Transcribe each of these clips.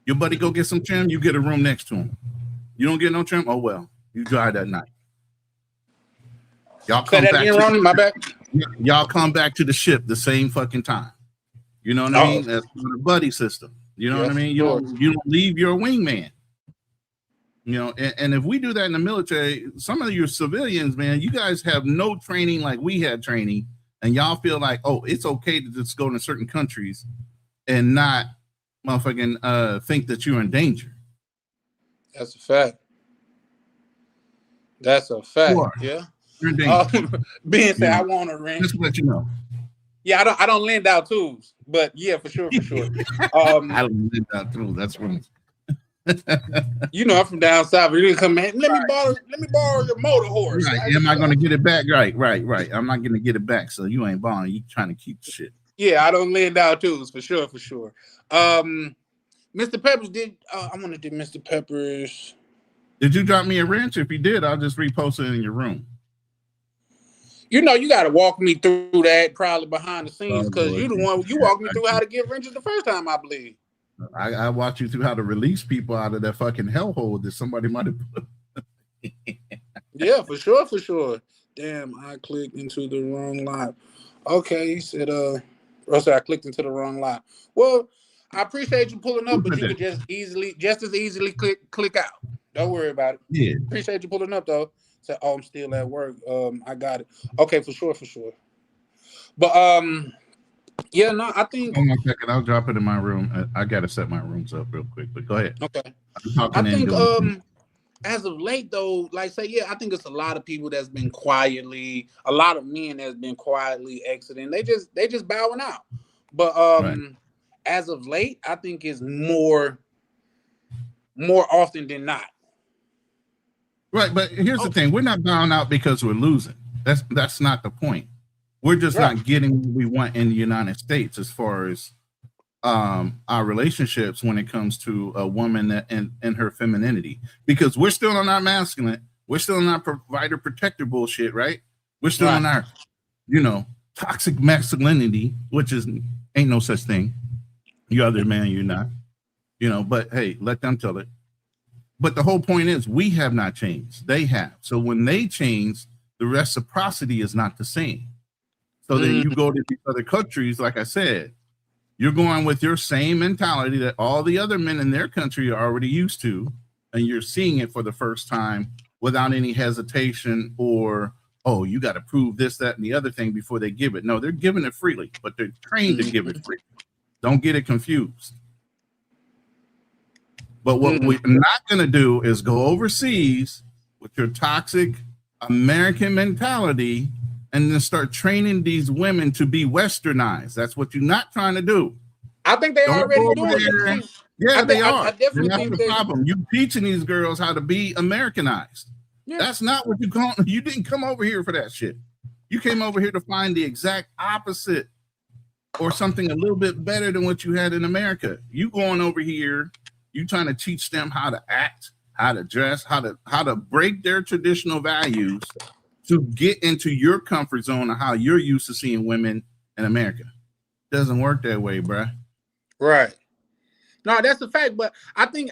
Your buddy go get some trim, you get a room next to him. You don't get no trim, oh well, you drive that night. Y'all Say come that back. again, Ronnie. My bad. Y'all come back to the ship the same fucking time. You know what I mean? That's the buddy system. You know what I mean? You don't leave your wingman. You know, and if we do that in the military, some of your civilians, man, you guys have no training like we had training, and y'all feel like, oh, it's okay to just go into certain countries and not motherfucking think that you're in danger. That's a fact. That's a fact. Yeah. You're in danger. Ben said, I want a ring. Just to let you know. Yeah, I don't lend out tools, but yeah, for sure. I don't lend out tools. That's wrong. You know, I'm from down south. You didn't come in. Let me borrow your motor horse. Right. Am I going to get it back? Right. I'm not going to get it back. So you ain't borrowing. You trying to keep the shit. Yeah, I don't lend out tools for sure. Mr. Peppers did. I want to do Mr. Peppers. Did you drop me a wrench? If you did, I'll just repost it in your room. You know, you got to walk me through that probably behind the scenes because you the one you walked me through how to get wrenches the first time, I believe. I walked you through how to release people out of that fucking hellhole that somebody might have put. Yeah, for sure. Damn, I clicked into the wrong live. Okay, he said, I clicked into the wrong live. Well, I appreciate you pulling up, but you could just as easily click out. Don't worry about it. Yeah. Appreciate you pulling up though. Say, I'm still at work. I got it. Okay, for sure. But yeah, no, I think. Hold on a second. I'll drop it in my room. I gotta set my rooms up real quick, but go ahead. Okay. I think as of late though, like say, yeah, I think it's a lot of people that's been quietly, a lot of men that's been quietly exiting. They just bowing out. But as of late, I think it's more often than not. Right, but here's the thing: we're not bowing out because we're losing. That's not the point. We're just not getting what we want in the United States as far as our relationships when it comes to a woman and her femininity. Because we're still on our masculine, we're still on our provider protector bullshit, right? We're still on our, toxic masculinity, which ain't no such thing. You're other man, you're not. But hey, let them tell it. But the whole point is we have not changed. They have. So when they change, the reciprocity is not the same. So then you go to these other countries, like I said, you're going with your same mentality that all the other men in their country are already used to, and you're seeing it for the first time without any hesitation or, oh, you got to prove this, that, and the other thing before they give it. No, they're giving it freely, but they're trained to give it free. Don't get it confused. But what we're not going to do is go overseas with your toxic American mentality and then start training these women to be westernized. That's what you're not trying to do. I think they're already doing it. Yeah, they are. I definitely that's think the problem. You're teaching these girls how to be Americanized. Yeah. That's not what you didn't come over here for that shit. You came over here to find the exact opposite or something a little bit better than what you had in America. You going over here, you trying to teach them how to act, how to dress, how to break their traditional values to get into your comfort zone of how you're used to seeing women in America. Doesn't work that way, bruh. Right. No, that's a fact. But I think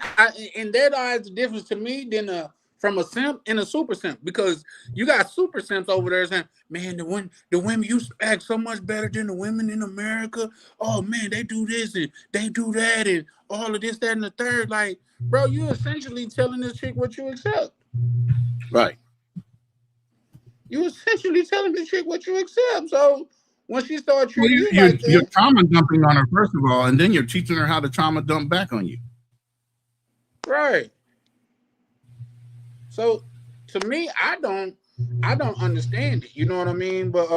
in their eyes, the difference to me than from a simp and a super simp, because you got super simps over there saying, man, the women used to act so much better than the women in America. Oh man, they do this and they do that and all of this, that, and the third. Like, bro, you essentially telling this chick what you accept. Right. You essentially telling this chick what you accept. So when she starts treating you like that, you're trauma dumping on her first of all, and then you're teaching her how to trauma dump back on you. Right. So to me, I don't understand it. You know what I mean? But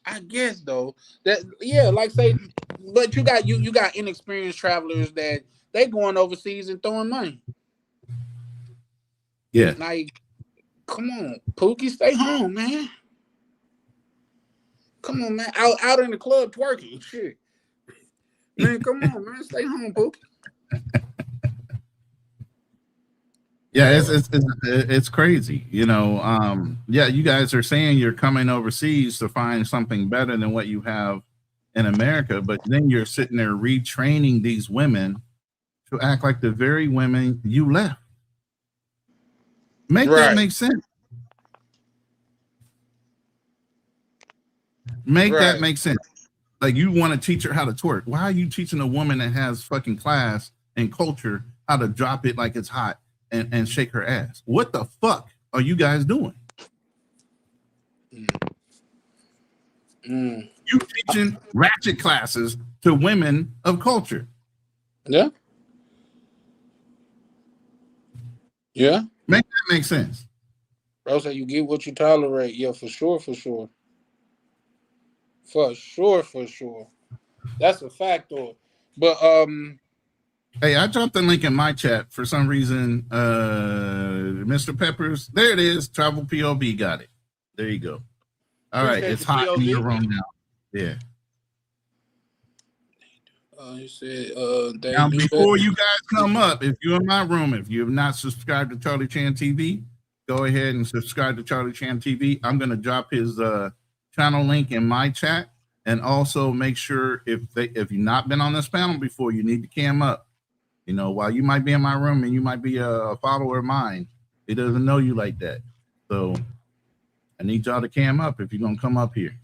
I guess though that like say, but you got inexperienced travelers that they going overseas and throwing money. Yeah. Like, come on, Pookie, stay home, man. Come on, man. Out in the club twerking, shit. Man, come on, man. Stay home, Pookie. Yeah, it's crazy, Yeah, you guys are saying you're coming overseas to find something better than what you have in America, but then you're sitting there retraining these women to act like the very women you left. Make that make sense. Make that make sense. Like, you want to teach her how to twerk. Why are you teaching a woman that has fucking class and culture how to drop it like it's hot and shake her ass? What the fuck are you guys doing? You teaching ratchet classes to women of culture. Yeah. Yeah. Make that make sense. Bro said you get what you tolerate. Yeah, for sure, for sure. For sure, for sure. That's a fact though. But hey, I dropped the link in my chat for some reason. Mr. Peppers, there it is. Travel POB got it. There you go. All right, it's hot in your room now. Yeah. He said, now, before you guys come up, if you're in my room, if you have not subscribed to Charlie Chan TV, go ahead and subscribe to Charlie Chan TV. I'm going to drop his channel link in my chat, and also make sure if you've not been on this panel before, you need to cam up. You know, while you might be in my room and you might be a follower of mine, he doesn't know you like that. So I need y'all to cam up if you're gonna come up here.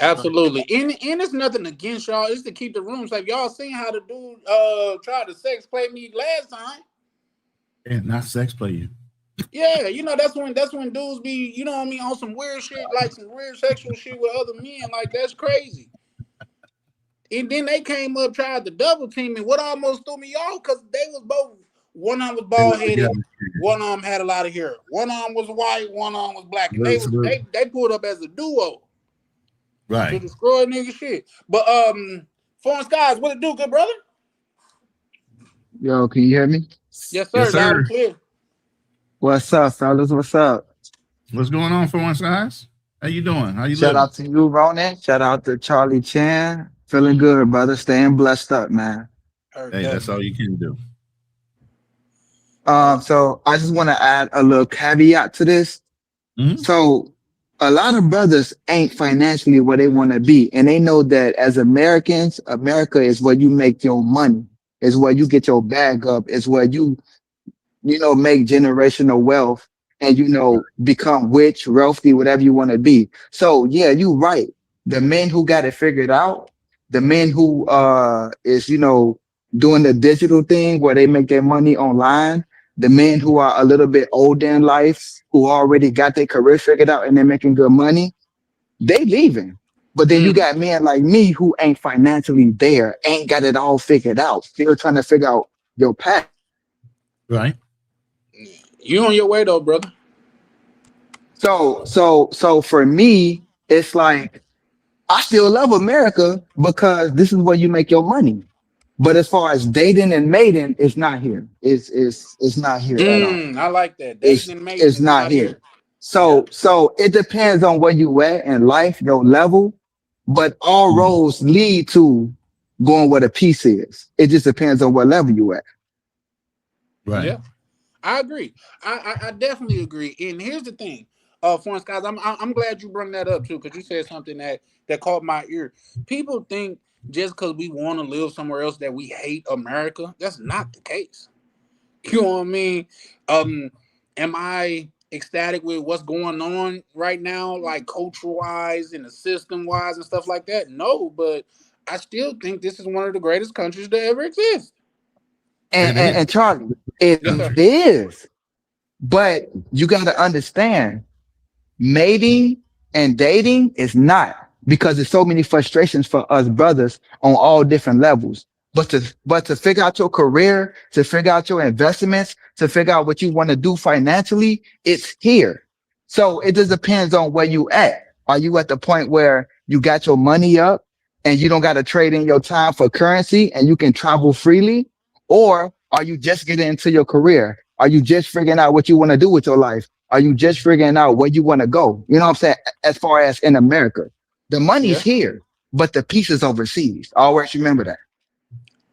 Absolutely. And it's nothing against y'all. It's to keep the room safe. Y'all seen how the dude tried to sex play me last time. Yeah, not sex play you. Yeah, you know, that's when dudes be, you know what I mean, on some weird shit, like some weird sexual shit with other men. Like, that's crazy. And then they came up, tried to double team me. What almost threw me off, because they was both, one arm was bald headed, one arm had a lot of hair. One arm was white, one arm was black. And they pulled up as a duo. Right. To destroy nigga shit. But Foreign Skies, what it do, good brother? Yo, can you hear me? Yes, sir. Yes, sir. Loud and clear. What's up, fellas? What's up? What's going on, Foreign Skies? How you doing? How you Shout living? out to you, Ronan. Shout out to Charlie Chan. Feeling good, brother. Staying blessed up, man. Hey, that's all you can do. So I just want to add a little caveat to this. Mm-hmm. So a lot of brothers ain't financially where they want to be. And they know that as Americans, America is where you make your money, is where you get your bag up, is where you make generational wealth and, become rich, wealthy, whatever you want to be. So yeah, you're right. The men who got it figured out, the men who is, doing the digital thing where they make their money online, the men who are a little bit older in life, who already got their career figured out and they're making good money, they leaving. But then you got men like me who ain't financially there, ain't got it all figured out, still trying to figure out your path. Right. You on your way though, brother. So for me, it's like I still love America because this is where you make your money. But as far as dating and mating, it's not here. It's not here at all. I like that. It's not here. So it depends on where you at in life, your level, but all roads lead to going where the peace is. It just depends on what level you at. Right. Yeah. I agree. I definitely agree. And here's the thing, Foreign Skies, I'm glad you brought that up too, because you said something that caught my ear. People think just because we want to live somewhere else that we hate America. That's not the case. You know what I mean? Am I ecstatic with what's going on right now, like culture-wise and the system-wise and stuff like that? No, but I still think this is one of the greatest countries to ever exist. And Charlie, it is. But you got to understand, mating and dating is not, because there's so many frustrations for us brothers on all different levels. But to figure out your career, to figure out your investments, to figure out what you want to do financially, it's here. So it just depends on where you at. Are you at the point where you got your money up and you don't got to trade in your time for currency and you can travel freely? Or are you just getting into your career? Are you just figuring out what you want to do with your life? Are you just figuring out where you want to go? You know what I'm saying? As far as in America, the money's here, but the peace is overseas. Always remember that.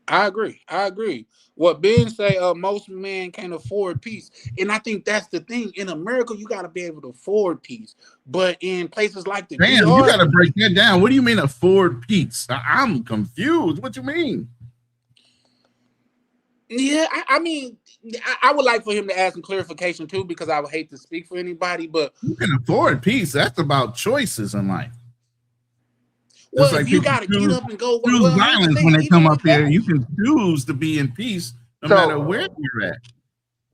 I agree. I agree. What Ben say, most men can't afford peace, and I think that's the thing. In America, you got to be able to afford peace, but in places like the Damn, you DR, got to break that down. What do you mean afford peace? I'm confused. What you mean? yeah, I mean, I would like for him to add some clarification too, because I would hate to speak for anybody. But You can afford peace. That's about choices in life. Just well, if like you people got to get up and go, choose well, here's the violence when thing. they Even come up with here. that, You can choose to be in peace no matter where So, you're at.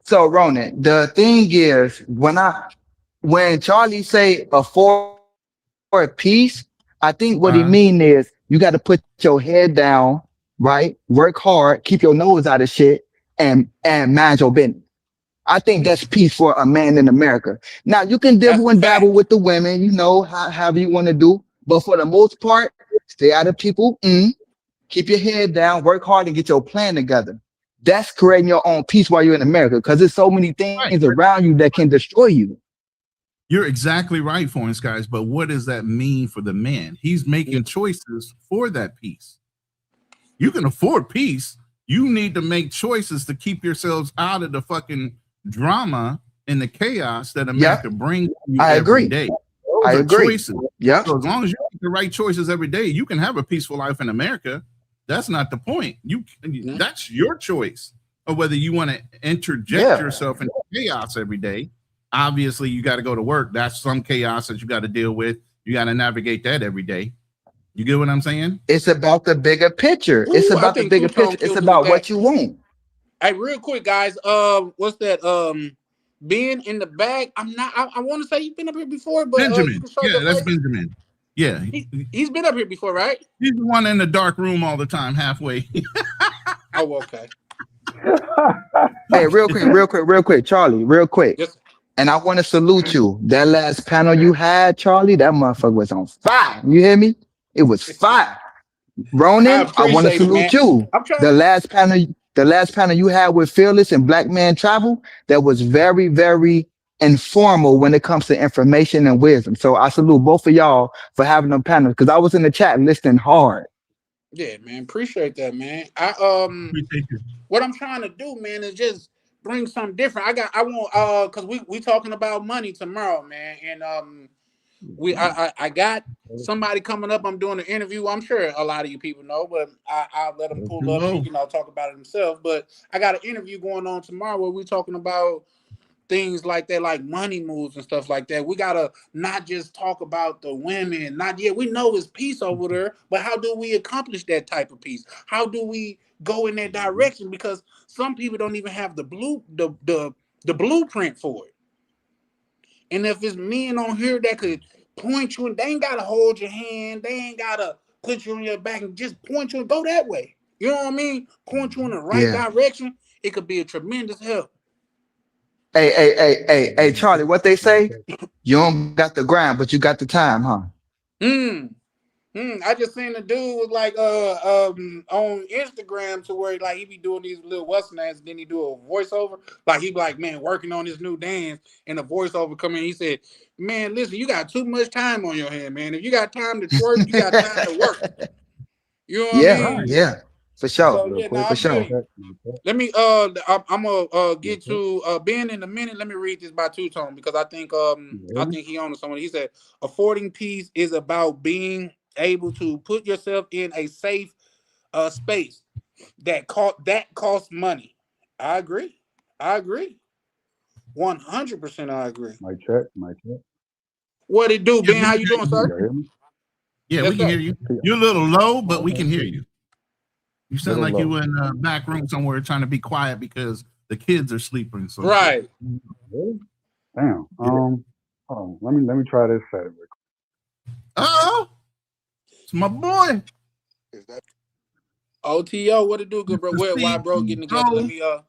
so Ronan, the thing is, when Charlie say afford peace, I think what he Uh, mean is you got to put your head down, right? Work hard, keep your nose out of shit, and mind your business. I think that's peace for a man in America. Now you can that's dibble a and dabble fact. with the women, however you want to do, but for the most part, stay out of people. Keep your head down, work hard, and get your plan together. That's creating your own peace while you're in America, because there's so many things right. around you that can destroy you. You're exactly right, Foreign Skies. But what does that mean for the man? He's Yeah. making choices for that peace. You can afford peace. You need to make choices to keep yourselves out of the fucking drama and the chaos that Yep, America brings you I every agree. day. I Those are agree. choices. Yep. So as long as you make the right choices every day, you can have a peaceful life in America. That's not the point. Yeah. That's your choice of whether you want to interject Yeah. yourself into chaos every day. Obviously, you got to go to work. That's some chaos that you got to deal with. You got to navigate that every day. You get what I'm saying? It's about the bigger picture. It's Ooh, I about the think bigger Two picture. Tone It's killed me with about that. what you want. Hey, real quick, guys. What's that? Being in the back. I'm not. I want to say you've been up here before, but you Benjamin. can show Yeah, your that's face. Benjamin. Yeah, He's been up here before, right? he's the one in the dark room all the time, halfway. Oh, okay. Hey, real quick, Charlie, real quick. Yes. And I want to salute you. That last panel you had, Charlie, that motherfucker was on fire. You hear me? It was fire. I Ronan, I want to appreciate it, salute man. you. I'm trying. The last panel you had with Fearless and Black Man Travel, that was very, very informal when it comes to information and wisdom. So I salute both of y'all for having them panels because I was in the chat listening hard. Yeah, man. Appreciate that, man. Appreciate you. What I'm trying to do, man, is just bring something different. I want because we talking about money tomorrow, man, and I got somebody coming up. I'm doing an interview. I'm sure a lot of you people know, but I'll let them pull up and talk about it themselves. But I got an interview going on tomorrow where we're talking about things like that, like money moves and stuff like that. We gotta not just talk about the women. Not yet. We know it's peace over there, but how do we accomplish that type of peace? How do we go in that direction? Because some people don't even have the blueprint for it. And if it's men on here that could point you, and they ain't gotta hold your hand, they ain't gotta put you on your back and just point you and go that way. You know what I mean? Point you in the right Yeah. direction. It could be a tremendous help. Hey, Charlie, what they say? You don't got the grind, but you got the time, huh? I just seen the dude was like on Instagram to where like he be doing these little western ads, then he do a voiceover. Like he be like, man, working on this new dance, and the voiceover come in. He said, man, listen, you got too much time on your hand, man. If you got time to twerk, you got time to work. You know what I Yeah, mean? yeah, for sure, So yeah, no, for I feel sure. you. Let me I'm gonna get to Ben in a minute. Let me read this by Two Tone because I think he owns someone. He said affording peace is about being able to put yourself in a safe space that costs money. I agree. 100% I agree. My check, my check. What it do, Yeah, Ben? How you doing, Can sir? you hear me? Yeah, Yes, we can sir. hear you. You're a little low, but we Okay. can hear you. You sound Little like you low. in a back room somewhere trying to be quiet because the kids are sleeping. So Right. Really? Damn. Hold on. Let me try this setting. oh, it's my boy. OTO, what it do, good bro? Mr. Why bro getting together? CEO.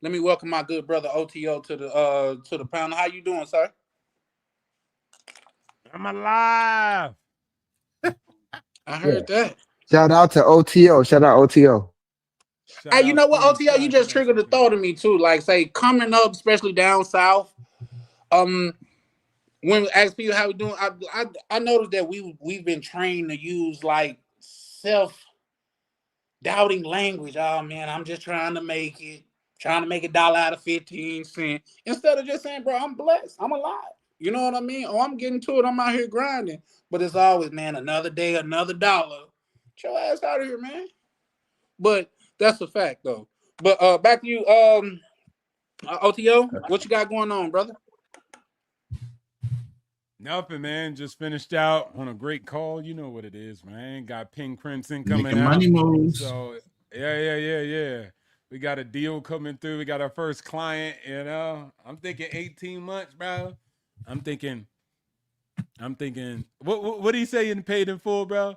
Let me welcome my good brother OTO to the panel. How you doing, sir? I'm alive. I heard that. Shout out to OTO. Shout out OTO. Shout Hey, you out know what, Foreign OTO? You Skies. just What up, triggered the thought of me too. Like, say, coming up, especially down south. When we ask people how we doing, I noticed that we've been trained to use like doubting language. Oh man, I'm just trying to make it, trying to make $1 out of 15 cents. Instead of just saying, bro, I'm blessed, I'm alive. You know what I mean? Oh, I'm getting to it, I'm out here grinding. But it's always, man, another day, another dollar. Get your ass out of here, man. But that's a fact though. But back to you, OTO, what you got going on, brother? Nothing, man. Just finished out on a great call. You know what it is, man. Got Pink Crimson coming Making out. money moves. So yeah. We got a deal coming through. We got our first client. You know, I'm thinking 18 months, bro. I'm thinking. What do you say in paid in full, bro?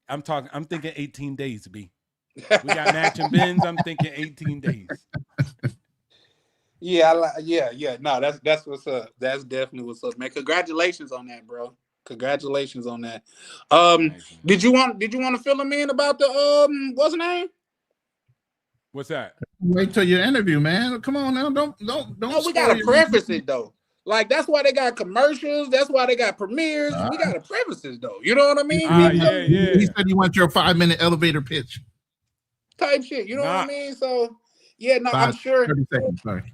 I'm thinking 18 days, B. We got matching bins. I'm thinking 18 days. Yeah. No, that's what's up. That's definitely what's up, man. Congratulations on that, bro. Congratulations on that. Nice, did you want to fill him in about the what's the name? What's that? Wait till your interview, man. Come on now. Don't. No, we gotta spoil preface it though. Like that's why they got commercials. That's why they got premieres. We gotta preface it though. You know what I mean? Yeah. He said you want your 5-minute elevator pitch. Type shit. You know what I mean? So yeah, no, 5, I'm sure. 30 seconds. Sorry.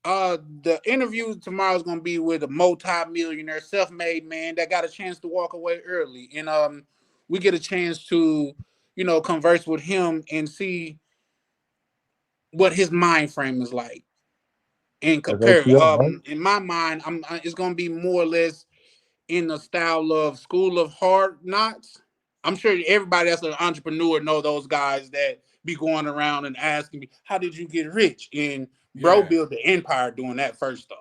The interview tomorrow is gonna be with a multi-millionaire, self-made man that got a chance to walk away early, and we get a chance to, converse with him and see what his mind frame is like, and compare. In my mind, it's gonna be more or less in the style of School of Hard Knocks. I'm sure everybody that's an entrepreneur know those guys that be going around and asking me, "How did you get rich?" And bro built the empire doing that first off.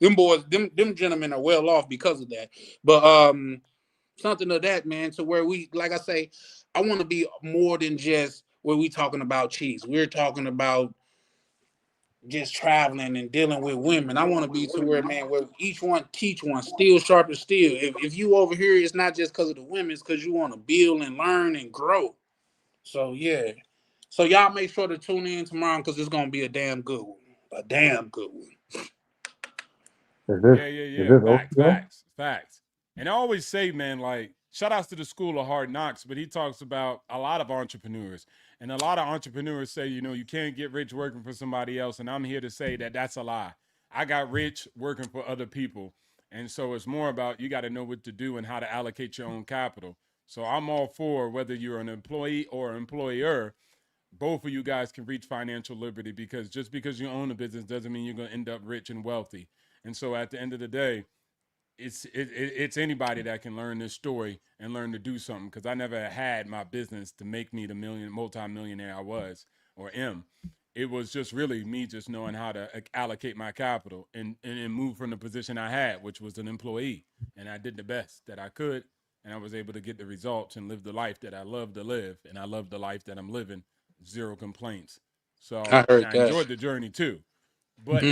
Them gentlemen are well off because of that. But something of that, man, to where we, like I say, I want to be more than just where we talking about cheese. We're talking about just traveling and dealing with women. I want to be to where, man, where each one teach one, steel sharp as steel. If you over here, it's not just because of the women, it's because you want to build and learn and grow. So yeah. So y'all make sure to tune in tomorrow because it's gonna be a damn good one. A damn good one. Facts. And I always say, man, like, shout outs to the School of Hard Knocks, but he talks about a lot of entrepreneurs. And a lot of entrepreneurs say, you can't get rich working for somebody else. And I'm here to say that that's a lie. I got rich working for other people. And so it's more about you got to know what to do and how to allocate your own capital. So I'm all for whether you're an employee or employer, both of you guys can reach financial liberty, because just because you own a business doesn't mean you're going to end up rich and wealthy. And so at the end of the day, it's anybody that can learn this story and learn to do something, because I never had my business to make me the multi-millionaire I was or am. It was just really me just knowing how to allocate my capital and move from the position I had, which was an employee. And I did the best that I could, and I was able to get the results and live the life that I love to live. And I love the life that I'm living. Zero complaints. So I enjoyed the journey too. But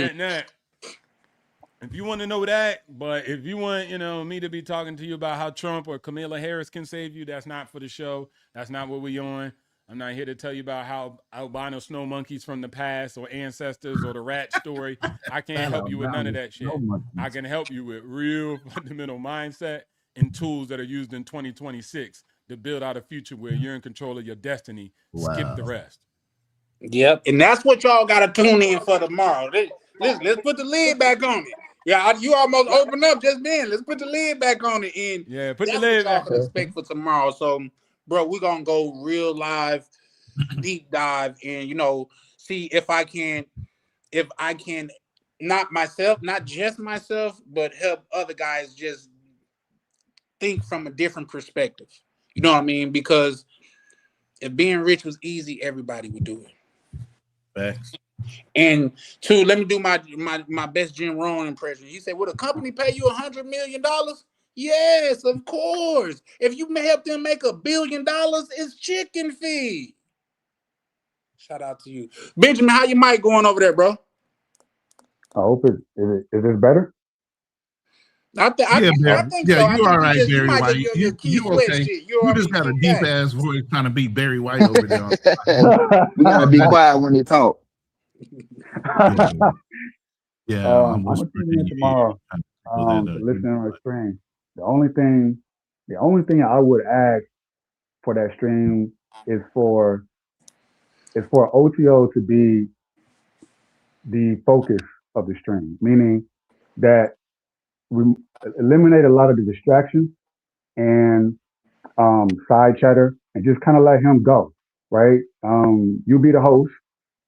if you want to know that, but if you want, me to be talking to you about how Trump or Kamala Harris can save you, that's not for the show. That's not what we on. I'm not here to tell you about how albino snow monkeys from the past or ancestors or the rat story. I can't help you with none of that shit. I can help you with real fundamental mindset and tools that are used in 2026 to build out a future where you're in control of your destiny. Wow. Skip the rest. Yep. And that's what y'all got to tune in for tomorrow. Let's put the lid back on it. Yeah, you almost opened up just then. Let's put the lid back on it. And put the lid back. What y'all can expect for tomorrow. So, bro, we're going to go real live, deep dive, and, see if I can, not just myself, but help other guys just think from a different perspective. You know what I mean? Because if being rich was easy, everybody would do it. Facts. And two, let me do my best Jim Rohn impression. He said, "Would a company pay you $100 million?" Yes, of course. If you help them make $1 billion, it's chicken feed. Shout out to you, Benjamin. How your mic going over there, bro? I hope is it better? I think so. You all right, Barry White? You okay? You just got a deep ass voice trying to beat Barry White over there. You gotta be quiet when you talk. I'm listening tomorrow. To listen on a stream. The only thing I would ask for that stream is for OTO to be the focus of the stream, meaning that we eliminate a lot of the distractions and side chatter and just kind of let him go, right? You be the host,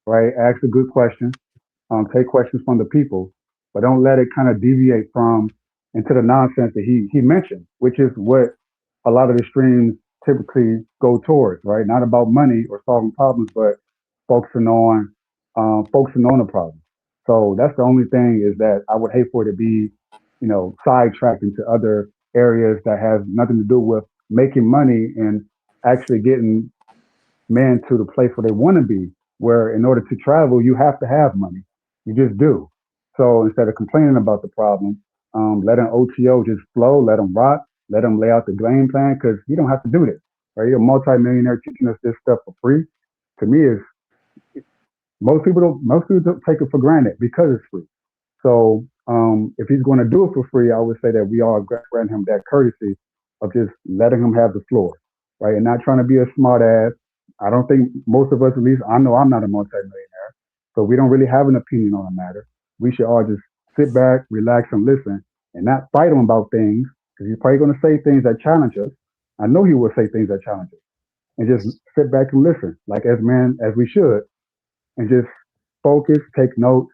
right? Ask a good question, take questions from the people, but don't let it kind of deviate from into the nonsense that he mentioned, which is what a lot of the streams typically go towards, right? Not about money or solving problems, but focusing on the problem. So that's the only thing is that I would hate for it to be, sidetracked into other areas that has nothing to do with making money and actually getting men to the place where they want to be. Where in order to travel, you have to have money. You just do. So instead of complaining about the problem, let an OTO just flow, let them rock, let them lay out the game plan because you don't have to do this. Right? You're a multimillionaire teaching us this stuff for free. To me, is most people don't take it for granted because it's free. So if he's going to do it for free, I would say that we all grant him that courtesy of just letting him have the floor, right? And not trying to be a smart ass. I don't think most of us, at least I know I'm not a multimillionaire, so we don't really have an opinion on the matter. We should all just sit back, relax, and listen, and not fight him about things because he's probably going to say things that challenge us. I know he will say things that challenge us, and just sit back and listen, like as men as we should, and just focus, take notes,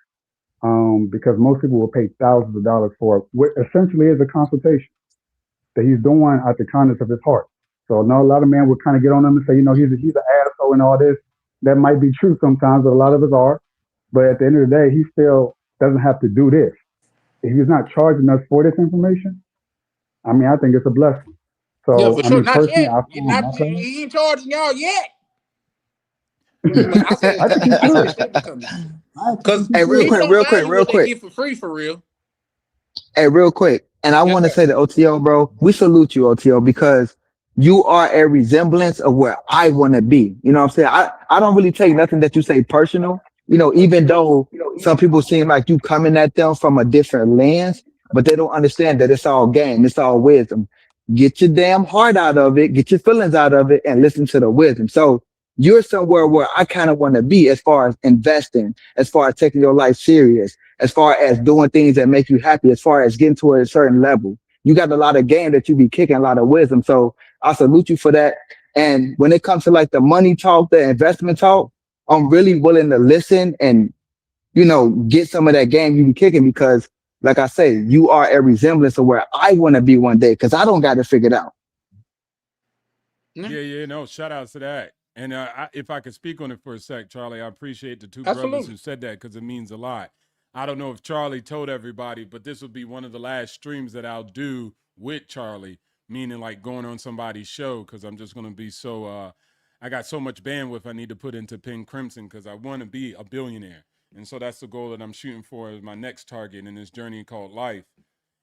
because most people will pay thousands of dollars for what essentially is a consultation that he's doing out the kindness of his heart. So I know a lot of men will kind of get on him and say, he's an asshole and all this. That might be true sometimes, but a lot of us are. But at the end of the day, he still doesn't have to do this. If he's not charging us for this information, I mean, I think it's a blessing. So, Yeah, for sure. Not personally, yet. I feel He ain't charging y'all yet. I think he should. Should be coming. Because hey, real quick. Get for free for real. Hey, real quick. And I want to say to OTO, bro, we salute you, OTO, because you are a resemblance of where I want to be. You know what I'm saying? I don't really take nothing that you say personal, even though some people seem like you coming at them from a different lens, but they don't understand that it's all game. It's all wisdom. Get your damn heart out of it, get your feelings out of it, and listen to the wisdom. So you're somewhere where I kind of want to be as far as investing, as far as taking your life serious, as far as doing things that make you happy, as far as getting to a certain level. You got a lot of game that you be kicking, a lot of wisdom. So I salute you for that. And when it comes to like the money talk, the investment talk, I'm really willing to listen and, get some of that game you be kicking because, like I say, you are a resemblance of where I want to be one day because I don't got it figured out. Yeah, no, shout outs to that. And if I could speak on it for a sec, Charlie, I appreciate the two Absolutely. brothers who said that because it means a lot. I don't know if Charlie told everybody, but this will be one of the last streams that I'll do with Charlie, meaning like going on somebody's show because I'm just going to be so, I got so much bandwidth I need to put into Pink Crimson because I want to be a billionaire. And so that's the goal that I'm shooting for as my next target in this journey called life.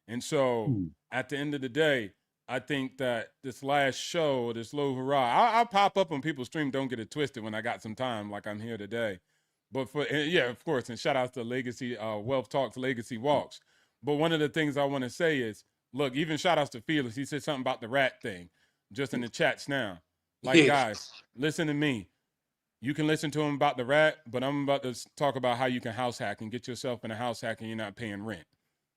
And so at the end of the day, I think that this last show, this little hurrah, I'll pop up on people's stream. Don't get it twisted when I got some time like I'm here today. But of course, and shout out to Legacy, Wealth Talks, Legacy Walks. But one of the things I want to say is, look, even shout outs to Felix. He said something about the rat thing just in the chats now. Like, guys, listen to me. You can listen to him about the rat, but I'm about to talk about how you can house hack and get yourself in a house hack and you're not paying rent.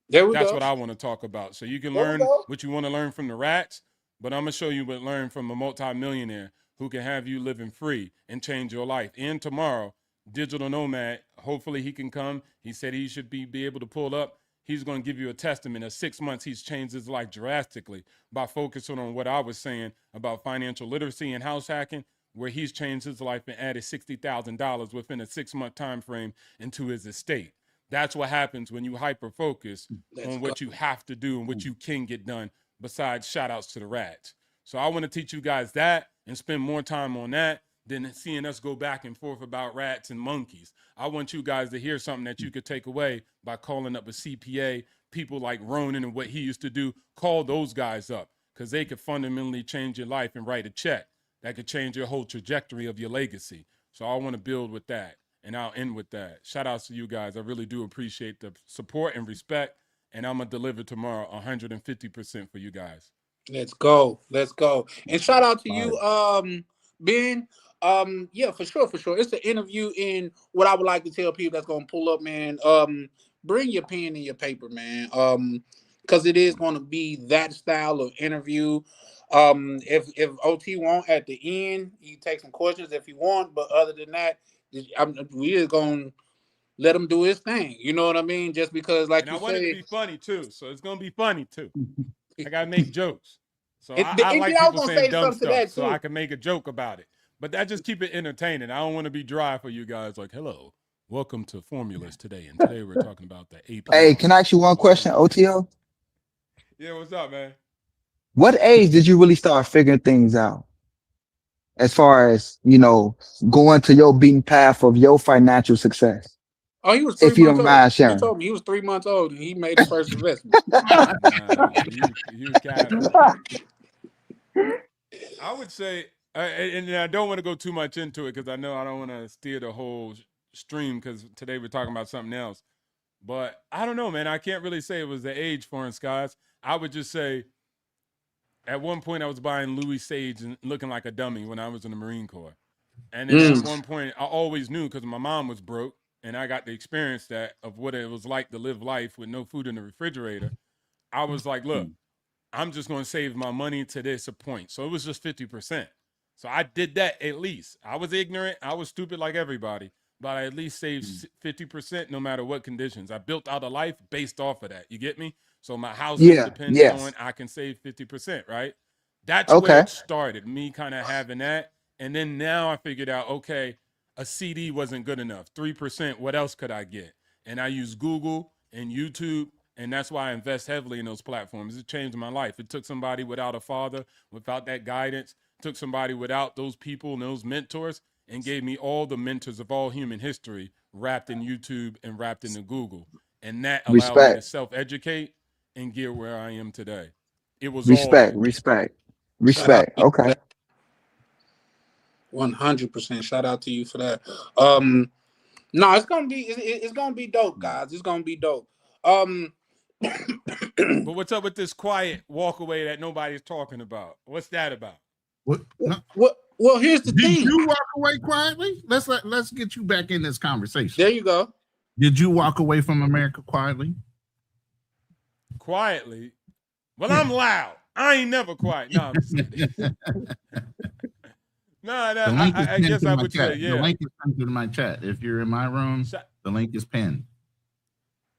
That's what I want to talk about. So you can learn what you want to learn from the rats, but I'm going to show you what learn from a multimillionaire who can have you living free and change your life. And tomorrow, Digital Nomad, hopefully he can come. He said he should be able to pull up. He's going to give you a testament. In 6 months, he's changed his life drastically by focusing on what I was saying about financial literacy and house hacking, where he's changed his life and added $60,000 within a 6-month time frame into his estate. That's what happens when you hyper-focus on what you have to do and what you can get done, besides shout-outs to the rats. So I want to teach you guys that and spend more time on that than seeing us go back and forth about rats and monkeys. I want you guys to hear something that you could take away by calling up a CPA, people like Ronan and what he used to do. Call those guys up because they could fundamentally change your life and write a check that could change your whole trajectory of your legacy. So I want to build with that. And I'll end with that. Shout outs to you guys. I really do appreciate the support and respect. And I'm going to deliver tomorrow 150% for you guys. Let's go. And shout out to you, Ben, yeah, for sure, for sure. It's an interview in what I would like to tell people that's gonna pull up, man. Bring your pen and your paper, man. Because it is gonna be that style of interview. If OT want at the end, you take some questions if you want, but other than that, we just gonna let him do his thing. You know what I mean? Just because, like And I you want it to said, be funny too, so it's gonna be funny too. I gotta make jokes. So and I then like I was people gonna saying say dumb something to stuff, that so I too. can make a joke about it. But that just keep it entertaining. I don't want to be dry for you guys. Like, hello, welcome to Formulas today, and today we're talking about the APR. Hey, can I ask you one question, OTO? Yeah, what's up, man? What age did you really start figuring things out? As far as, going to your beaten path of your financial success, Oh, he was three if you months don't old. mind He sharing. told me he was 3 months old and he made his first investment. Nah, you capping. I would say, and I don't want to go too much into it because I know I don't want to steer the whole stream because today we're talking about something else. But I don't know, man. I can't really say it was the age, Foreign Skies. I would just say at one point I was buying Louis Sage and looking like a dummy when I was in the Marine Corps. And then at one point I always knew because my mom was broke and I got to experience that of what it was like to live life with no food in the refrigerator. I was like, look, I'm just going to save my money to this point. So it was just 50%. So I did that at least. I was ignorant. I was stupid like everybody, but I at least saved 50% no matter what conditions. I built out a life based off of that. You get me? So my housing Yeah, depended on yes. I can save 50%, right? That's where Okay. it started, me kind of having that. And then now I figured out, okay, a CD wasn't good enough. 3%, what else could I get? And I use Google and YouTube, and that's why I invest heavily in those platforms. It changed my life. It took somebody without a father, without that guidance, took somebody without those people and those mentors, and gave me all the mentors of all human history wrapped in YouTube and wrapped into Google. And that allowed me to Respect. self-educate and get where I am today. It was all Respect. that. Respect. Shout out Respect. to you for Okay. that. 100%. Shout out to you for that. No, it's gonna be dope, guys. It's gonna be dope. But what's up with this quiet walk away that nobody's talking about? What's that about? What? No, well, here's the did thing. you walk away quietly? Let's get you back in this conversation. There you go. Did you walk away from America quietly? Quietly? Well, I'm loud. I ain't never quiet. No, I'm just kidding. No, The link is I pinned guess to I my would chat. say, The yeah. link is pinned to my chat. If you're in my room, the link is pinned.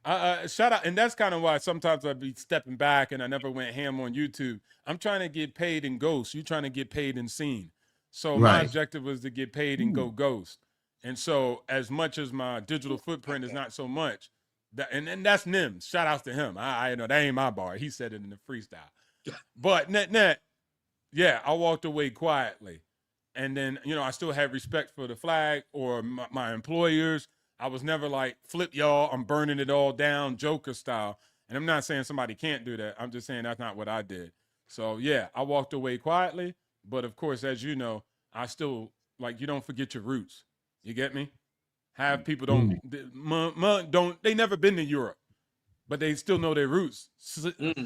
Shout out, and that's kind of why sometimes I'd be stepping back and I never went ham on YouTube. I'm trying to get paid in ghost. You're trying to get paid in scene. So my Right. objective was to get paid and go ghost. And so as much as my digital footprint is not so much, and that's Nims. Shout outs to him. I know that ain't my bar. He said it in the freestyle. But net, yeah, I walked away quietly. And then, I still had respect for the flag or my employers. I was never like, flip y'all, I'm burning it all down, Joker style. And I'm not saying somebody can't do that. I'm just saying that's not what I did. So, yeah, I walked away quietly. But, of course, as you know, I still, you don't forget your roots. You get me? Have people they never been to Europe, but they still know their roots.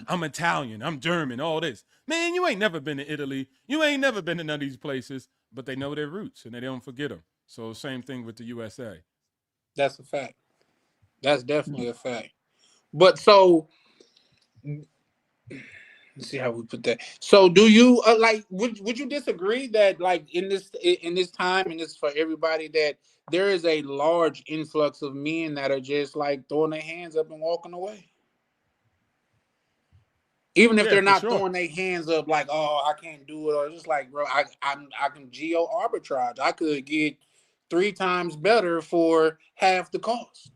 I'm Italian, I'm German, all this. Man, you ain't never been to Italy. You ain't never been to none of these places, but they know their roots and they don't forget them. So same thing with the USA. That's a fact. That's definitely a fact. But so, let's see how we put that. So, do you would you disagree that in this time and this for everybody that there is a large influx of men that are just throwing their hands up and walking away? Even if Yeah, they're for not sure. throwing their hands up oh, I can't do it, or just bro, I can geo arbitrage. I could get 3 times better for half the cost.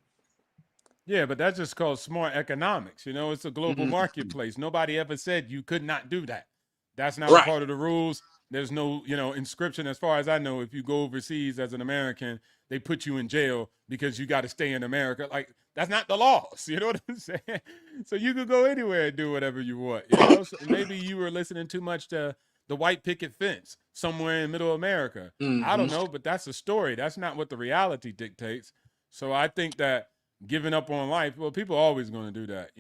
Yeah, but that's just called smart economics. It's a global marketplace. Nobody ever said you could not do that. That's not a part of the rules. There's no, inscription as far as I know. If you go overseas as an American, they put you in jail because you got to stay in America. That's not the laws. You know what I'm saying? So you could go anywhere and do whatever you want. So maybe you were listening too much to the white picket fence somewhere in middle America. I don't know, but that's a story. That's not what the reality dictates. So I think that giving up on life, well, people are always going to do that,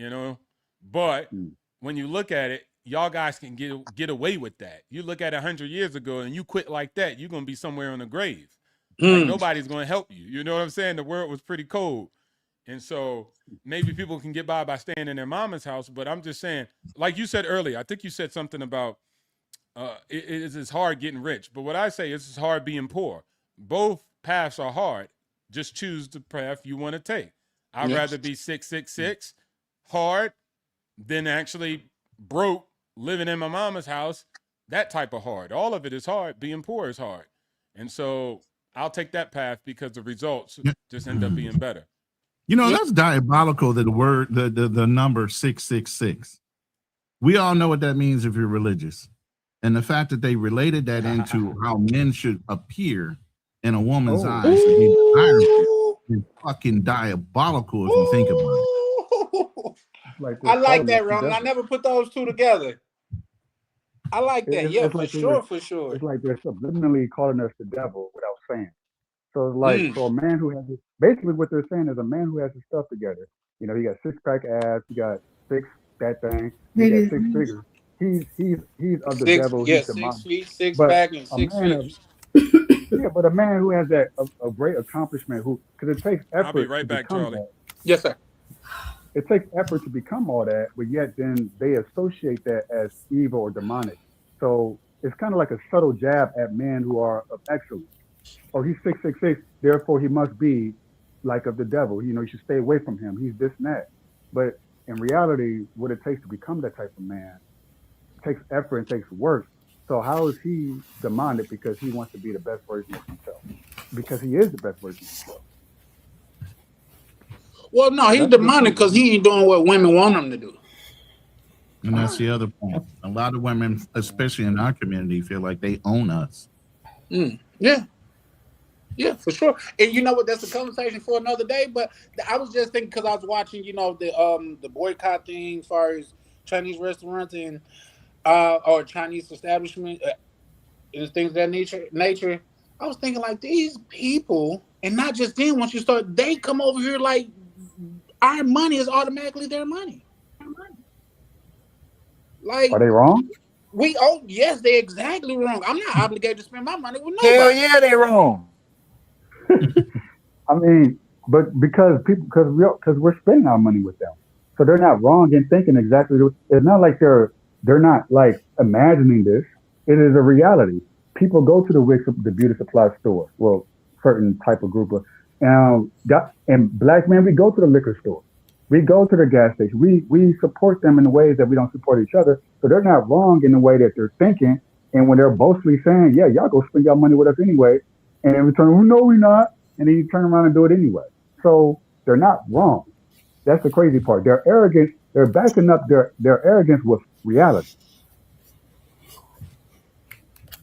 But when you look at it, y'all guys can get away with that. You look at 100 years ago and you quit like that, you're gonna be somewhere in the grave. Like nobody's gonna help you. You know what I'm saying? The world was pretty cold. And so maybe people can get by staying in their mama's house. But I'm just saying, like you said earlier, I think you said something about it's hard getting rich. But what I say is it's hard being poor. Both paths are hard. Just choose the path you want to take. I'd rather be 666 hard than actually broke living in my mama's house. That type of hard. All of it is hard. Being poor is hard. And so I'll take that path because the results just end up being better. You know, that's diabolical, that the number 666. We all know what that means if you're religious. And the fact that they related that into how men should appear in a woman's eyes to be desirable is fucking diabolical if you think about it. I like that, Ron. I never put those two together. I like that. Yeah, for sure. It's like they're subliminally calling us the devil without saying. So it's like, so a man who has basically what they're saying is a man who has his stuff together. You know, he got 6-pack abs, he got that thing, he got 6 figures. He's of the devil. Yeah, 6 feet, 6-pack, and 6 figures. Yeah, but a man who has that a great accomplishment, because it takes effort. I'll be right back, Charlie. That. Yes, sir. It takes effort to become all that, but yet then they associate that as evil or demonic. So it's kind of like a subtle jab at men who are of excellence. Oh, he's 666, therefore he must be like of the devil. You know, you should stay away from him. He's this and that. But in reality, what it takes to become that type of man takes effort and takes work. So how is he demonic because he wants to be the best version of himself? Because he is the best version of himself. Well, no, he's demonic because he ain't doing what women want him to do. And that's the other point. A lot of women, especially in our community, feel like they own us. Yeah, for sure. And you know what? That's a conversation for another day. But I was just thinking because I was watching, you know, the boycott thing as far as Chinese restaurants and or Chinese establishment and things of that nature. I was thinking like these people, and not just them. Once you start, they come over here like our money is automatically their money. Like, are they wrong? Yes, they're exactly wrong. I'm not obligated to spend my money with nobody. Hell yeah, they wrong. I mean, but because we're spending our money with them, so they're not wrong in thinking exactly. It's not like they're not like imagining this. It is a reality. People go to the beauty supply store. Well, certain type of group of, and black men, we go to the liquor store. We go to the gas station. We support them in the ways that we don't support each other. So they're not wrong in the way that they're thinking. And when they're boastfully saying, yeah, y'all go spend your money with us anyway. And in return, well, no, we're not. And then you turn around and do it anyway. So they're not wrong. That's the crazy part. They're arrogant. They're backing up their arrogance with reality.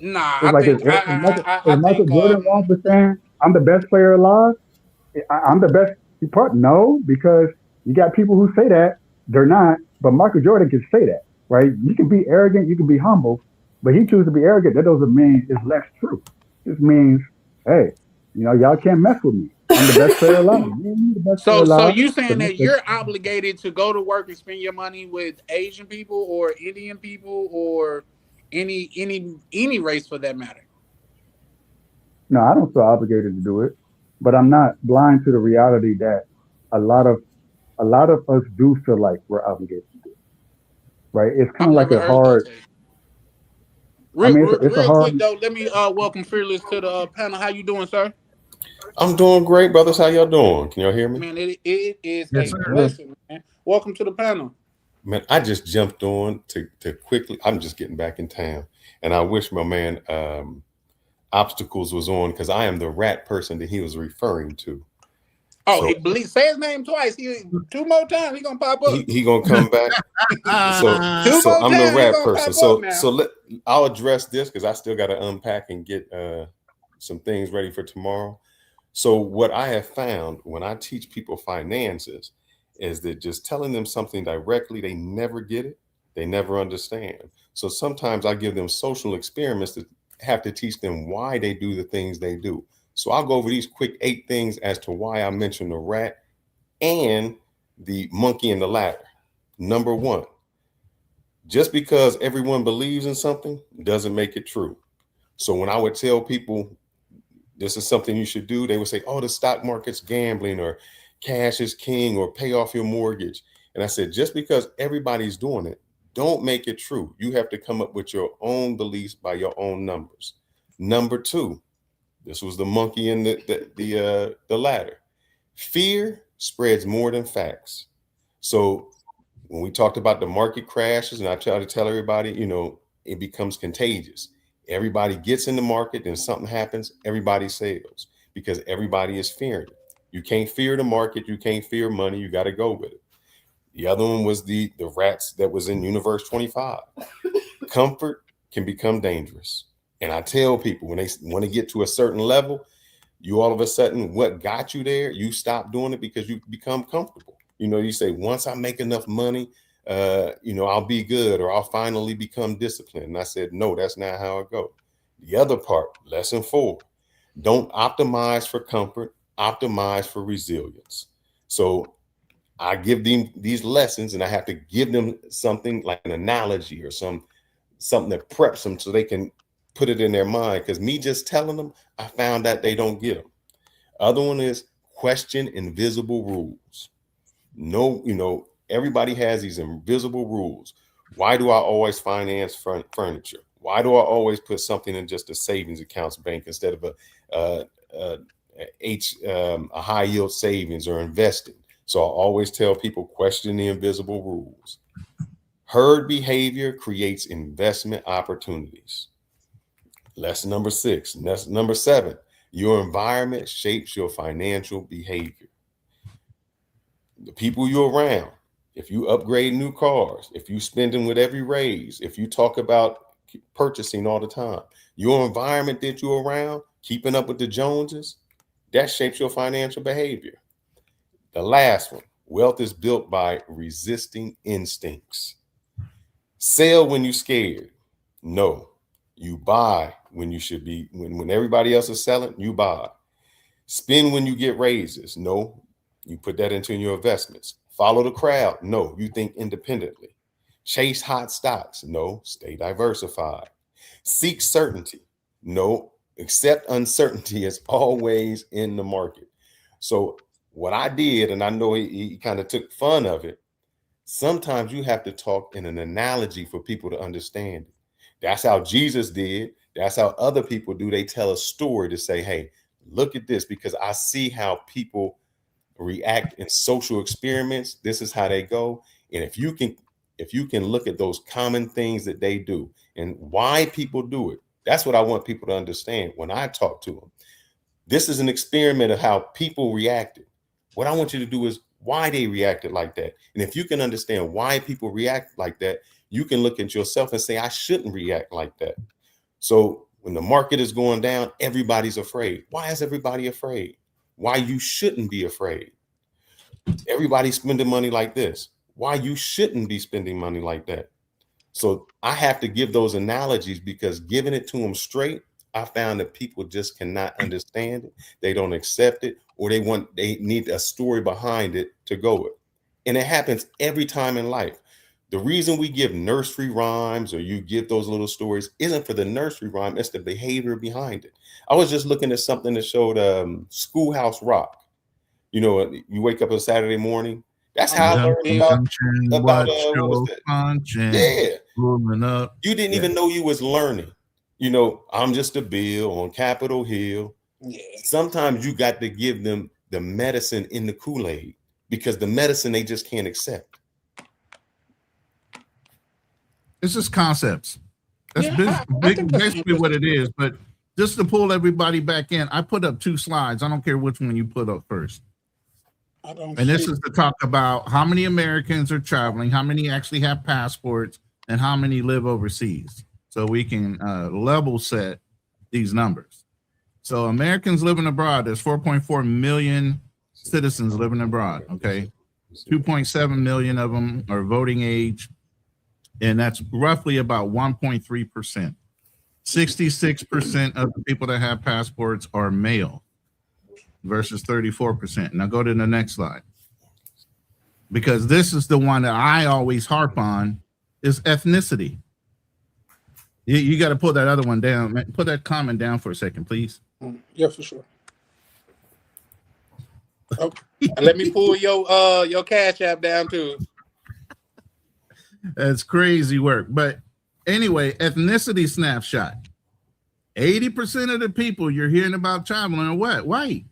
Nah, it's like Michael Jordan wants to saying, I'm the best player alive. I'm the best part. No, because you got people who say that. They're not. But Michael Jordan can say that, right? You can be arrogant. You can be humble. But he chooses to be arrogant. That doesn't mean it's less true. It just means, hey, you know, y'all can't mess with me. I'm the best player alive. So you saying that you're obligated to go to work and spend your money with Asian people or Indian people or any race for that matter? No, I don't feel obligated to do it, but I'm not blind to the reality that a lot of us do feel like we're obligated to do it. Right? It's kind of like a hard. Real quick though, let me welcome Fearless to the panel. How you doing, sir? I'm doing great, brothers. How y'all doing? Can y'all hear me? Man, it is a blessing, man. Welcome to the panel. Man, I just jumped on to quickly. I'm just getting back in town, and I wish my man Obstacles was on because I am the rat person that he was referring to. Oh, so, say his name twice. 2 more times, he gonna pop up. He gonna come back. so I'm the rat person. So I'll address this because I still got to unpack and get some things ready for tomorrow. So what I have found when I teach people finances is that just telling them something directly, they never get it. They never understand. So sometimes I give them social experiments that have to teach them why they do the things they do. So I'll go over these quick 8 things as to why I mentioned the rat and the monkey and the ladder. Number 1, Just because everyone believes in something doesn't make it true. So when I would tell people this is something you should do, they would say, oh, the stock market's gambling, or cash is king, or pay off your mortgage. And I said, just because everybody's doing it, don't make it true. You have to come up with your own beliefs by your own numbers. Number two, this was the monkey in the ladder. Fear spreads more than facts. So when we talked about the market crashes, and I try to tell everybody, it becomes contagious. Everybody gets in the market, and something happens, everybody sells because everybody is fearing it. You can't fear the market. You can't fear money. You got to go with it. The other one was the rats that was in Universe 25. Comfort can become dangerous. And I tell people, when they want to get to a certain level, you all of a sudden, what got you there, you stop doing it because you become comfortable. You say, once I make enough money, I'll be good, or I'll finally become disciplined. And I said, no, that's not how it goes. The other part, lesson 4, don't optimize for comfort, optimize for resilience. So I give them these lessons, and I have to give them something like an analogy or something that preps them so they can put it in their mind. Because me just telling them, I found that they don't get them. Other one is question invisible rules. No, everybody has these invisible rules. Why do I always finance furniture? Why do I always put something in just a savings accounts bank instead of a high yield savings or investing? So I always tell people, question the invisible rules. Herd behavior creates investment opportunities. Lesson number 6. Lesson number 7. Your environment shapes your financial behavior. The people you're around, if you upgrade new cars, if you spending with every raise, if you talk about purchasing all the time, your environment that you're around, keeping up with the Joneses, that shapes your financial behavior. The last one, wealth is built by resisting instincts. Sell when you're scared. No, you buy when you should be. When everybody else is selling, you buy. Spend when you get raises. No, you put that into your investments. Follow the crowd. No, you think independently. Chase hot stocks. No, stay diversified. Seek certainty. No, accept uncertainty is always in the market. So what I did, and I know he kind of took fun of it, sometimes you have to talk in an analogy for people to understand it. That's how Jesus did. That's how other people do. They tell a story to say, hey, look at this, because I see how people react in social experiments. This is how they go. And if you can look at those common things that they do and why people do it, that's what I want people to understand when I talk to them. This is an experiment of how people reacted. What I want you to do is why they reacted like that. And if you can understand why people react like that, you can look at yourself and say, I shouldn't react like that. So when the market is going down, everybody's afraid. Why is everybody afraid? Why you shouldn't be afraid. Everybody's spending money like this. Why you shouldn't be spending money like that. So I have to give those analogies, because giving it to them straight, I found that people just cannot understand it. They don't accept it, or they need a story behind it to go with. And it happens every time in life. The reason we give nursery rhymes, or you give those little stories, isn't for the nursery rhyme. It's the behavior behind it. I was just looking at something that showed Schoolhouse Rock. You wake up on Saturday morning. That's how I learned about what was that? Yeah. Up. You didn't even know you was learning. I'm just a bill on Capitol Hill. Yeah. Sometimes you got to give them the medicine in the Kool-Aid, because the medicine they just can't accept. It's just concepts. That's basically what it is. But just to pull everybody back in, I put up 2 slides. I don't care which one you put up first. And this is to talk about how many Americans are traveling, how many actually have passports, and how many live overseas. So we can level set these numbers. So Americans living abroad, there's 4.4 million citizens living abroad, okay? 2.7 million of them are voting age, and that's roughly about 1.3%. 66% of the people that have passports are male versus 34%. Now go to the next slide, because this is the one that I always harp on is ethnicity. You got to pull that other one down. Man. Put that comment down for a second, please. Yeah, for sure. Okay. Let me pull your Cash App down too. That's crazy work. But anyway, ethnicity snapshot. 80% of the people you're hearing about traveling are what? White.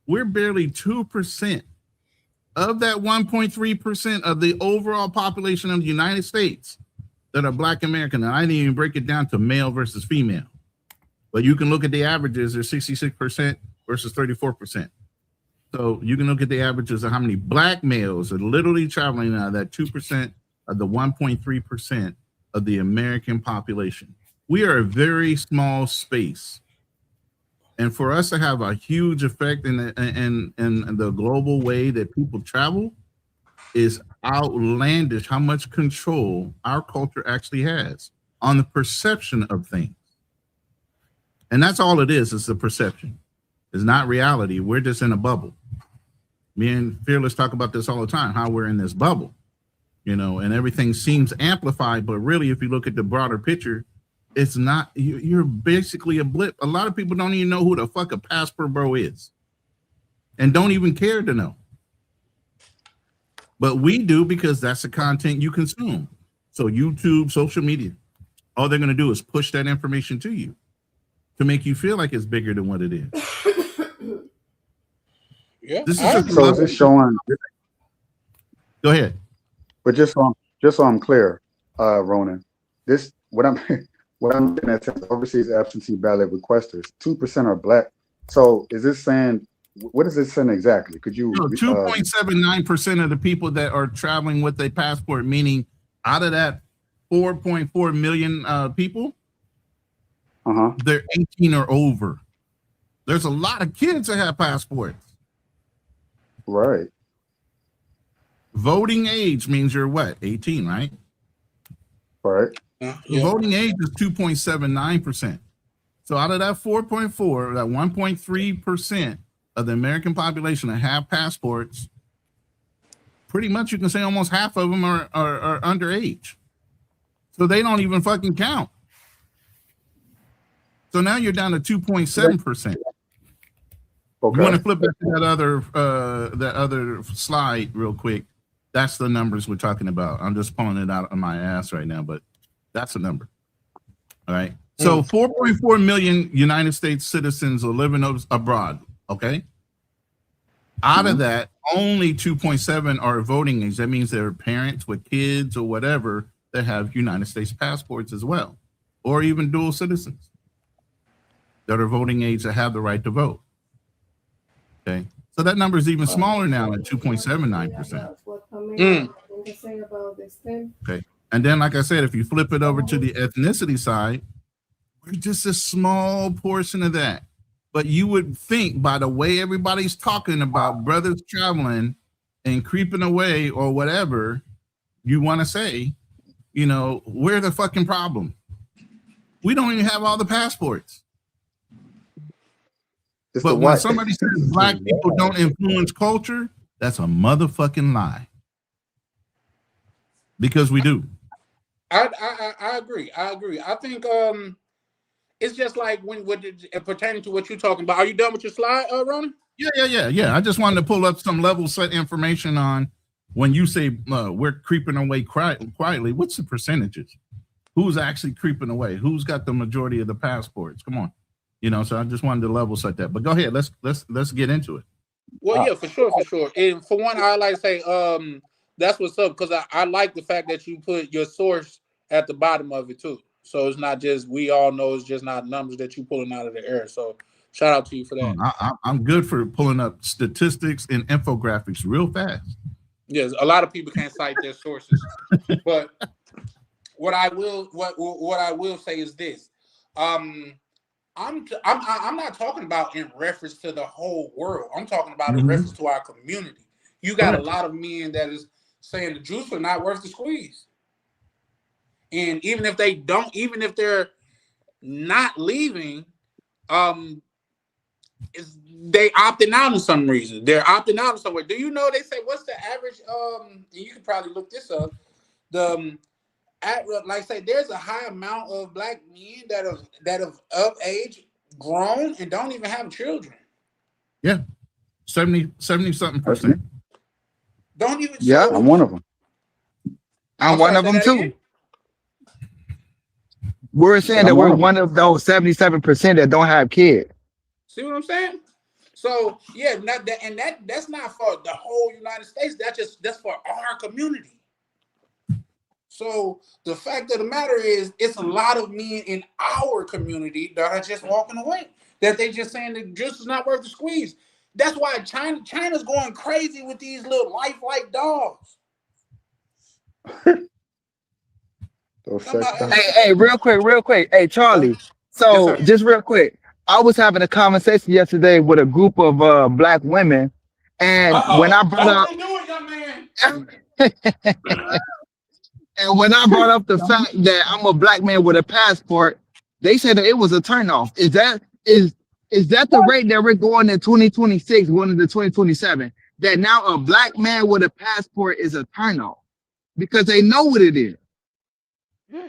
We're barely 2% of that 1.3% of the overall population of the United States that are Black American. And I didn't even break it down to male versus female. But you can look at the averages. They're 66% versus 34%. So you can look at the averages of how many Black males are literally traveling out of that 2% of the 1.3% of the American population. We are a very small space. And for us to have a huge effect in the global way that people travel is outlandish how much control our culture actually has on the perception of things. And that's all it is the perception. It's not reality. We're just in a bubble. Me and Fearless talk about this all the time, how we're in this bubble, you know, and everything seems amplified. But really, if you look at the broader picture, it's not, you're basically a blip. A lot of people don't even know who the fuck a Passport Bro is and don't even care to know. But we do because that's the content you consume. So YouTube, social media, all they're going to do is push that information to you to make you feel like it's bigger than what it is. Yeah. This is So is this showing? Go ahead. But just so I'm clear, Ronan, this what I'm looking at says overseas absentee ballot requesters, 2% are Black. So is this saying, what is this saying exactly? Could you? 2.79% of the people that are traveling with a passport, meaning out of that 4.4 million people, they're 18 or over. There's a lot of kids that have passports. Right. Voting age means you're what? 18, right? Right. Yeah. Voting age is 2.79%. So out of that 4.4, that 1.3% of the American population that have passports, pretty much you can say almost half of them are underage. So they don't even fucking count. So now you're down to 2.7%. Okay. You want to flip back to that other slide real quick. That's the numbers we're talking about. I'm just pulling it out of my ass right now, but that's the number. All right. So 4.4 million United States citizens are living abroad. Okay. Out of that, only 2.7 are voting age. That means they're parents with kids or whatever that have United States passports as well, or even dual citizens that are voting age that have the right to vote. Okay, so that number is even smaller now at 2.79%. Okay, and then like I said, if you flip it over to the ethnicity side, we're just a small portion of that. But you would think by the way everybody's talking about brothers traveling and creeping away or whatever you want to say, you know, we're the fucking problem. We don't even have all the passports. But when somebody says Black people don't influence culture, that's a motherfucking lie. Because we do. I agree. I think it's just like when pertaining to what you're talking about. Are you done with your slide, Ronan? Yeah. I just wanted to pull up some level set information on when you say we're creeping away quietly. What's the percentages? Who's actually creeping away? Who's got the majority of the passports? Come on. You know, so I just wanted to level set that. But go ahead, let's get into it. Well, yeah, for sure. And for one, I like to say that's what's up, because I like the fact that you put your source at the bottom of it too. So it's not just, we all know it's just not numbers that you pulling out of the air. So shout out to you for that. I'm good for pulling up statistics and infographics real fast. Yes, a lot of people can't cite their sources, but what I will say is this. I'm not talking about in reference to the whole world. I'm talking about in reference to our community. You got a lot of men that is saying the juice are not worth the squeeze. And even if they're not leaving, they opting out in some reason. They're opting out in somewhere. Do you know, they say, what's the average, and you can probably look this up, the like I say, there's a high amount of black men that have of age, grown, and don't even have children. Yeah, 70 something percent. Don't even. Yeah, so, I'm one of them. I'm one of them too. Again? We're saying that we're one of those 77% that don't have kids. See what I'm saying? So yeah, that's not for the whole United States. That's for our community. So the fact of the matter is, it's a lot of men in our community that are just walking away. That they just saying the juice is not worth the squeeze. That's why China's going crazy with these little lifelike dogs. Hey, real quick. Hey, Charlie. So Yes, just real quick, I was having a conversation yesterday with a group of black women, and when I brought up, do it, young man. and when I brought up the fact that I'm a black man with a passport, they said that it was a turnoff. Is that the rate that we're going in 2026, going into 2027? That now a black man with a passport is a turnoff because they know what it is. Yeah.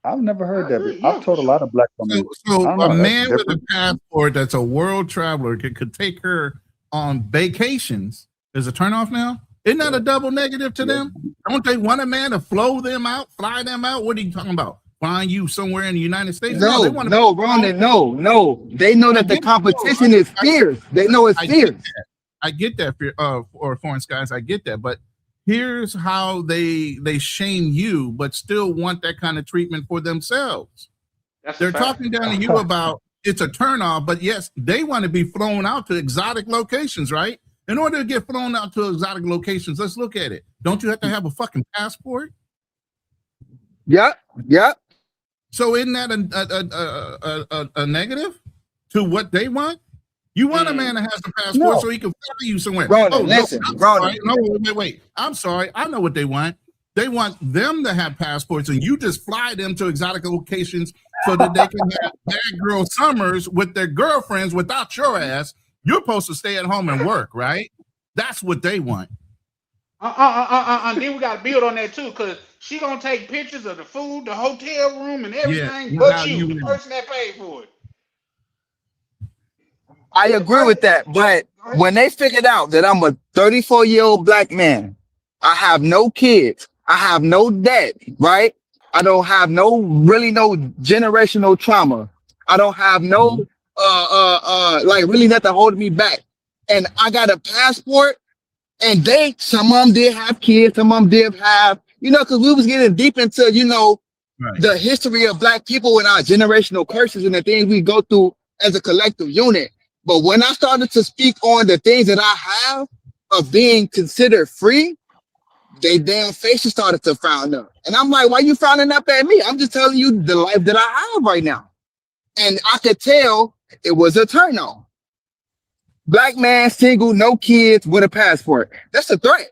I've never heard that. I've told a lot of black women. So I don't know, a that's man with a different. passport that's a world traveler could take her on vacations is a turnoff now? Isn't that a double negative to them? Don't they want a man to fly them out? What are you talking about? Flying you somewhere in the United States? No, Ronan, no. They know that the competition is fierce. They know it's fierce. I get that for foreign skies. I get that, but here's how they shame you, but still want that kind of treatment for themselves. They're talking down to you about it's a turnoff, but yes, they want to be flown out to exotic locations, right? In order to get flown out to exotic locations, let's look at it. Don't you have to have a fucking passport? Yep. So isn't that a negative to what they want? You want a man that has a passport so he can fly you somewhere. Ronan, listen, Ronan. No, wait. I'm sorry. I know what they want. They want them to have passports, and you just fly them to exotic locations so that they can have bad girl summers with their girlfriends without your ass. You're supposed to stay at home and work, right? That's what they want. Then we got to build on that too, because she gonna take pictures of the food, the hotel room, and everything, but you, the person that paid for it. I agree with that, but when they figured out that I'm a 34-year-old black man, I have no kids, I have no debt, right? I don't have no generational trauma. I don't have no like really nothing holding me back. And I got a passport, and some of them did have kids, some of them did have, because we was getting deep into, the history of black people and our generational curses and the things we go through as a collective unit. But when I started to speak on the things that I have of being considered free, they damn faces started to frown up. And I'm like, why you frowning up at me? I'm just telling you the life that I have right now. And I could tell it was a turn on. Black man, single, no kids, with a passport. That's a threat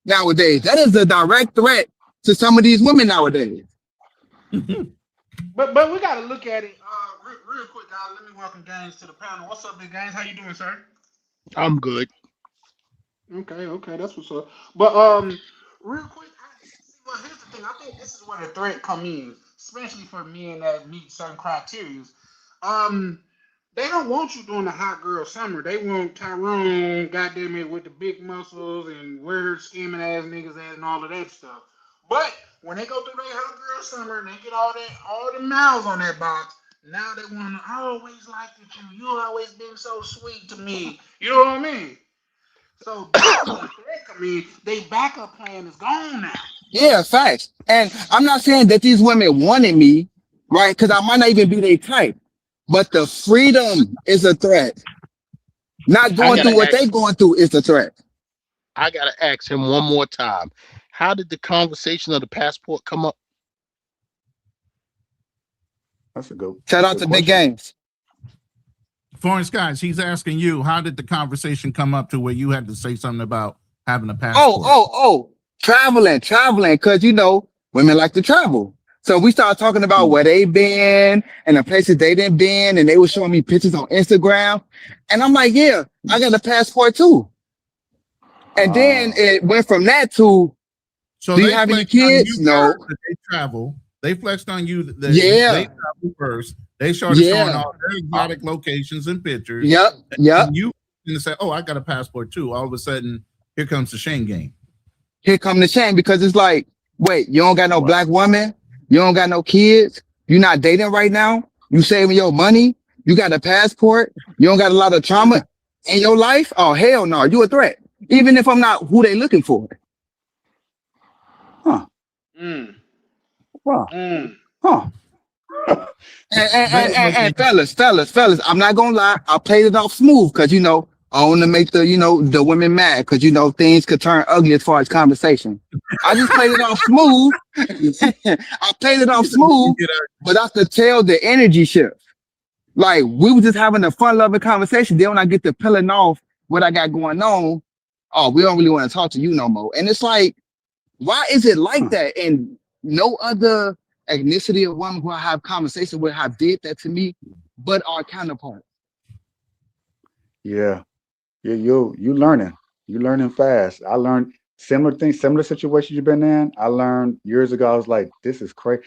nowadays. That is a direct threat to some of these women nowadays. But we got to look at it real quick, guys. Let me welcome Gaines to the panel. What's up, big Gaines? How you doing, sir? I'm good. Okay, that's what's up. But real quick, here's the thing. I think this is where the threat come in, especially for men that meet certain criteria. They don't want you doing the hot girl summer. They want Tyrone, goddamn it, with the big muscles and weird scheming ass niggas and all of that stuff. But when they go through their hot girl summer and they get all the miles on that box, now they want to, I always liked you. You always been so sweet to me. You know what I mean? So that's where the threat come in. They backup plan is gone now. Yeah, facts. And I'm not saying that these women wanted me, right? Because I might not even be their type. But the freedom is a threat. Not going through what they're going through is a threat. I gotta ask him one more time. How did the conversation of the passport come up? That's a good. Shout out to Big Games. Foreign Skies, he's asking you, how did the conversation come up to where you had to say something about having a passport? Traveling, because women like to travel. So we started talking about where they been and the places they didn't been, and they were showing me pictures on Instagram. And I'm like, yeah, I got a passport too. And then it went from that to So Do you they have any flexed on kids? you No. first that they travel. They flexed on you that Yeah. they travel first. They started showing Yeah. all their exotic locations and pictures. Yep. Yep. And you and say, "Oh, I got a passport too." All of a sudden, here comes the shame game. Here come the shame because it's like, wait, you don't got no Wow. black woman, you don't got no kids, you're not dating right now, you saving your money, you got a passport, you don't got a lot of trauma in your life. Oh hell no, you a threat. Even if I'm not who they looking for. Huh. Mm, Wow. mm. Huh. And fellas, I'm not gonna lie, I played it off smooth because I want to make the women mad because things could turn ugly as far as conversation. I just played it off smooth. I played it off smooth, but I could tell the energy shift. Like we were just having a fun loving conversation. Then when I get to peeling off what I got going on, oh, we don't really want to talk to you no more. And it's like, why is it like that? And no other ethnicity of women who I have conversation with have did that to me, but our counterparts. Yeah. Yeah, you learning fast. I learned similar things, similar situations you've been in. I learned years ago. I was like, this is crazy.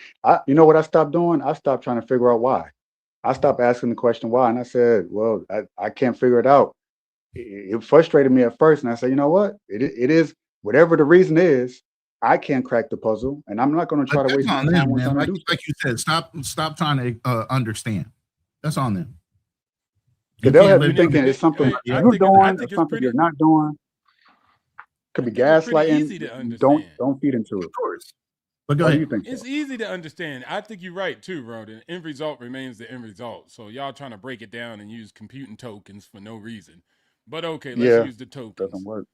You know what I stopped doing? I stopped trying to figure out why. I stopped asking the question why, and I said, well, I can't figure it out. It frustrated me at first, and I said, you know what? It is whatever the reason is. I can't crack the puzzle, and I'm not going to try to waste my on time them, on man. trying to do. Like you said, stop trying to understand. That's on them. Because they'll have you thinking it's something I you're think doing or it's something pretty- you're not doing. Could be it's pretty easy gaslighting. to understand. Don't feed into it. Of course. But go Why do ahead. you think It's so? easy to understand. I think you're right too, bro. The end result remains the end result. So y'all trying to break it down and use computing tokens for no reason. But okay, let's Yeah, use the tokens. Doesn't work.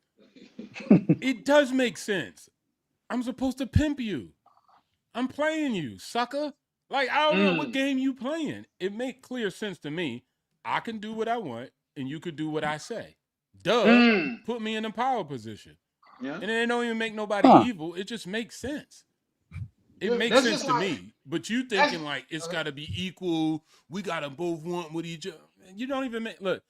It does make sense. I'm supposed to pimp you. I'm playing you, sucker. Like, I don't know what game you playing. It make clear sense to me. I can do what I want, and you could do what I say. Duh. Put me in a power position. Yeah. And it don't even make nobody Huh. evil. It just makes sense. It Yeah, makes that's sense just to like- me. But you thinking like it's gotta be equal. We gotta both want with each other. You don't even make look,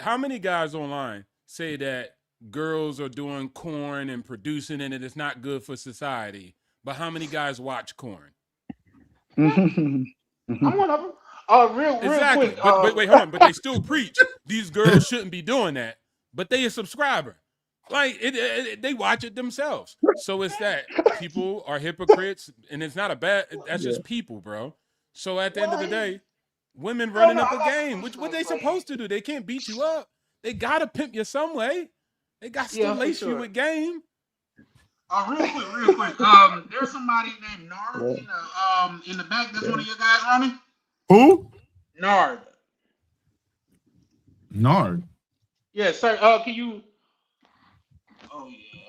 how many guys online say that girls are doing corn and producing it and it's not good for society? But how many guys watch corn? I'm one of them. Real Exactly. quick. But wait, hold on. But they still preach these girls shouldn't be doing that. But they a subscriber. Like they watch it themselves. So it's that people are hypocrites, and it's not a bad. That's just people, bro. So at the end of the day, women running up a game. What they supposed to do? They can't beat you up. They gotta pimp you some way. They got to lace you with game. Real quick. There's somebody named Nard in the back. That's one of your guys running. Who? Nard. Nard. Yes, sir. Can you? Oh yeah.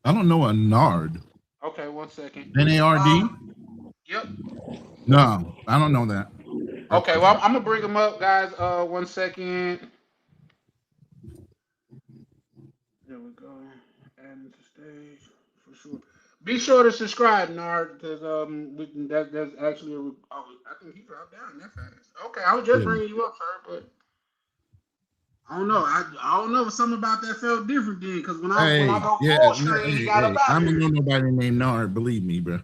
I don't know a Nard. Okay, 1 second. N-A-R-D? Yep. No, I don't know that. Okay, well, I'm gonna bring them up, guys. 1 second. There we go. Add to stage for sure. Be sure to subscribe, Nard, because that's actually I think he dropped down that fast. Okay, I was just bringing you up, sir, but I don't know. I don't know if something about that felt different then, because when I go full screen, he got up I out don't here. know nobody named Nard. Believe me, bro.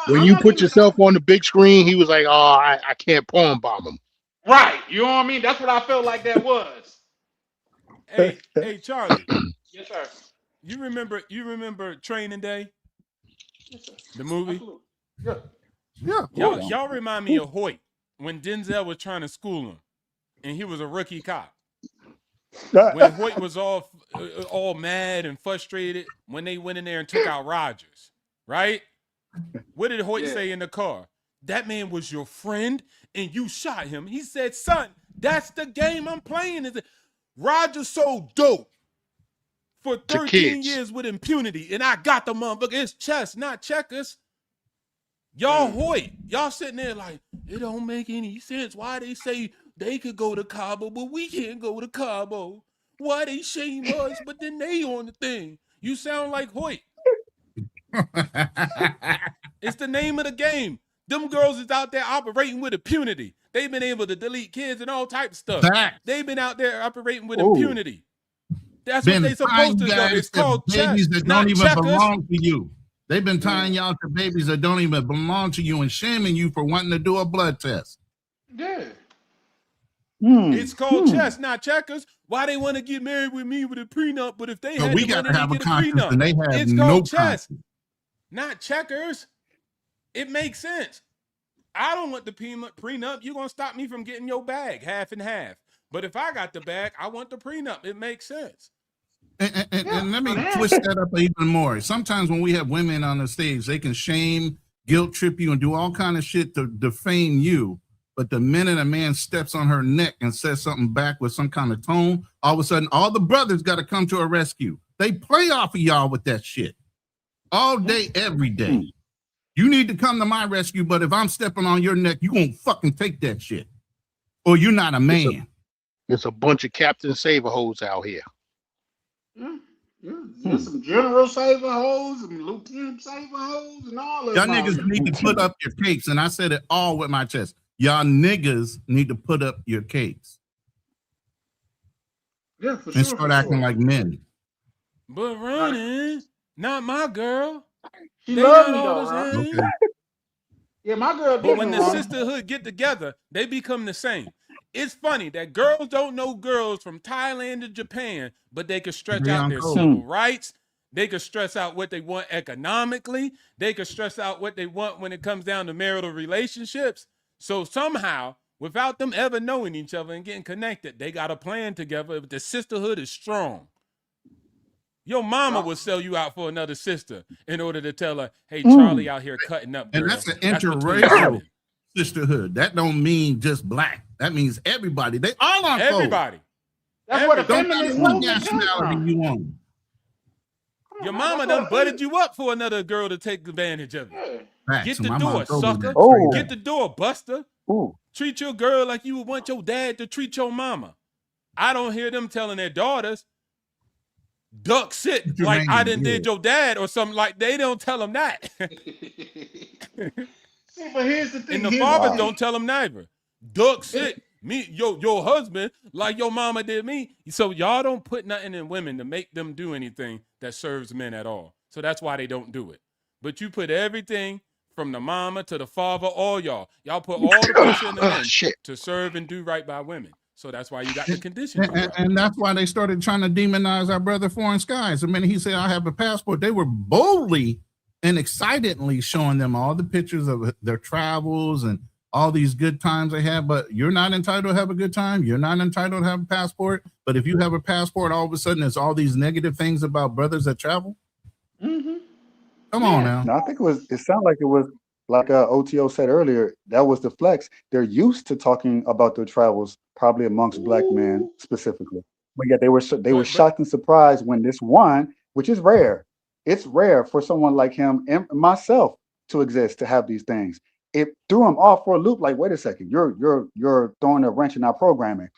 When you put yourself on the big screen, he was like, "Oh, I can't poem bomb him." Right, you know what I mean? That's what I felt like that was. Hey, Charlie. Yes, sir. You remember Training Day? Yes, sir. The movie? Absolutely. Yeah. Y'all remind me of Hoyt when Denzel was trying to school him, and he was a rookie cop. When Hoyt was all mad and frustrated when they went in there and took out Rogers, right? What did Hoyt say in the car? That man was your friend, and you shot him. He said, "Son, that's the game I'm playing. Is it? Rogers so dope for 13 years with impunity, and I got the motherfucker. It's chess, not checkers." Y'all Hoyt, y'all sitting there like, it don't make any sense. Why they say they could go to Cabo, but we can't go to Cabo? Why they shame us, but then they on the thing? You sound like Hoyt. It's the name of the game. Them girls is out there operating with impunity. They've been able to delete kids and all types of stuff. They've been out there operating with impunity. That's what they supposed to do. It's called babies chess, that not don't even checkers. belong to you. They've been tying y'all to babies that don't even belong to you and shaming you for wanting to do a blood test. Yeah. It's called chess, not checkers. Why they want to get married with me with a prenup? But if they had we the got money, to have they a get a conscience, prenup. and they have It's no called chess, conscience. not checkers. It makes sense. I don't want the prenup. You're gonna stop me from getting your bag, half and half. But if I got the bag, I want the prenup. It makes sense. And let me twist that up even more. Sometimes when we have women on the stage, they can shame, guilt trip you, and do all kind of shit to defame you. But the minute a man steps on her neck and says something back with some kind of tone, all of a sudden, all the brothers got to come to a rescue. They play off of y'all with that shit all day, every day. You need to come to my rescue, but if I'm stepping on your neck, you won't fucking take that shit, or you're not a man. There's a bunch of Captain Saver hoes out here. There's some General Saver hoes, some Lieutenant Saver hoes, and all of Y'all them. niggas need to put up your capes, and I said it all with my chest. Y'all niggas need to put up your capes. Yeah, for and sure. start acting like men. But running, not my girl. She They love me not all though, the right? same. Okay. Yeah, my girl. But when the different, Ron. sisterhood get together, they become the same. It's funny that girls don't know girls from Thailand to Japan, but they can stretch Agree out on their code. civil rights. They can stress out what they want economically. They can stress out what they want when it comes down to marital relationships. So somehow, without them ever knowing each other and getting connected, they got a plan together. If the sisterhood is strong, your mama will sell you out for another sister in order to tell her, hey, Charlie out here cutting up, girl. And that's an between interracial women. sisterhood. That don't mean just black. That means everybody. They all on code. Everybody. That's where the Don't matter feminist what movement comes nationality from. you want. Your mama done butted you up for another girl to take advantage of you. Yeah. Facts. Get And the my door, mom told me sucker. that Oh. straight Get up. the door, buster. Ooh. Treat your girl like you would want your dad to treat your mama. I don't hear them telling their daughters, duck sit What you like mean? I done Yeah. did your dad or something. Like they don't tell them that. See, but here's the thing. And the here's fathers thing. don't tell them neither. Duck sit me, your husband, like your mama did me. So y'all don't put nothing in women to make them do anything that serves men at all. So that's why they don't do it. But you put everything from the mama to the father, all y'all. Y'all put all the pressure in the men Shit. to serve and do right by women. So that's why you got the conditions. And that's why they started trying to demonize our brother Foreign Skies. The minute he said, I have a passport, they were boldly and excitedly showing them all the pictures of their travels and all these good times they have. But you're not entitled to have a good time. You're not entitled to have a passport. But if you have a passport, all of a sudden there's all these negative things about brothers that travel. Mm-hmm. Come on now. No, I think it sounded like it was like OTO said earlier, that was the flex. They're used to talking about their travels, probably amongst black men specifically. But yet they were shocked and surprised when this one, which is rare, it's rare for someone like him and myself to exist, to have these things. It threw him off for a loop. Like, wait a second, you're throwing a wrench in our programming.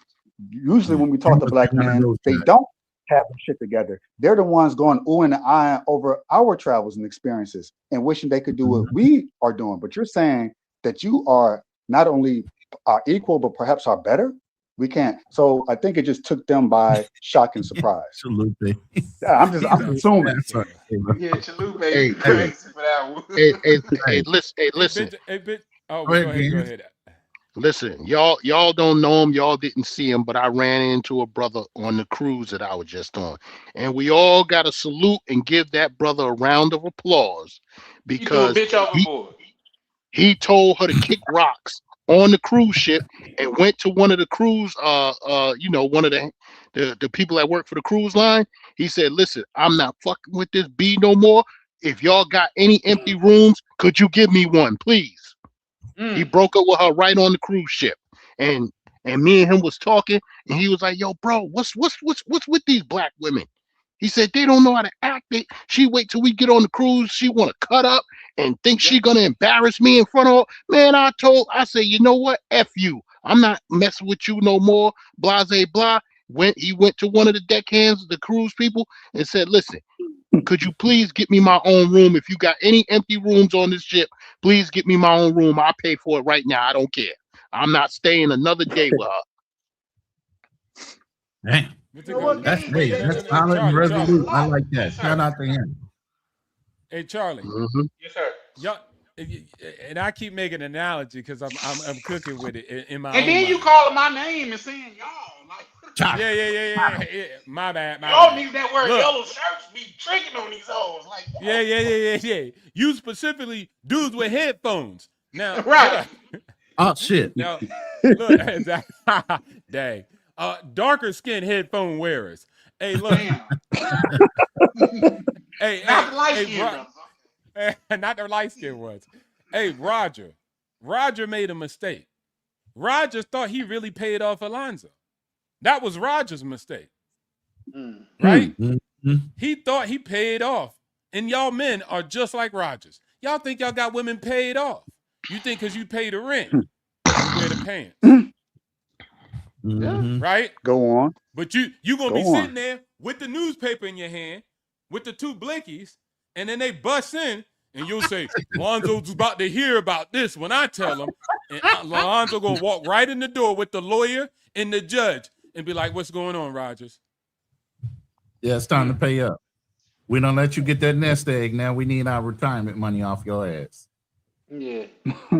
Usually when we talk to black men, they don't have their shit together. They're the ones going ooh and ah over our travels and experiences and wishing they could do what we are doing. But you're saying that you are not only our equal, but perhaps are better. We can't. So I think it just took them by shock and surprise. Absolutely. I'm assuming. Yeah, Chalupa Hey, crazy for that one. Hey, listen. Hey, bitch. Oh, Go go ahead, ahead. Go James. ahead. Listen, y'all don't know him, y'all didn't see him, but I ran into a brother on the cruise that I was just on. And we all got to salute and give that brother a round of applause because You threw a bitch overboard. he told her to kick rocks on the cruise ship and went to one of the cruise one of the people that work for the cruise line. He said, listen, I'm not fucking with this B no more. If y'all got any empty rooms, could you give me one, please? He broke up with her right on the cruise ship, and me and him was talking, and he was like, "Yo, bro, what's with these black women?" He said they don't know how to act. She wait till we get on the cruise. She want to cut up and think she gonna embarrass me in front of her. Man, I said, you know what? F you. I'm not messing with you no more. Blase blah. He went to one of the deckhands, the cruise people, and said, listen, could you please get me my own room? If you got any empty rooms on this ship, please get me my own room. I'll pay for it right now. I don't care. I'm not staying another day with her. Damn. What's You it know what, called? That's Gabe? great. They- That's they- solid and Charlie, resolute. I like that. Yes, sir. Shout out to him. Hey, Charlie. Yes, sir. Y'all, and I keep making an analogy because I'm cooking with it in my And own then mind. you calling my name and saying y'all. Like, Yeah. My bad. y'all niggas that wear Look. yellow shirts be tricking on these hoes. Like, Yeah. You specifically dudes with headphones. Now, Right. Oh shit. Now, look, dang. Darker skinned headphone wearers. Hey, look. Damn. Hey, Not the light hey, skin though. not the light skinned ones. Hey, Roger. Roger made a mistake. Roger thought he really paid off Alonzo. That was Roger's mistake. Right? Mm-hmm. He thought he paid off. And y'all men are just like Rogers. Y'all think y'all got women paid off. You think because you pay the rent, you wear the pants. Mm-hmm. Right? Go on. But you gonna Go be on. sitting there with the newspaper in your hand, with the two blinkies, and then they bust in, and you'll say, Lonzo's about to hear about this when I tell him. And Lonzo gonna walk right in the door with the lawyer and the judge and be like, what's going on, Rogers? Yeah, it's time to pay up. We don't let you get that nest egg. Now we need our retirement money off your ass. Yeah.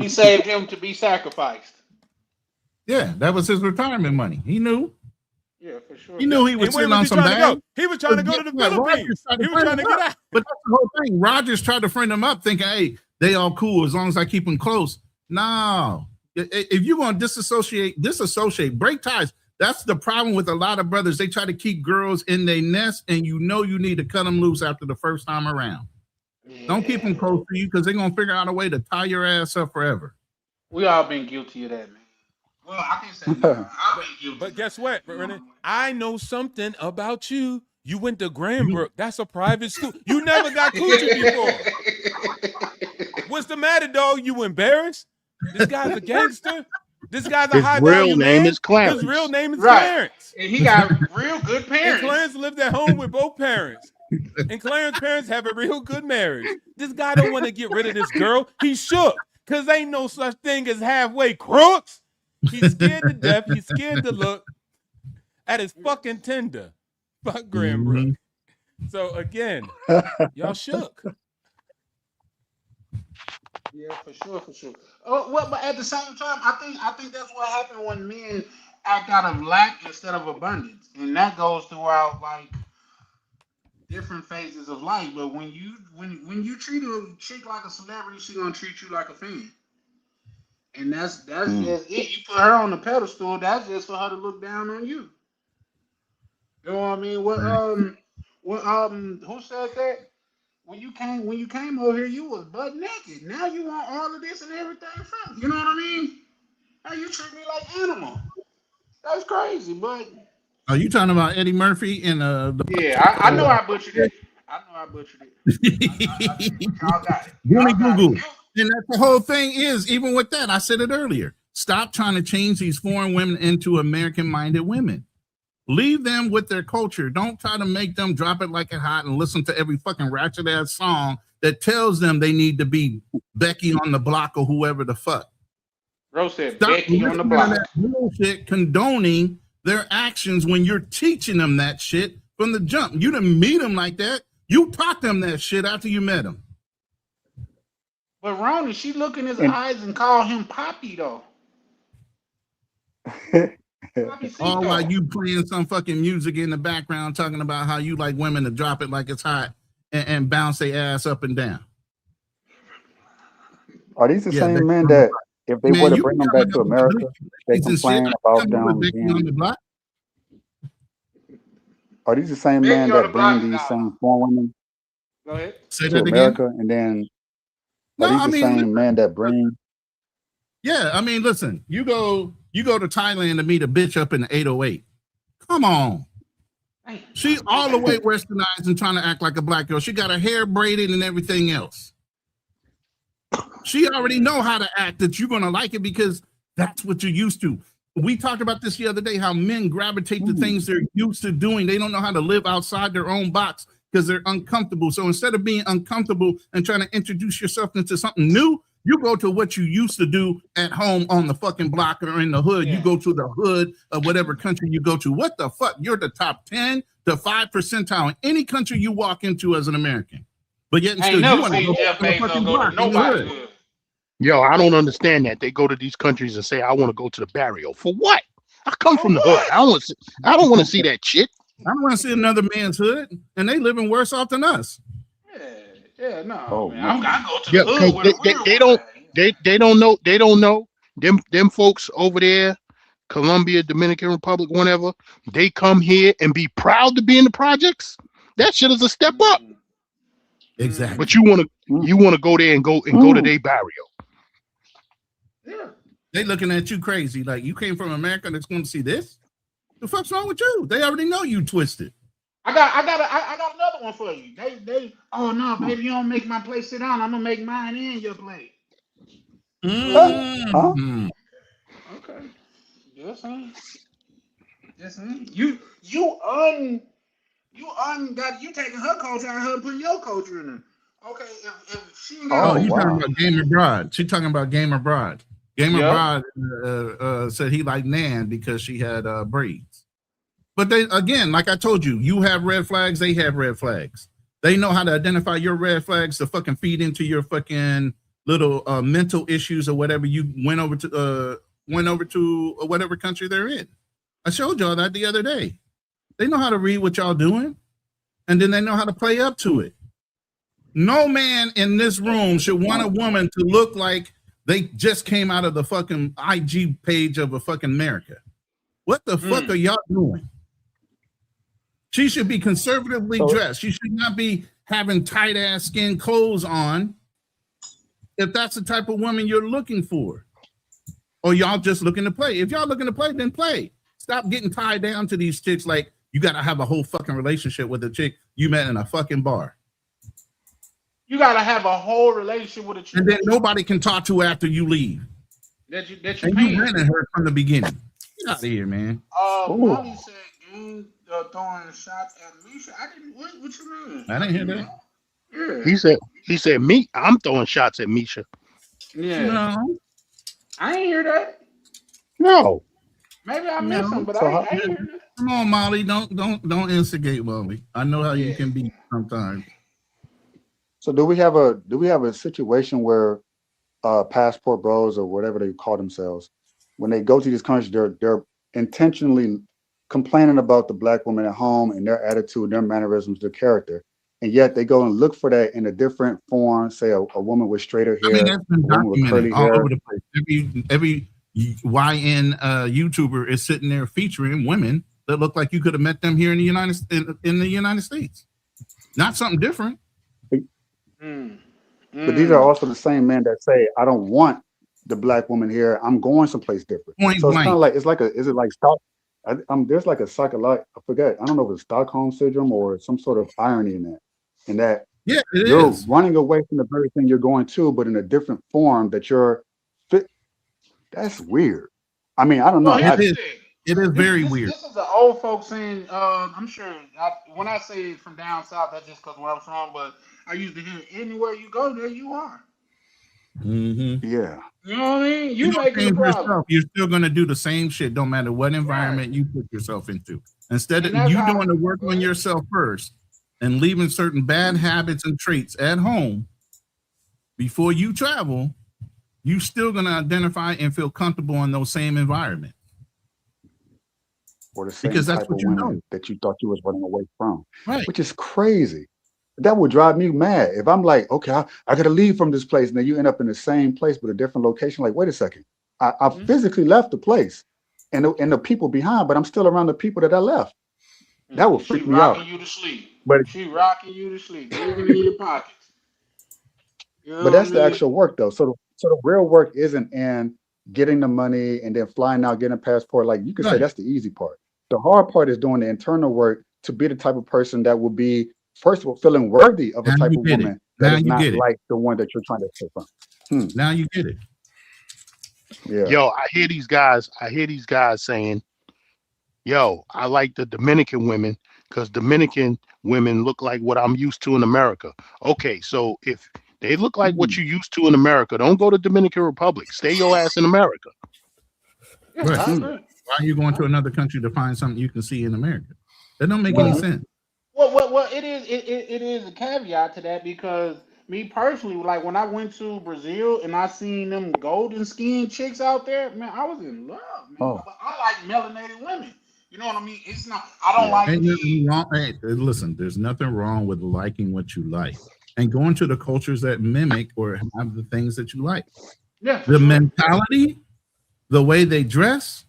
He saved him to be sacrificed. Yeah, that was his retirement money. He knew. Yeah, for sure. He knew he was And where sitting was on he some trying to bag. go? He was trying to go to the Yeah, Rogers Philippines. tried to He was friend trying to him get up. out. But that's the whole thing. Rogers tried to friend him up, thinking, "Hey, they all cool as long as I keep them close." No, if you're gonna disassociate, break ties. That's the problem with a lot of brothers. They try to keep girls in their nest, and you need to cut them loose after the first time around. Yeah. Don't keep them close to you because they're gonna figure out a way to tie your ass up forever. We all been guilty of that, man. Well, I can't say no. I've been guilty. But guess what, Renee? I know something about you. You went to Granbrook. That's a private school. You never got coochie before. What's the matter, dog? You embarrassed? This guy's a gangster. This guy's a His high real value name man. is Clarence. His real name is Right. Clarence. And he got real good And parents. Clarence lived at home with both parents. And Clarence's parents have a real good marriage. This guy don't want to get rid of this girl. He shook. Because ain't no such thing as halfway crooks. He's scared to death. He's scared to look at his fucking Tinder. Fuck Granbrook. So again, y'all shook. Yeah, for sure. Oh, well, but at the same time, I think that's what happened when men act out of lack instead of abundance, and that goes throughout like different phases of life. But when you treat a chick like a celebrity, she gonna treat you like a fan, and that's just it. You put her on the pedestal. That's just for her to look down on you. You know what I mean? Who said that? When you came over here, you was butt naked. Now you want all of this and everything from you know what I mean? Now you treat me like animal. That's crazy, but Are you talking about Eddie Murphy and the? yeah, I know I butchered it. Y'all got it. Gimme Y'all got Google. it. And that's the whole thing is, even with that, I said it earlier. Stop trying to change these foreign women into American-minded women. Leave them with their culture. Don't try to make them drop it like it hot and listen to every fucking ratchet ass song that tells them they need to be Becky on the block or whoever the fuck. Rose said Stop Becky on the listening to block. that bullshit condoning their actions when you're teaching them that shit from the jump. You didn't meet them like that. You taught them that shit after you met them. But Ronnie, she look in his eyes and call him Poppy though. All while you playing some fucking music in the background talking about how you like women to drop it like it's hot and bounce their ass up and down. Are these the Yeah, same men that, if they Man, were to you bring them coming back to up with America, they and shit. complain I about come up them with Becky on the being? block. Are these the same Becky men on the that block bring these now. same foreign women Go ahead. Say to that again. America, and then No, are these I the mean, same men that bring? yeah, I mean, listen, you go to Thailand to meet a bitch up in the 808. Come on. She all the way westernized and trying to act like a black girl. She got her hair braided and everything else. She already know how to act that you're going to like it because that's what you're used to. We talked about this the other day, how men gravitate to things they're used to doing. They don't know how to live outside their own box because they're uncomfortable. So instead of being uncomfortable and trying to introduce yourself into something new, You go to what you used to do at home on the fucking block or in the hood. You Yeah. go to the hood of whatever country you go to. What the fuck? You're the top 10 to 5 percentile in any country you walk into as an American. But yet and I still, ain't you never want to seen go Jeff to the Bezos fucking go block to in the nobody hood. good. Yo, I don't understand that. They go to these countries and say, I want to go to the barrio. For what? I come from the hood. I don't want to see that shit. I don't want to see another man's hood, and they living worse off than us. Yeah, no, Oh, man. man. I go to Yeah, the hood because where they, the they, real they ones don't at. they don't know them folks over there, Colombia, Dominican Republic, whatever. They come here and be proud to be in the projects. That shit is a step up. Exactly. But you want to go there and go to their barrio. Yeah. They looking at you crazy, like you came from America that's going to see this. The fuck's wrong with you? They already know you twisted. I got another one for you. Oh no, baby, you don't make my plate sit down. I'm gonna make mine in your plate. Mm. Okay. Yes, sir. Yes, sir. You taking her culture and her putting your culture in it. Okay, if she ain't got Oh, you talking wow. about Game Abroad? She talking about Game Abroad. Game Yeah. Abroad said he liked Nan because she had braids. But they, again, like I told you, you have red flags, they have red flags. They know how to identify your red flags to fucking feed into your fucking little mental issues or whatever you went over to whatever country they're in. I showed y'all that the other day. They know how to read what y'all doing, and then they know how to play up to it. No man in this room should want a woman to look like they just came out of the fucking IG page of a fucking America. What the fuck are y'all doing? She should be conservatively dressed. She should not be having tight ass skin clothes on if that's the type of woman you're looking for. Or y'all just looking to play. If y'all looking to play, then play. Stop getting tied down to these chicks like you got to have a whole fucking relationship with a chick you met in a fucking bar. You gotta have a whole relationship with a chick. And then nobody can talk to after you leave. That you And you rented her from the beginning. Get out of here, man. Molly said Game throwing shots at Misha. I didn't. What you mean? I didn't hear that. Yeah. He said me. I'm throwing shots at Misha. Yeah. No. I ain't hear that. No. Maybe I missed him, but So I ain't hear that. Come on, Molly. Don't instigate Molly. I know how you can be sometimes. So do we have a situation where passport bros or whatever they call themselves, when they go to these countries, they're intentionally complaining about the black woman at home and their attitude, their mannerisms, their character, and yet they go and look for that in a different form. Say a woman with straighter hair, that's been a woman with curly documented all hair. over the place. Every YN YouTuber is sitting there featuring women that look like you could have met them here in the United States. Not something different. But these are also the same men that say, I don't want the black woman here. I'm going someplace different. Point So it's blank. kind of like, is it like stock? There's like a psychological, I forget. I don't know if it's Stockholm syndrome or some sort of irony in that. In that Yeah, it you're is. running away from the very thing you're going to, but in a different form that you're fit. That's weird. I mean, I don't know. Well, It is very weird. This is the old folks saying. I'm sure when I say from down south, that's just because where I'm from. But I used to hear anywhere you go, there you are. Mm-hmm. Yeah. You know what I mean? You don't making the change problem. yourself. You're still going to do the same shit, no matter what environment you put yourself into. Instead of And that's you how- doing the work on yourself first and leaving certain bad habits and traits at home before you travel, you still going to identify and feel comfortable in those same environments. Or the same Because that's type what of you women know. that you thought you was running away from, Right. which is crazy. That would drive me mad. If I'm like, okay, I got to leave from this place, and then you end up in the same place but a different location. Like, wait a second, I physically left the place and the people behind, but I'm still around the people that I left. That would freak She me out. rocking you to sleep. But She rocking you to sleep. Living in your pockets. You know but that's what the I mean? actual work though. So the real work isn't in getting the money and then flying out, getting a passport. Like you can say Right. that's the easy part. The hard part is doing the internal work to be the type of person that will be, first of all, feeling worthy of a Now type you of get it. woman Now that is you not get it. like the one that you're trying to take from. Now you get it. Yeah. Yo, I hear these guys saying, yo, I like the Dominican women because Dominican women look like what I'm used to in America. Okay, so if They look like what you used to in America. Don't go to Dominican Republic. Stay your ass in America. Yeah, Right. I agree. Why are you going to another country to find something you can see in America? That don't make any sense. Well, it is a caveat to that because me personally, like when I went to Brazil and I seen them golden skinned chicks out there, man, I was in love, man. Oh. But I like melanated women. You know what I mean? It's not. I don't like. Ain't nothing wrong. Hey, listen, there's nothing wrong with liking what you like and going to the cultures that mimic or have the things that you like. Yeah. The mentality, the way they dress.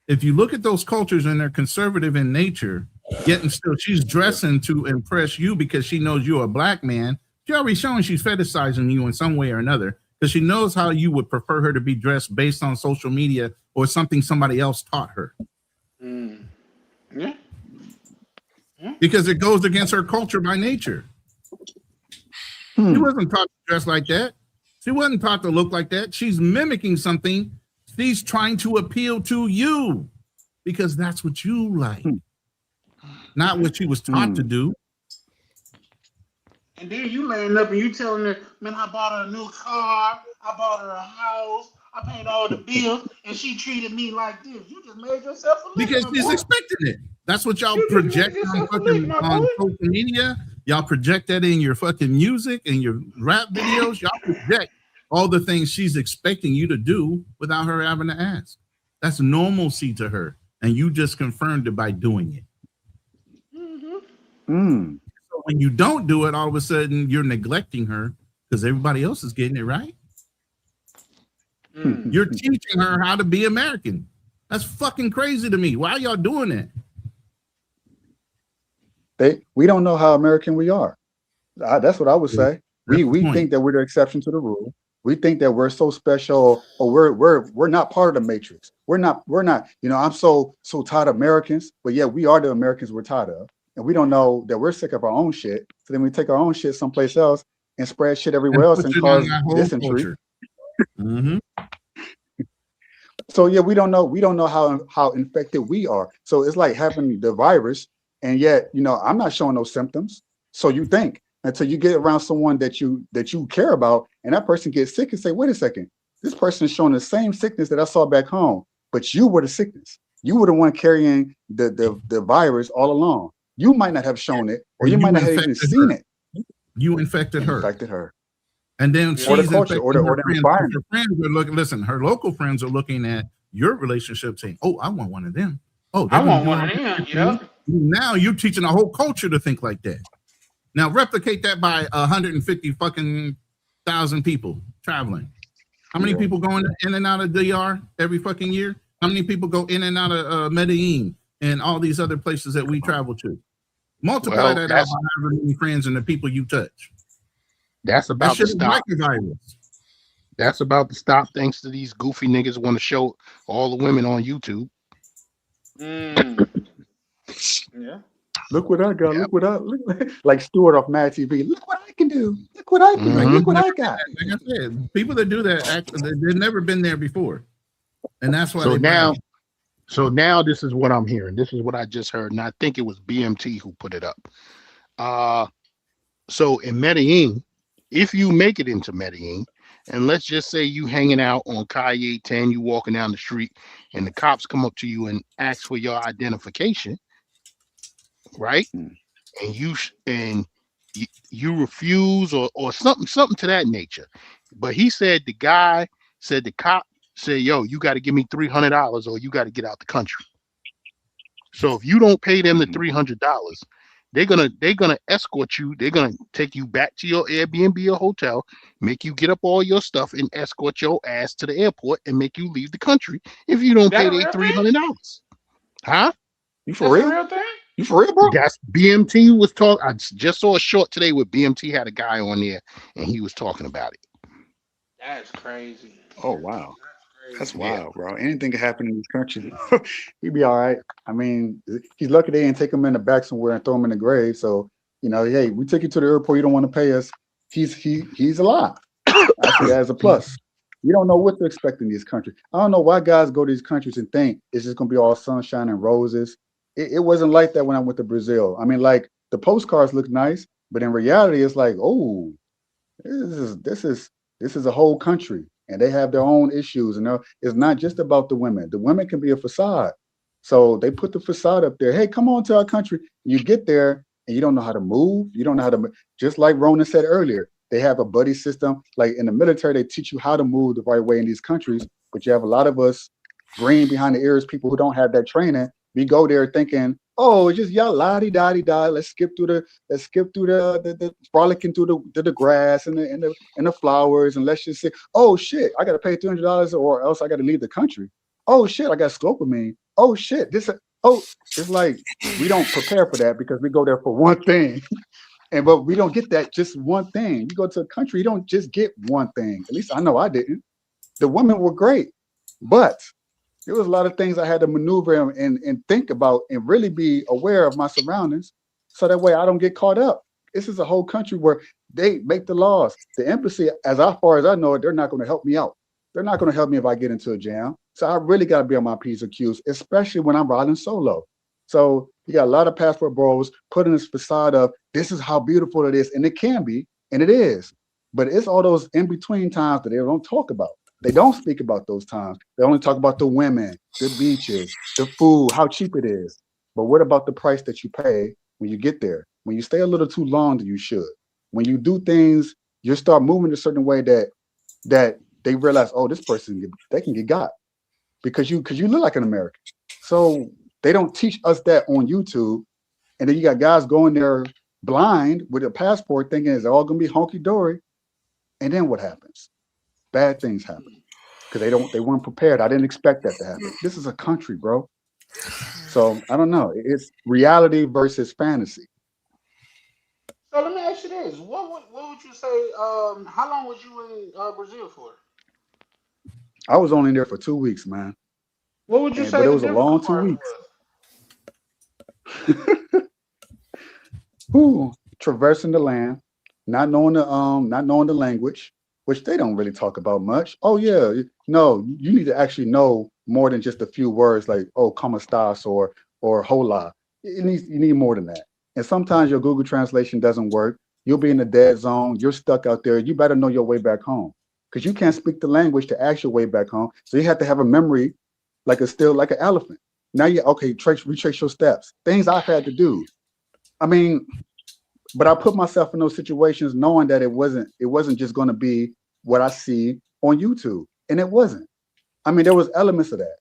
If you look at those cultures and they're conservative in nature, yet and still she's dressing to impress you because she knows you're a black man. She's already showing she's fetishizing you in some way or another because she knows how you would prefer her to be dressed based on social media or something somebody else taught her. Mm. Yeah. Because it goes against her culture by nature. She wasn't taught to dress like that. She wasn't taught to look like that. She's mimicking something. She's trying to appeal to you because that's what you like, not what she was taught to do. And then you laying up and you telling her, man, I bought her a new car, I bought her a house, I paid all the bills, and she treated me like this. You just made yourself a living. Because she's expecting it. That's what y'all project on social media. Y'all project that in your fucking music and your rap videos. Y'all project all the things she's expecting you to do without her having to ask. That's normalcy to her. And you just confirmed it by doing it. So when you don't do it, all of a sudden you're neglecting her because everybody else is getting it right. You're teaching her how to be American. That's fucking crazy to me. Why are y'all doing that? We don't know how American we are. That's what I would say. We think that we're the exception to the rule. We think that we're so special, or we're not part of the matrix. We're not. You know, I'm so tired of Americans, but yeah, we are the Americans we're tired of, and we don't know that we're sick of our own shit. So then we take our own shit someplace else and spread shit everywhere else and cause dysentery. So yeah, we don't know how infected we are. So it's like having the virus, and yet I'm not showing those symptoms. So you think until you get around someone that you care about, and that person gets sick, and say, wait a second, this person is showing the same sickness that I saw back home, but you were the sickness. You were the one carrying the virus all along. You might not have shown it, or you might not have even seen it. You infected her. Infected her. And then Or the culture, or the environment. Her friends are looking. Listen, her local friends are looking at your relationship, saying, "Oh, I want one of them. Oh, I want one of them." Yeah. Now you're teaching a whole culture to think like that. Now replicate that by 150 fucking thousand people traveling. How many people going in and out of DR every fucking year? How many people go in and out of Medellin and all these other places that we travel to? Multiply that out by however many friends and the people you touch. That's about to stop. Like That's about to stop thanks to these goofy niggas want to show all the women on YouTube. Yeah. Look what I got. Look what like Stewart off Mad TV. Look what I can do. Look what I can do. Look what I got. Like I said, people that do that, they've never been there before. And that's why So now this is what I'm hearing. This is what I just heard. And I think it was BMT who put it up. So in Medellin, if you make it into Medellin, and let's just say you hanging out on Calle 10, you walking down the street, and the cops come up to you and ask for your identification, right? And you refuse or something to that nature. But he said the cop said, yo, you got to give me $300 or you got to get out the country. So if you don't pay them the $300, they're gonna escort you. They're gonna take you back to your Airbnb or hotel, make you get up all your stuff, and escort your ass to the airport and make you leave the country if you don't pay their $300. Huh? You for real? You for real, bro? That's BMT was talking. I just saw a short today where BMT had a guy on there and he was talking about it. That's crazy. Oh wow. That's wild, bro. Anything can happen in this country. He'd be all right. I mean, he's lucky they didn't take him in the back somewhere and throw him in the grave. So, hey, we took you to the airport. You don't want to pay us. He's alive. I see that as a plus. You don't know what to expect in these countries. I don't know why guys go to these countries and think it's just gonna be all sunshine and roses. It wasn't like that when I went to Brazil. I mean, like the postcards look nice, but in reality, it's like, oh, This is a whole country, and they have their own issues, and it's not just about the women. The women can be a facade, so they put the facade up there. Hey, come on to our country. You get there, and you don't know how to move. You don't know how to. Just like Ronan said earlier, they have a buddy system. Like in the military, they teach you how to move the right way in these countries, but you have a lot of us green behind the ears, people who don't have that training. We go there thinking, oh, it's just y'all la-di-da-di-da. Let's skip through the frolicking through the grass and the flowers, and let's just say, oh shit, I gotta pay $300 or else I gotta leave the country. Oh shit, I got scopamine. Oh shit, it's like we don't prepare for that because we go there for one thing. But we don't get that just one thing. You go to a country, you don't just get one thing. At least I know I didn't. The women were great, but there was a lot of things I had to maneuver and think about and really be aware of my surroundings so that way I don't get caught up. This is a whole country where they make the laws. The embassy, as far as I know it, they're not going to help me out. They're not going to help me if I get into a jam. So I really got to be on my P's and Q's, especially when I'm riding solo. So you got a lot of passport bros putting this facade of this is how beautiful it is. And it can be, and it is. But it's all those in-between times that they don't talk about. They don't speak about those times. They only talk about the women, the beaches, the food, how cheap it is. But what about the price that you pay when you get there? When you stay a little too long than you should. When you do things, you start moving a certain way that they realize, oh, this person, they can get got because you look like an American. So they don't teach us that on YouTube. And then you got guys going there blind with a passport thinking it's all going to be honky-dory. And then what happens? Bad things happen because they weren't prepared. I didn't expect that to happen. This is a country, bro. So I don't know. It's reality versus fantasy. So let me ask you this: what would you say? How long was you in Brazil for? I was only there for 2 weeks, man. What would you say? But it was a long 2 weeks. Ooh, traversing the land, not knowing the language, which they don't really talk about much. Oh yeah, no, you need to actually know more than just a few words like como estás or hola. You need more than that. And sometimes your Google translation doesn't work. You'll be in the dead zone. You're stuck out there. You better know your way back home because you can't speak the language to ask your way back home. So you have to have a memory like an elephant. Now retrace your steps. Things I've had to do. I mean, but I put myself in those situations knowing that it wasn't just going to be what I see on YouTube. And it wasn't. I mean, there was elements of that.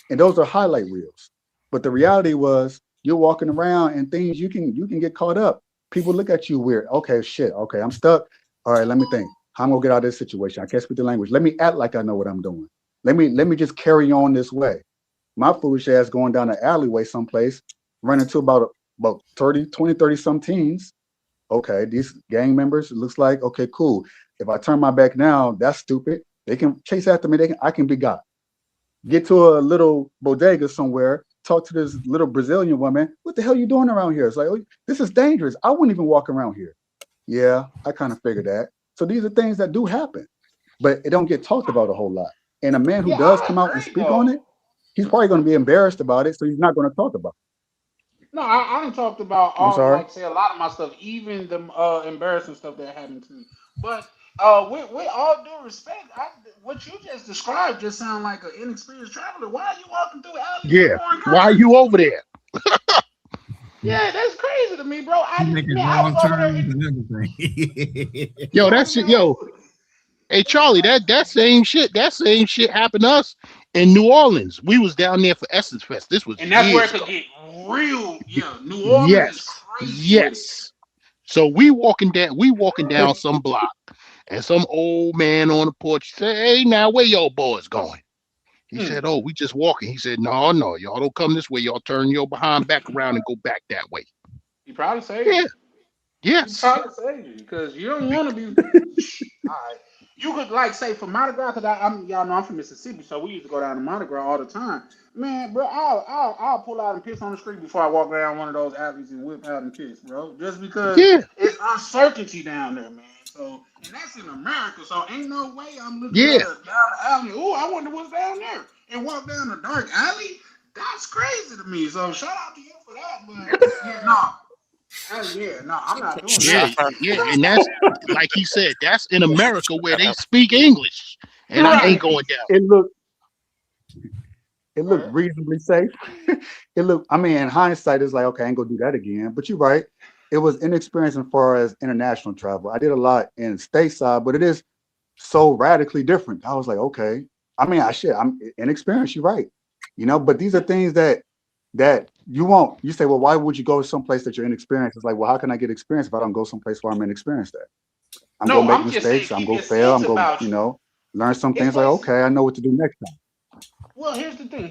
And those are highlight reels. But the reality was you're walking around and things you can get caught up. People look at you weird. Okay, shit. Okay, I'm stuck. All right, let me think. How am I gonna get out of this situation? I can't speak the language. Let me act like I know what I'm doing. Let me just carry on this way. My foolish ass going down the alleyway someplace, running to about 30 some teens. Okay, these gang members, it looks like, okay, cool. If I turn my back now, that's stupid. They can chase after me. I can be got. Get to a little bodega somewhere, talk to this little Brazilian woman. What the hell are you doing around here? It's like, oh, this is dangerous. I wouldn't even walk around here. Yeah, I kind of figured that. So these are things that do happen, but it don't get talked about a whole lot. And a man who does come out and speak on it, he's probably going to be embarrassed about it, so he's not going to talk about it. No, I done talked about like say a lot of my stuff, even the embarrassing stuff that happened to me. But with all due respect, what you just described just sound like an inexperienced traveler. Why are you walking through alleys? Yeah, why are you over there? Yeah, that's crazy to me, bro. Yo, that's it, yo. Hey Charlie, that same shit happened to us in New Orleans. We was down there for Essence Fest. This was and that's where it could get real. Yeah, New Orleans is crazy. Yes. So we walking down some block, and some old man on the porch said, "Hey, now where y'all boys going?" He said, "Oh, we just walking." He said, "No, y'all don't come this way. Y'all turn your behind back around and go back that way." He probably saved you. Yes. He probably saved you because you don't want to be. All right. You could like say for Mardi Gras, because y'all know I'm from Mississippi, so we used to go down to Mardi Gras all the time. Man, bro, I'll pull out and piss on the street before I walk around one of those alleys and whip out and piss, bro. Just because it's uncertainty down there, man. So, and that's in America, so ain't no way I'm looking down the alley. Oh, I wonder what's down there, and walk down a dark alley. That's crazy to me. So shout out to you for that, but yeah, no. Yeah, no, I'm not doing Yeah, that. yeah, and that's like he said, that's in America where they speak English, and I ain't going down. It looked reasonably safe. I mean, in hindsight, it's like, okay, I ain't gonna do that again. But you're right. It was inexperienced as far as international travel. I did a lot in stateside, but it is so radically different. I was like, okay. I mean, I'm inexperienced. You're right. But these are things that you won't. You say, well, why would you go someplace that you're inexperienced? It's like, well, how can I get experience if I don't go someplace where I'm inexperienced at? I'm gonna make mistakes. I'm gonna fail. I'm gonna, learn some things. Like, okay, I know what to do next time. Well, here's the thing.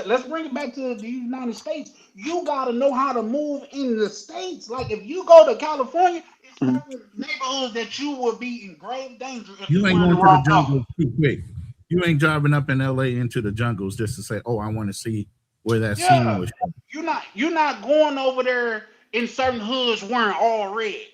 Let's bring it back to the United States. You got to know how to move in the States. Like, if you go to California, it's certain neighborhoods that you will be in grave danger if You ain't were going the to the wrong jungles too quick. You ain't driving up in LA into the jungles just to say, oh, I want to see where that scene was. You're not going over there in certain hoods wearing all red.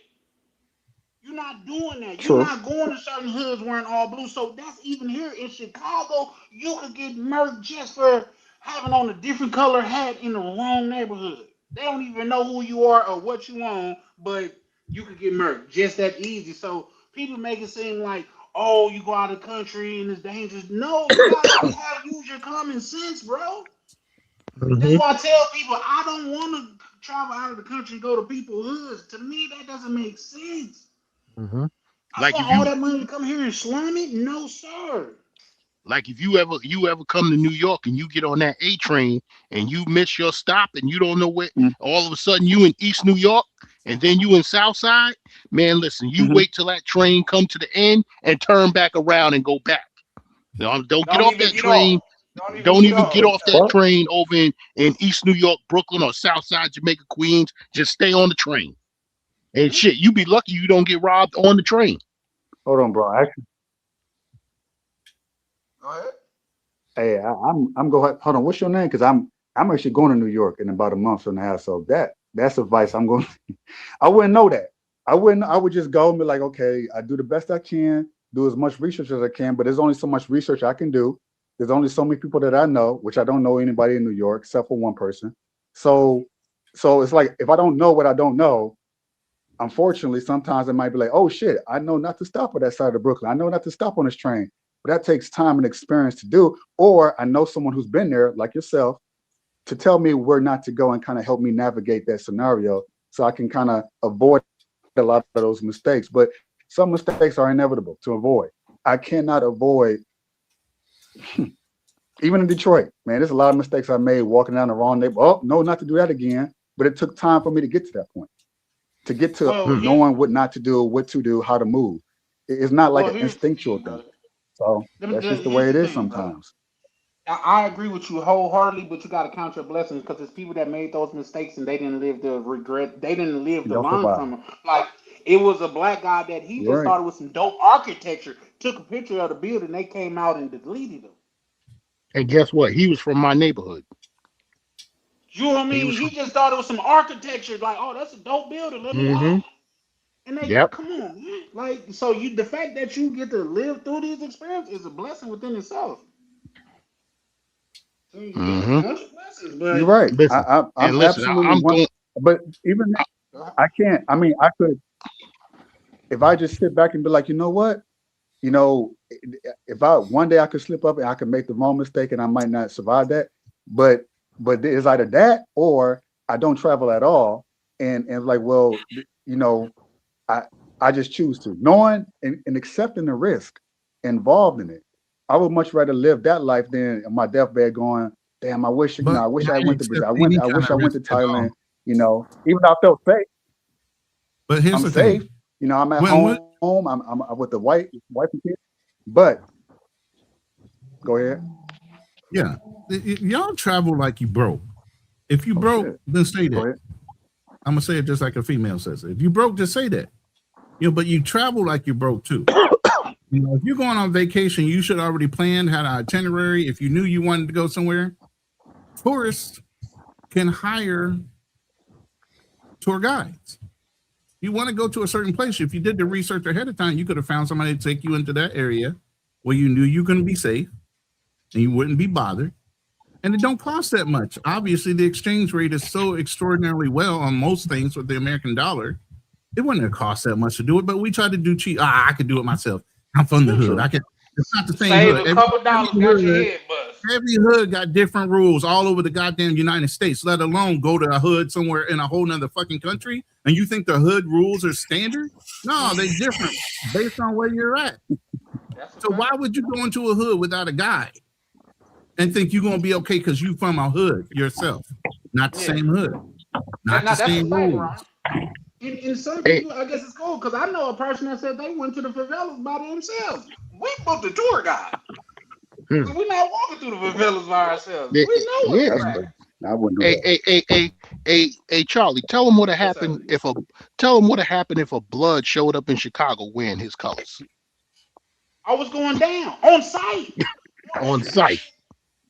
You're not doing that. True. You're not going to certain hoods wearing all blue. So that's even here in Chicago. You could get murked just for having on a different color hat in the wrong neighborhood. They don't even know who you are or what you own, but you could get murked just that easy. So people make it seem like, oh, you go out of the country and it's dangerous. No, you gotta use your common sense, bro. That's why I tell people I don't want to travel out of the country and go to people's hoods. To me, that doesn't make sense. Like I want all that money to come here and slum it? No, sir. Like if you ever come to New York and you get on that A train and you miss your stop and you don't know where, all of a sudden you in East New York and then you in South Side, man, listen, you wait till that train come to the end and turn back around and go back. Don't get off that train. Don't even get off that train over in East New York, Brooklyn, or South Side, Jamaica, Queens. Just stay on the train. And shit, you be lucky you don't get robbed on the train. Hold on, bro. Actually, Go ahead. hey, I'm going. Hold on. What's your name? Because I'm actually going to New York in about a month and a half. So that's advice. I'm going. I wouldn't know that. I wouldn't. I would just go and be like, okay, I do the best I can, do as much research as I can. But there's only so much research I can do. There's only so many people that I know, which I don't know anybody in New York except for one person. So it's like if I don't know what I don't know, unfortunately, sometimes it might be like, oh shit, I know not to stop at that side of Brooklyn. I know not to stop on this train. But that takes time and experience to do. Or I know someone who's been there, like yourself, to tell me where not to go and kind of help me navigate that scenario so I can kind of avoid a lot of those mistakes. But some mistakes are inevitable to avoid. I cannot avoid, even in Detroit, man, there's a lot of mistakes I made walking down the wrong neighborhood. Oh, no, not to do that again. But it took time for me to get to that point, to get to knowing what not to do, what to do, how to move. It's not like an instinctual thing. So that's just the way it is sometimes. I agree with you wholeheartedly, but you got to count your blessings because there's people that made those mistakes and they didn't live the regret. They didn't live the learn from them. Like it was a black guy that he just started with some dope architecture, took a picture of the building, they came out and deleted them. And guess what? He was from my neighborhood. You know what I mean? He just started with some architecture, like, oh, that's a dope building. Let me And they come on, man. Like, so the fact that you get to live through these experiences is a blessing within itself. You're right. I'm absolutely going. But even I can't. I mean, I could, if I just sit back and be like, you know what, if one day I could slip up and I could make the wrong mistake and I might not survive that, but it's either that or I don't travel at all, and like, well, I just choose to, knowing and accepting the risk involved in it. I would much rather live that life than on my deathbed going, damn, I wish I went to Brazil. I wish I went to Thailand, even though I felt safe. But here's I'm the safe. thing. I'm at home. I'm with the wife and kids. But go ahead. Yeah. Y'all travel like you broke. If you broke, then say that. I'm gonna say it just like a female says it. If you broke, just say that. But you travel like you broke too. If you're going on vacation, you should already plan, had an itinerary. If you knew you wanted to go somewhere, tourists can hire tour guides. You want to go to a certain place. If you did the research ahead of time, you could have found somebody to take you into that area where you knew you were going to be safe and you wouldn't be bothered. And it don't cost that much. Obviously, the exchange rate is so extraordinarily well on most things with the American dollar. It wouldn't have cost that much to do it, but we tried to do cheap. I could do it myself. I'm from the hood. I can. It's not the same Save hood. a couple dollars, got your head bust. Every hood got different rules all over the goddamn United States, let alone go to a hood somewhere in a whole nother fucking country. And you think the hood rules are standard? No, they're different based on where you're at. So why would you go into a hood without a guide and think you're gonna be okay because you from a hood yourself? Not the same hood. Not the same rules. In some people, I guess it's cool because I know a person that said they went to the favelas by themselves. We booked a tour guide. So we're not walking through the favelas by ourselves. We know what's right. I wouldn't do that. Hey, Charlie, tell him what would happen if a blood showed up in Chicago wearing his colors. I was going down on site. On site.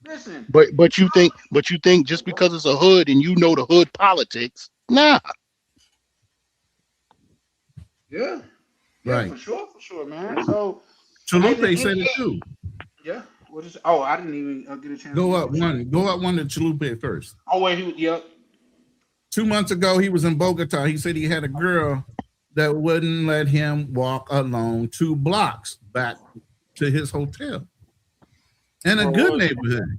Listen. But you think just because it's a hood and you know the hood politics, nah. Yeah. Right. For sure, man. So Chalupe said it too. Yeah. What is? Oh, I didn't even get a chance. Go up one to Chalupe first. Oh wait, yep. 2 months ago, he was in Bogota. He said he had a girl that wouldn't let him walk alone 2 blocks back to his hotel in a good neighborhood.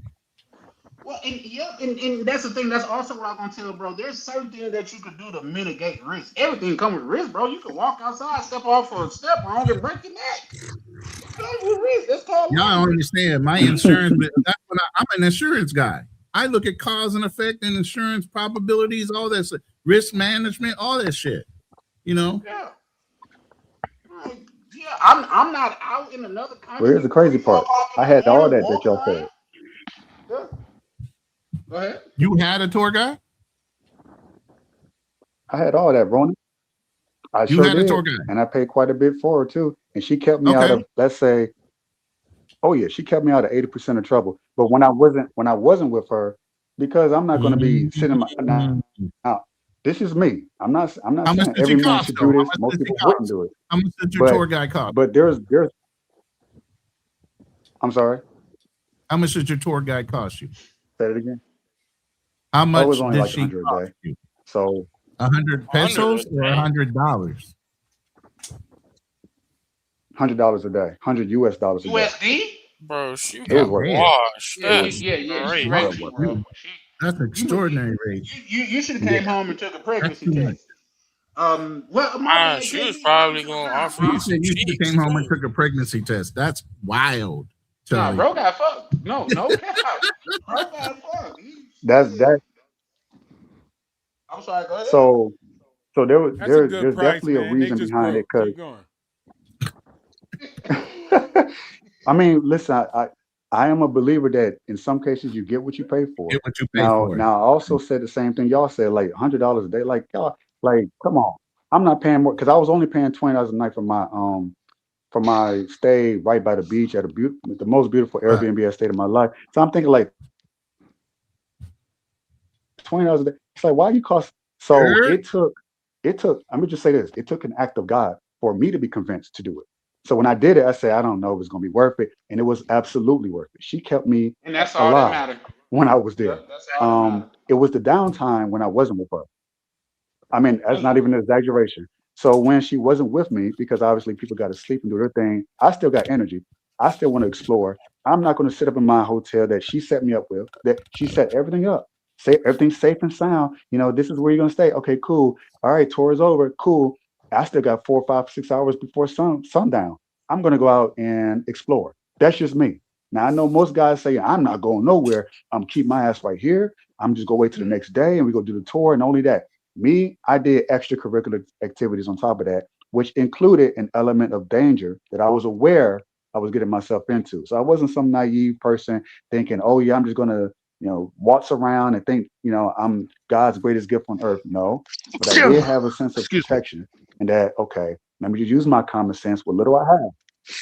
Well, and that's the thing. That's also what I'm gonna tell, bro. There's certain things that you could do to mitigate risk. Everything comes with risk, bro. You can walk outside, step off for a step wrong, and break your neck. It comes with risk. That's called. Y'all don't understand. My insurance. I'm an insurance guy. I look at cause and effect and insurance probabilities, all that stuff, risk management, all that shit. You know. Yeah. Yeah. I'm not out in another country. Well, here's the crazy part. I had all that y'all said. Yeah. Go ahead. You had a tour guide? I had all that, Ronan. I You sure had a did, tour guide. and I paid quite a bit for her too. And she kept me out of, let's say, she kept me out of 80% of trouble. But when I wasn't with her, because I'm not going to be sitting now. This is me. I'm not saying every man should do this. Most people wouldn't do it. How much did your tour guide cost? But there's. I'm sorry. How much did your tour guide cost you? Say it again. How much it was only did like she 100 a cost day. you? So 100 pesos or $100? $100 a day, $100 US a day. USD? Bro, she It was got worth it. washed. Yeah. Great. Bro. That's an extraordinary rate. You should have came home and took a pregnancy test. Well, she was probably going to offer you some You should have came home and took a pregnancy test. That's wild. Nah, bro got fucked. No cap. Bro got fucked. That's that. I'm sorry. Go ahead. So there's price, definitely man. a reason behind it because. Keep going. I mean, listen, I am a believer that in some cases you get what you pay for. Get what you pay Now, for. I also said the same thing y'all said, like $100 a day. Like y'all, like come on, I'm not paying more because I was only paying $20 a night for my stay right by the beach at the most beautiful Airbnb I stayed in my life. So I'm thinking like $20 a day. It's like why you cost? So it took. Let me just say this: it took an act of God for me to be convinced to do it. So when I did it, I said, I don't know if it's going to be worth it. And it was absolutely worth it. She kept me and that's all alive that mattered when I was there. That's all that mattered. It was the downtime when I wasn't with her. I mean, that's not even an exaggeration. So when she wasn't with me, because obviously people got to sleep and do their thing, I still got energy. I still want to explore. I'm not going to sit up in my hotel that she set me up with, that she set everything up. Say everything's safe and sound. You know, this is where you're going to stay. Okay, cool. All right, tour is over. Cool. I still got 4, 5, 6 hours before sundown. I'm going to go out and explore. That's just me. Now, I know most guys say, I'm not going nowhere. I'm keep my ass right here. I'm just going to wait till the next day and we go do the tour and only that. Me, I did extracurricular activities on top of that, which included an element of danger that I was aware I was getting myself into. So I wasn't some naive person thinking, oh, yeah, I'm just going to, waltz around and think, I'm God's greatest gift on earth. No, but I did have a sense of protection and that, okay, let me just use my common sense, what little I have,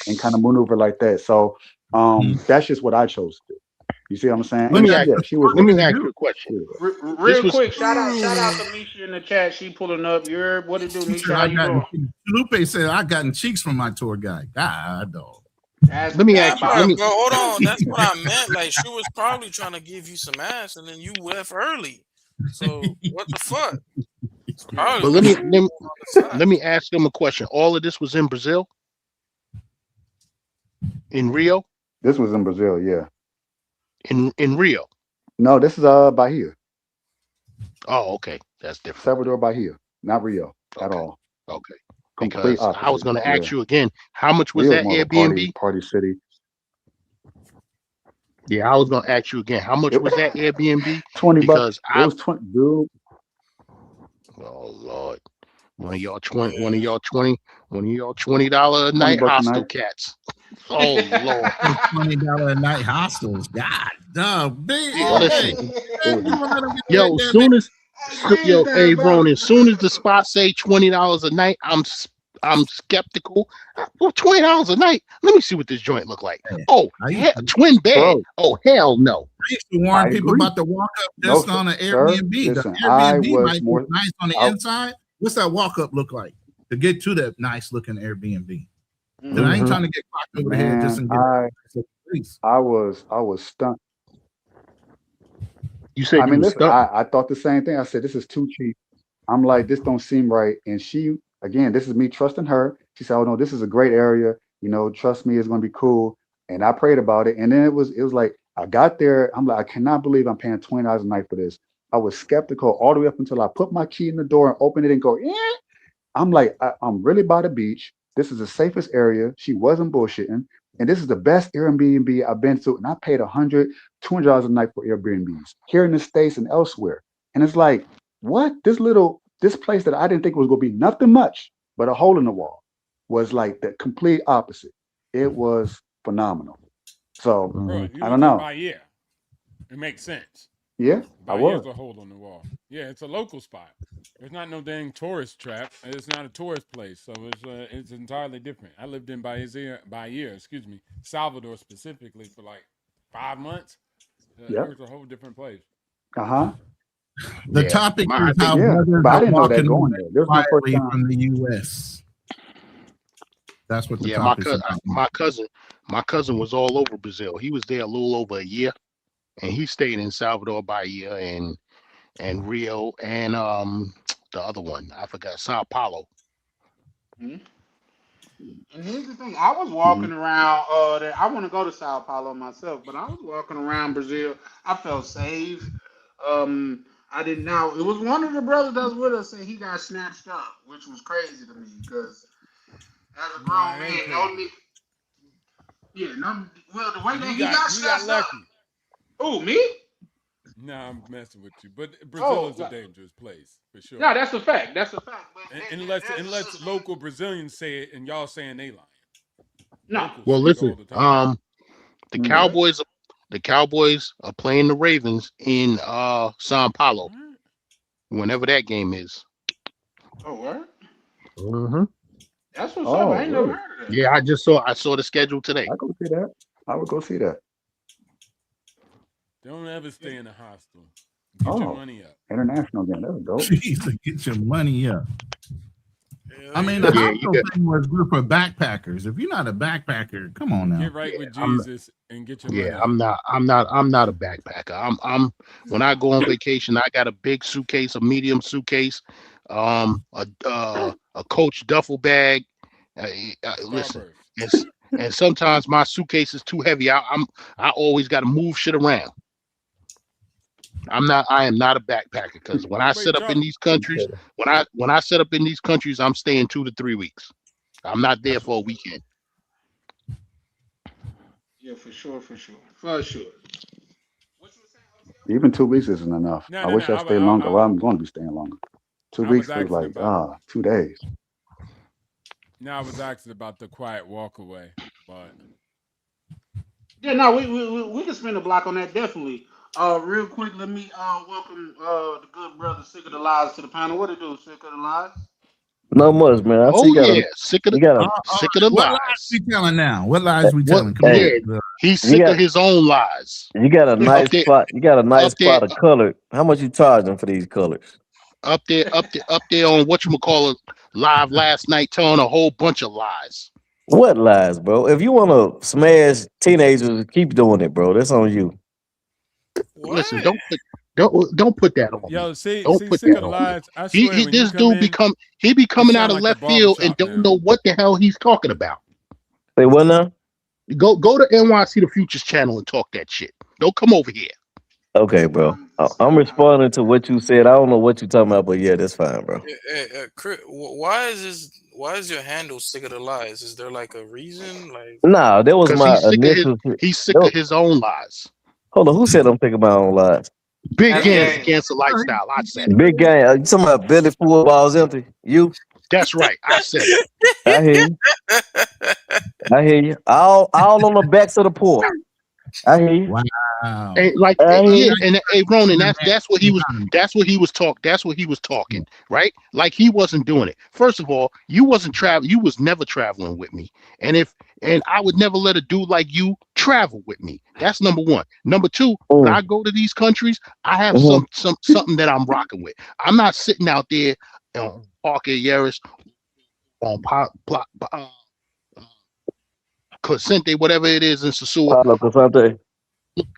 and kind of maneuver like that. So that's just what I chose to do. You see what I'm saying? Let me ask you a question. Real quick, shout out to Misha in the chat. She pulling up. What it do, Misha? How you doing? Lupe said I gotten cheeks from my tour guide. God, dog. Let me ask you. Bro, Let me. hold on. That's what I meant. Like she was probably trying to give you some ass, and then you left early. So what the fuck? It's probably But what let she me was doing on the side. let me ask them a question. All of this was in Brazil, in Rio, This was in Brazil, yeah. in Rio. No, this is Bahia, Oh, okay, that's different. Salvador Bahia, not Rio at Okay, all. okay. Complete Because I was opposite. going to Yeah, ask you again, how much was Rio is that more of a party Airbnb? city. Yeah, I was going to ask you again, how much It was that Airbnb? $20. Because It I, was 20, dude. oh Lord, one of y'all Yeah. $20 a night $20 a hostel night. cats. Oh Lord. $20 a night hostels. God, dog, big. Bro, Hey, Listen, it was people let them get yo, that damn. soon as yo, Damn, hey, bro. Ron, as soon as the spot say $20 a night, I'm skeptical. Well, $20 a night. Let me see what this joint look like. Oh, I used twin bed. bro. Oh, hell no. to warn I people agree. about the walk up No, just on an sir. Airbnb. The Listen, I Airbnb was might be more. nice on the I, inside. What's that walk up look like to get to that nice looking Airbnb? Because I ain't Mhm. trying to get clocked over the head just man, and get police. I was stunned. You said I you mean, was listen, stuck. I thought the same thing. I said, this is too cheap. I'm like, this don't seem right. And she, again, this is me trusting her. She said, oh no, this is a great area. You know, trust me, it's gonna be cool. And I prayed about it. And then it was like I got there. I'm like, I cannot believe I'm paying $20 a night for this. I was skeptical all the way up until I put my key in the door and opened it and go, yeah. I'm like, I'm really by the beach. This is the safest area. She wasn't bullshitting. And this is the best Airbnb I've been to. And I paid $100, $200 a night for Airbnbs here in the States and elsewhere. And it's like, what? This place that I didn't think was going to be nothing much but a hole in the wall was like the complete opposite. It was phenomenal. So Bro, you I don't was in know. Bahia. It makes sense. Yeah, I Bahia's was. a hole on the wall. Yeah, it's a local spot. It's not no dang tourist trap. It's not a tourist place, so it's entirely different. I lived in Bahia, Salvador specifically for like 5 months. Yeah. It was a whole different place. Uh-huh. The Yeah. topic My- is how Yeah. brothers But I are didn't know that walking going away there. This was my first quietly time. from the U.S. That's what the Yeah, my topic's cousin, about. my cousin was all over Brazil. He was there a little over a year, and he stayed in Salvador Bahia and Rio and the other one I forgot, Sao Paulo. And here's the thing: I was Mhm. walking around. There. I want to go to Sao Paulo myself, but I was walking around Brazil. I felt safe. I didn't know it was one of the brothers that was with us, and he got snatched up, which was crazy to me because as a Nah, grown it ain't man, no crazy. need. Yeah, no. Well, the way that You he got got snatched up. lucky. Oh, me? Nah, I'm messing with you. But Brazil Oh, is a dangerous place for sure. no, that's a fact. That's a fact. But Unless local Brazilians say it and y'all saying they lying. no. Locals Well, say it listen, all the time. the Mm. Cowboys are playing the Ravens in Sao Paulo Alright. whenever that game is. Oh, what? Mm-hmm. That's what's up. Oh, I ain't never really? heard of that. Yeah, I saw the schedule today. I go see that. I would go see that. Don't ever stay in a hostel. Get your Oh, money up. international game. That's dope. Jeez, get your money up. Hell I mean, yeah. the Yeah, you hostel got. thing was good for backpackers. If you're not a backpacker, come on now. Get right with I'm Jesus and get your Yeah, money up. I'm not a backpacker. When I go on vacation, I got a big suitcase, a medium suitcase, a Coach duffel bag. Listen, Starburst. and sometimes my suitcase is too heavy. I always got to move shit around. I am not a backpacker because when I Wait, set up in John. these countries, when I set up in these countries, I'm staying 2 to 3 weeks. I'm not there for a weekend. Yeah, for sure. For sure. Even 2 weeks isn't enough. No, I no, no. wish I stayed longer. Well, I'm going to be staying longer. Two I was weeks is asking like about 2 days. I was asking about the quiet walk away, but Yeah, no, we can spend a block on that definitely. Real quick, let me welcome the good brother Sick of the Lies to the panel. What it do, Sick of the Lies? Not much, man. I see Oh yeah, sick of you got a the What lies lies. we telling now? What lies we telling? Come Yeah, on. he's sick of his own lies. you got a nice there- spot. You got a nice up there, spot of color. How much you charging for these colors? up there on whatchamacallit live last night telling a whole bunch of lies. What lies, bro? If you want to smash teenagers, keep doing it, bro. That's on you. Listen, What? don't put that on me. Yo, see, Don't see, put sick that of the on me. lies. I swear, when you This come dude in, be coming out sound of like left the field and barbershop don't now. know what the hell he's talking about. Say what now? Go to NYC the Futures channel and talk that shit. Don't come over here. Okay, bro. I'm responding to what you said. I don't know what you're talking about, but yeah, that's fine, bro. Why is this? Why is your handle sick of the lies? Is there like a reason? Like, Nah, that was Because my he's initial. sick of his own lies. Hold on, who said I'm thinking my own lies? Big That's Gans gang. against the lifestyle. I said it. Big gang. You talking about Billy Full Balls Empty? You? That's right. I said it. I hear you. I hear you. All on the backs of the poor. I hear you. Wow. And like I hear yeah, you. and hey Ronan, that's what he was talking, right? Like he wasn't doing it. First of all, you was never traveling with me. And I would never let a dude like you travel with me. That's number one. Number two, when I go to these countries, I have something that I'm rocking with. I'm not sitting out there on Parker Yaris on Crescente, whatever it is in Sasua. Pablo Crescente.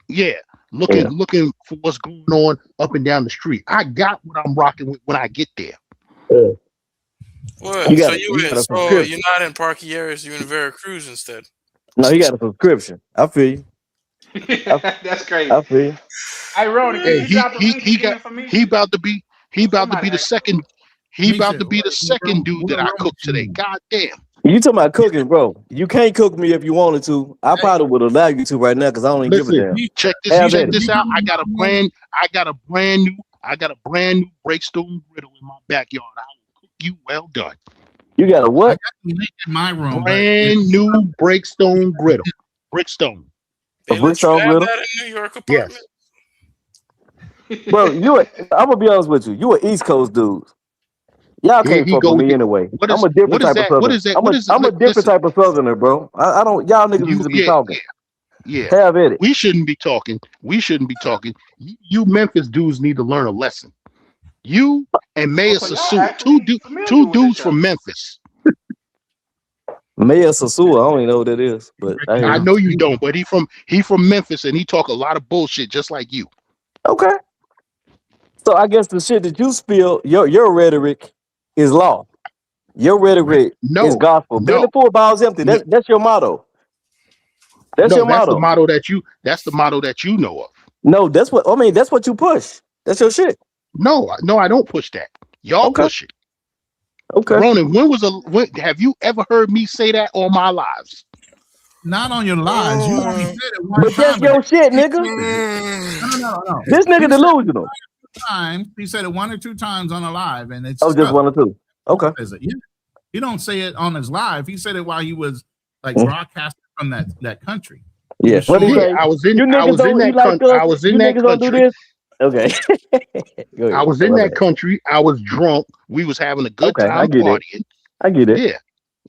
Yeah, looking for what's going on up and down the street. I got what I'm rocking with when I get there. what? You got So you're not in Parque Yaris, you're in Veracruz instead. No, he got a subscription. I feel you. That's crazy. I feel you. Hey, Ronnie, can you drop the link again for me? He about to be the second. He about to be the second dude that I cooked today. God damn. You talking about cooking, bro? You can't cook me if you wanted to. I probably would allow you to right now because I don't even give a damn. Check this out. I got a brand new Breakstone griddle in my backyard. I will cook you well done. You got a what? I got the link in my room. Brand new Breakstone griddle. Brickstone. A Brickstone griddle? That in New York apartment? Yes. Bro, I'm gonna be honest with you. You an East Coast dude. Y'all can't fuck with me anyway. I'm a different type of southerner. I'm a different type of southerner, bro. I don't. Y'all niggas need to be talking. Yeah. Have at it. We shouldn't be talking. You Memphis dudes need to learn a lesson. You and Maya Sasu, two dudes from Memphis. Maya Sasu, I don't even know what that is, but I know you don't. But he from Memphis and he talk a lot of bullshit just like you. Okay. So I guess the shit that you spill, your rhetoric is law. Your rhetoric is gospel. Billy Full Balls Empty. That's your motto. That's your motto. That's the motto that you know of. No, that's what you push. That's your shit. No, I don't push that. Y'all push it. Okay. Ronan, when have you ever heard me say that all my lives? Not on your lives. You only said it one But time. that's your shit, nigga. No. This nigga delusional. He said it one or two times on a live, and it's just one or two. Okay. Yeah. He don't say it on his live. He said it while he was like broadcasting from that country. Yeah. What do you say? I was in that country. Okay. I was in that country. I was drunk. We was having a good time partying. I get it. Yeah.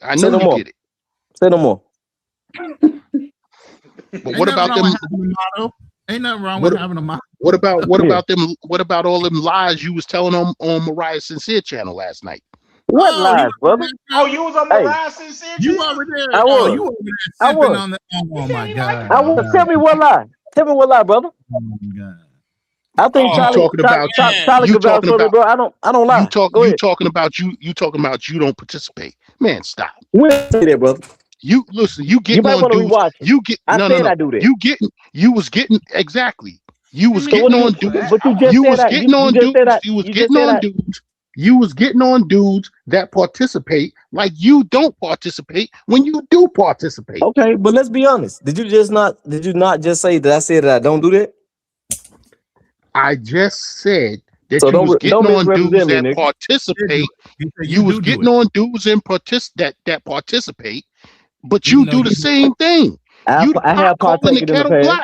I know you get it. Say no more. But what about them? Ain't nothing wrong with having a motto. What about them? What about all them lies you was telling on Mariah Sincere channel last night? What lies, brother? Oh, you was on Mariah Sincere? You over there? I was. You over there sipping on the? Oh my god! I was. Tell me what lie. Tell me what lie, brother. Oh my god! I think Charlie can vouch for me, bro. I don't lie. You talking about you don't participate. Man, stop. When say that, brother? You listen, you getting on dudes. You get I said I do that. You was getting exactly. You was getting on dudes. But you just you said was that. getting on dudes. You was getting on dudes. You was getting on dudes that participate like you don't participate when you do participate. Okay, but let's be honest. Did you not just say that I said that I don't do that? I just said that you was getting on dudes that participate. You was getting on dudes that participate, but you do the same thing. I have partaken in the past.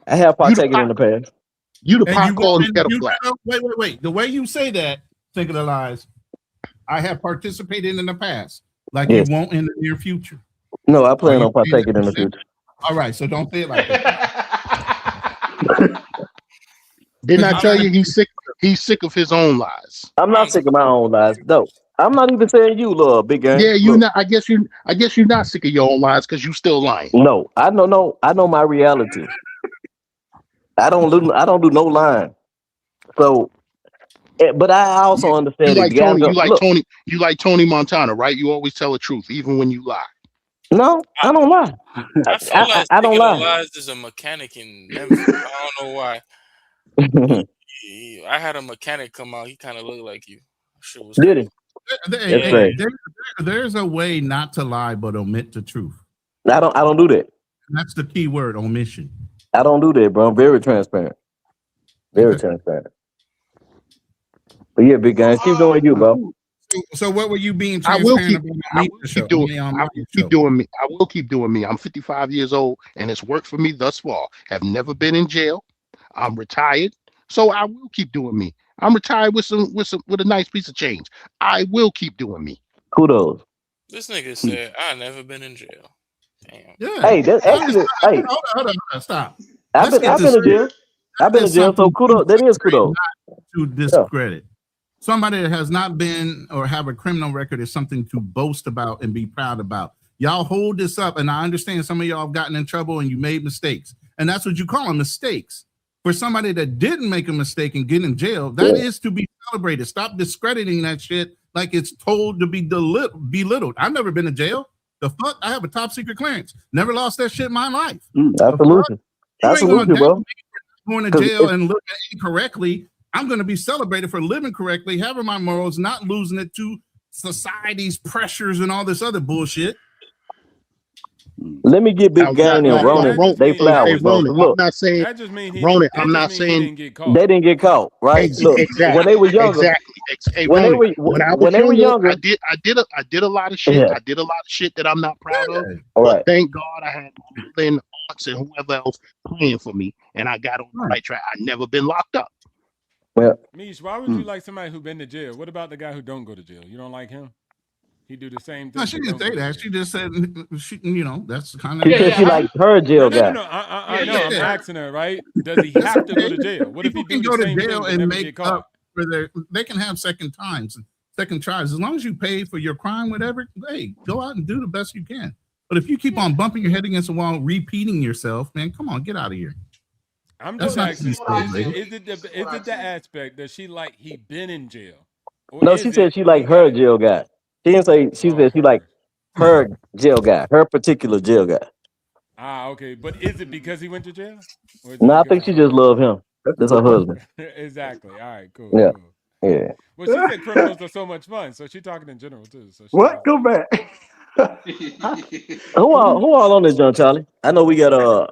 I have partaken in the past. You the pot calling kettle black. Wait. The way you say that, think of the lies. I have participated in the past, like you won't in the near future. No, I plan on partaking in the future. All right, so don't say it like that. Didn't I tell you he's sick? He's sick of his own lies. I'm not sick of my own lies, though. I'm not even saying you, love, big gang. Yeah, you Look, not. I guess you're not sick of your own lies because you still lying. no, I know my reality. I don't do no lying. So, but I also You understand that like guys Tony. go, look. You like Tony Montana, right? You always tell the truth, even when you lie. No, I don't lie. I feel like I don't Speaking of lie. Lies is a mechanic in Memphis. I don't know why. I had a mechanic come out. He kind of looked like you. Shit was Did he? Hey, That's right. there's a way not to lie but omit the truth. I don't do that. That's the key word, omission. I don't do that, bro. I'm very transparent. Very transparent. But yeah, big guy, keep doing you, bro. So what were you being I will transparent keep. about? I will keep doing. I will keep doing me. I will keep doing me. I'm 55 years old, and it's worked for me thus far. Have never been in jail. I'm retired, so I will keep doing me. I'm retired with a nice piece of change. I will keep doing me. Kudos. This nigga said, "I never been in jail." Damn. Yeah. Hey, that's actually. Hey, hold on, stop. I've been in jail. I've been in jail, so kudos. That is kudos. To discredit. Somebody that has not been or have a criminal record is something to boast about and be proud about. Y'all hold this up, and I understand some of y'all have gotten in trouble and you made mistakes, and that's what you call them, mistakes. For somebody that didn't make a mistake and get in jail, that is to be celebrated. Stop discrediting that shit like it's told to be belittled. I've never been in jail. The fuck? I have a top secret clearance. Never lost that shit in my life. Absolutely. Absolutely, bro. Going to jail and looking incorrectly. I'm going to be celebrated for living correctly, having my morals, not losing it to society's pressures and all this other bullshit. Let me get Big Gang and Ronan. They flowers, bro. Look, I'm not saying That just mean Ronan. I'm not saying didn't get caught. they didn't get caught, right? Look, exactly. when they were younger, Exactly. when they were younger, I did a lot of shit. Yeah. I did a lot of shit that I'm not proud of. All But right. thank God I had Lynn Arts and whoever else playing for me, and I got on the right track. I never been locked up. Well, Mish, why would you like somebody who been to jail? What about the guy who don't go to jail? You don't like him? He do the same thing. No, she didn't say that. She just said, that's kind she said she liked her jail guy. No. I know. I'm asking her, right? Does he have to go to jail? What if he can do go the to same jail thing and and make get caught? up for they can have second times, second tries. As long as you pay for your crime, whatever, hey, go out and do the best you can. But if you keep on bumping your head against the wall, repeating yourself, man, come on, get out of here. I'm That's just not asking, celebrated. is it the aspect that she like he been in jail? Or No, is she it said she liked her jail guy. She didn't say she said she liked her jail guy, her particular jail guy. Okay. But is it because he went to jail? No, I think she just loved him. That's her husband. Exactly. All right, cool. Yeah. Cool. Yeah. Well, she said criminals are so much fun, so she's talking in general too. So What? Go back. Who all on this, John Charlie? I know we got Ronan,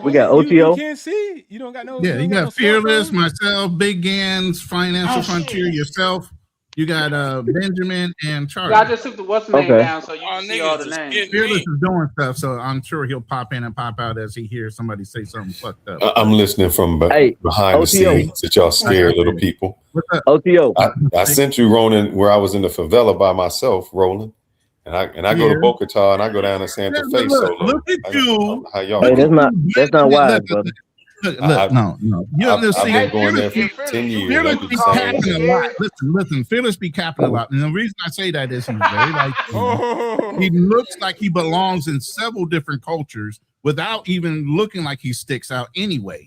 we got You OTO. can't see. You don't got no. Yeah, you got got Fearless, myself, Big Gans, Financial Frontier, yourself. You got Benjamin and Charlie. I just took the what's name down so you can see all the names. Fearless is doing stuff, so I'm sure he'll pop in and pop out as he hears somebody say something fucked up. I'm listening from behind the scenes that y'all scared little people. OTO. I sent you, Ronan, where I was in the favela by myself, rolling. And I go to Boca Raton and I go down to Santa Fe solo. Look at you. How y'all? Hey, that's not wise, brother. Look, no. I've been going there for 10 years. Fearless be capping a lot. Listen, Fearless be capping a lot. And the reason I say that is he's very like he looks like he belongs in several different cultures without even looking like he sticks out anyway.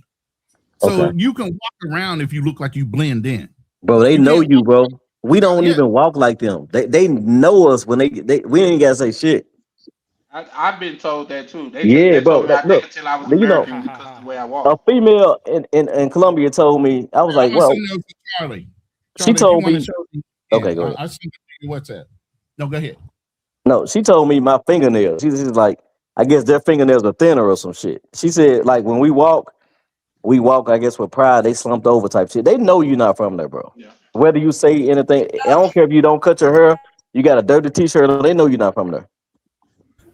So you can walk around if you look like you blend in. Bro, they know you, bro. We don't even walk like them. They know us when they we ain't gotta say shit. I've been told that too. They told me bro. Look, until I was you know, American because of the way I walk. a female in Colombia told me. I was like, well, Charlie, she told me. Okay, go ahead. I sent you what's that? No, go ahead. No, she told me my fingernails. She's like, I guess their fingernails are thinner or some shit. She said, like, when we walk, I guess, with pride. They slumped over type shit. They know you're not from there, bro. Yeah. Whether you say anything, I don't care if you don't cut your hair, you got a dirty t-shirt, they know you're not from there.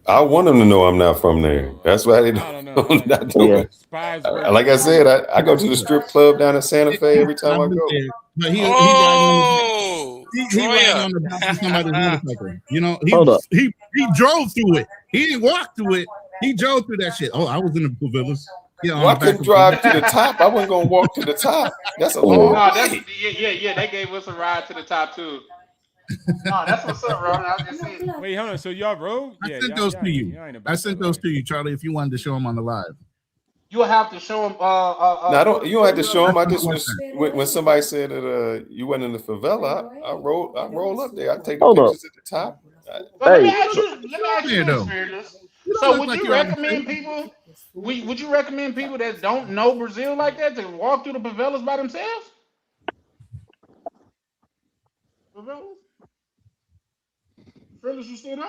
I want them to know I'm not from there. That's why they don't. Like I said, I go to the strip club down in Santa Fe every time I go. But he riding on the back of somebody's motorcycle. You know, he drove through it. He didn't walk through it. He drove through that shit. Oh, I was in the favelas. I couldn't drive to the top. I wasn't gonna walk to the top. That's a long. Yeah. They gave us a ride to the top too. No, that's what's up, Ron. I just said. Wait, hold on. So y'all rode? I Yeah, sent y'all, those y'all to ain't- you. y'all ain't about I that sent those life. to you, Charlie. If you wanted to show them on the live. You'll have to show him. No, I don't. You don't have to show them. I just when somebody said that you went in the favela, I roll up there. I take the Hold up. pictures at the top. But let me Hey, ask you. Let me ask you this, Fearless. So would you recommend people? Would you recommend people that don't know Brazil like that to walk through the favelas by themselves? Favelas? Fearless, you still there?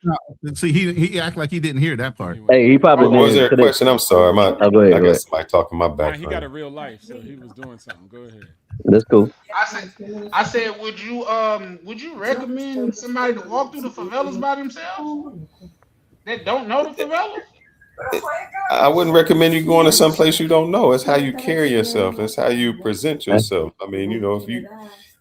No, see, he act like he didn't hear that part. Hey, he probably Was didn't there a today. question? I'm sorry. Oh, go ahead, I go got ahead. somebody talking my Nah, back. he got a real life, so he was doing something. Go ahead. That's cool. I said, would you recommend somebody to walk through the favelas by themselves that don't know the favelas? I wouldn't recommend you going to some place you don't know. It's how you carry yourself. It's how you present yourself. I mean, if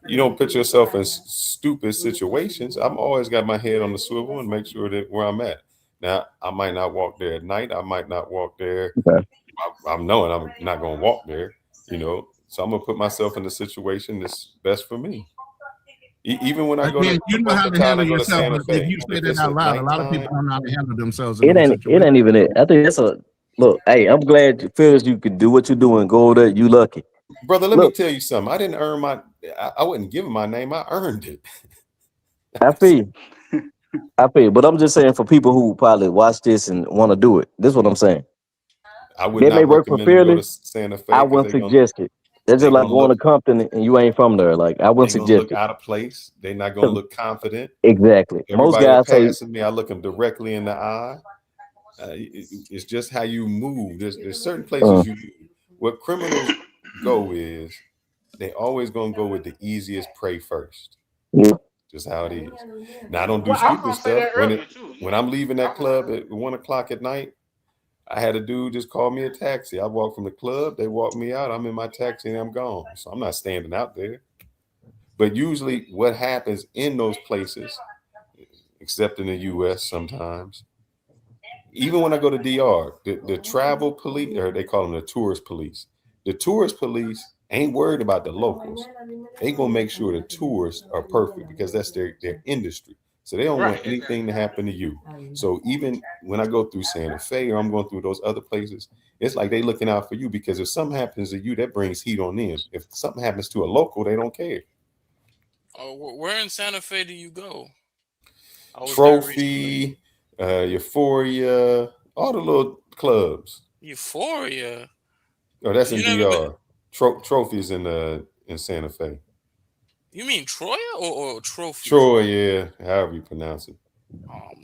you don't put yourself in stupid situations, I'm always got my head on the swivel and make sure that where I'm at. Now, I might not walk there at night. I might not walk there. Okay. I'm knowing I'm not going to walk there, So I'm going to put myself in the situation that's best for me. Even when I go to you know how to handle yourself. Santa Fe, If you say if that it's out at loud, a lot of nighttime, people don't know how to handle themselves. It ain't even it. I think that's a look. Hey, I'm glad you feel you can do what you're doing. Go there. You lucky. Brother, let me tell you something. I didn't earn I wouldn't give him my name. I earned it. I feel you. But I'm just saying for people who probably watch this and want to do it. This is what I'm saying. I would They not may work for recommend you go to Fearless. Santa Fe. I wouldn't suggest it. That's just like going to Compton and you ain't from there. Like I wouldn't They're gonna suggest look it. out of place. They're not gonna look confident. Exactly. Most Everybody guys that say passes me, I look them directly in the eye. It's just how you move. There's certain places you move. What criminals go is they always gonna go with the easiest prey first. Yeah. Just how it is. Now I don't do stupid stuff. When I'm leaving that club at 1:00 at night, I had a dude just call me a taxi. I walk from the club, they walk me out. I'm in my taxi and I'm gone. So I'm not standing out there. But usually what happens in those places, except in the US sometimes, even when I go to DR, the travel police, or they call them the tourist police. The tourist police ain't worried about the locals. They gonna make sure the tourists are perfect because that's their industry. So they don't want anything to happen to you. So even when I go through Santa Fe or I'm going through those other places, it's like they looking out for you because if something happens to you, that brings heat on them. If something happens to a local, they don't care. Oh, where in Santa Fe do you go? Trophy, Euphoria, all the little clubs. Euphoria. Oh, that's in DR. Trophy's in Santa Fe. You mean Troya or Trophy? Troy, yeah, however you pronounce it.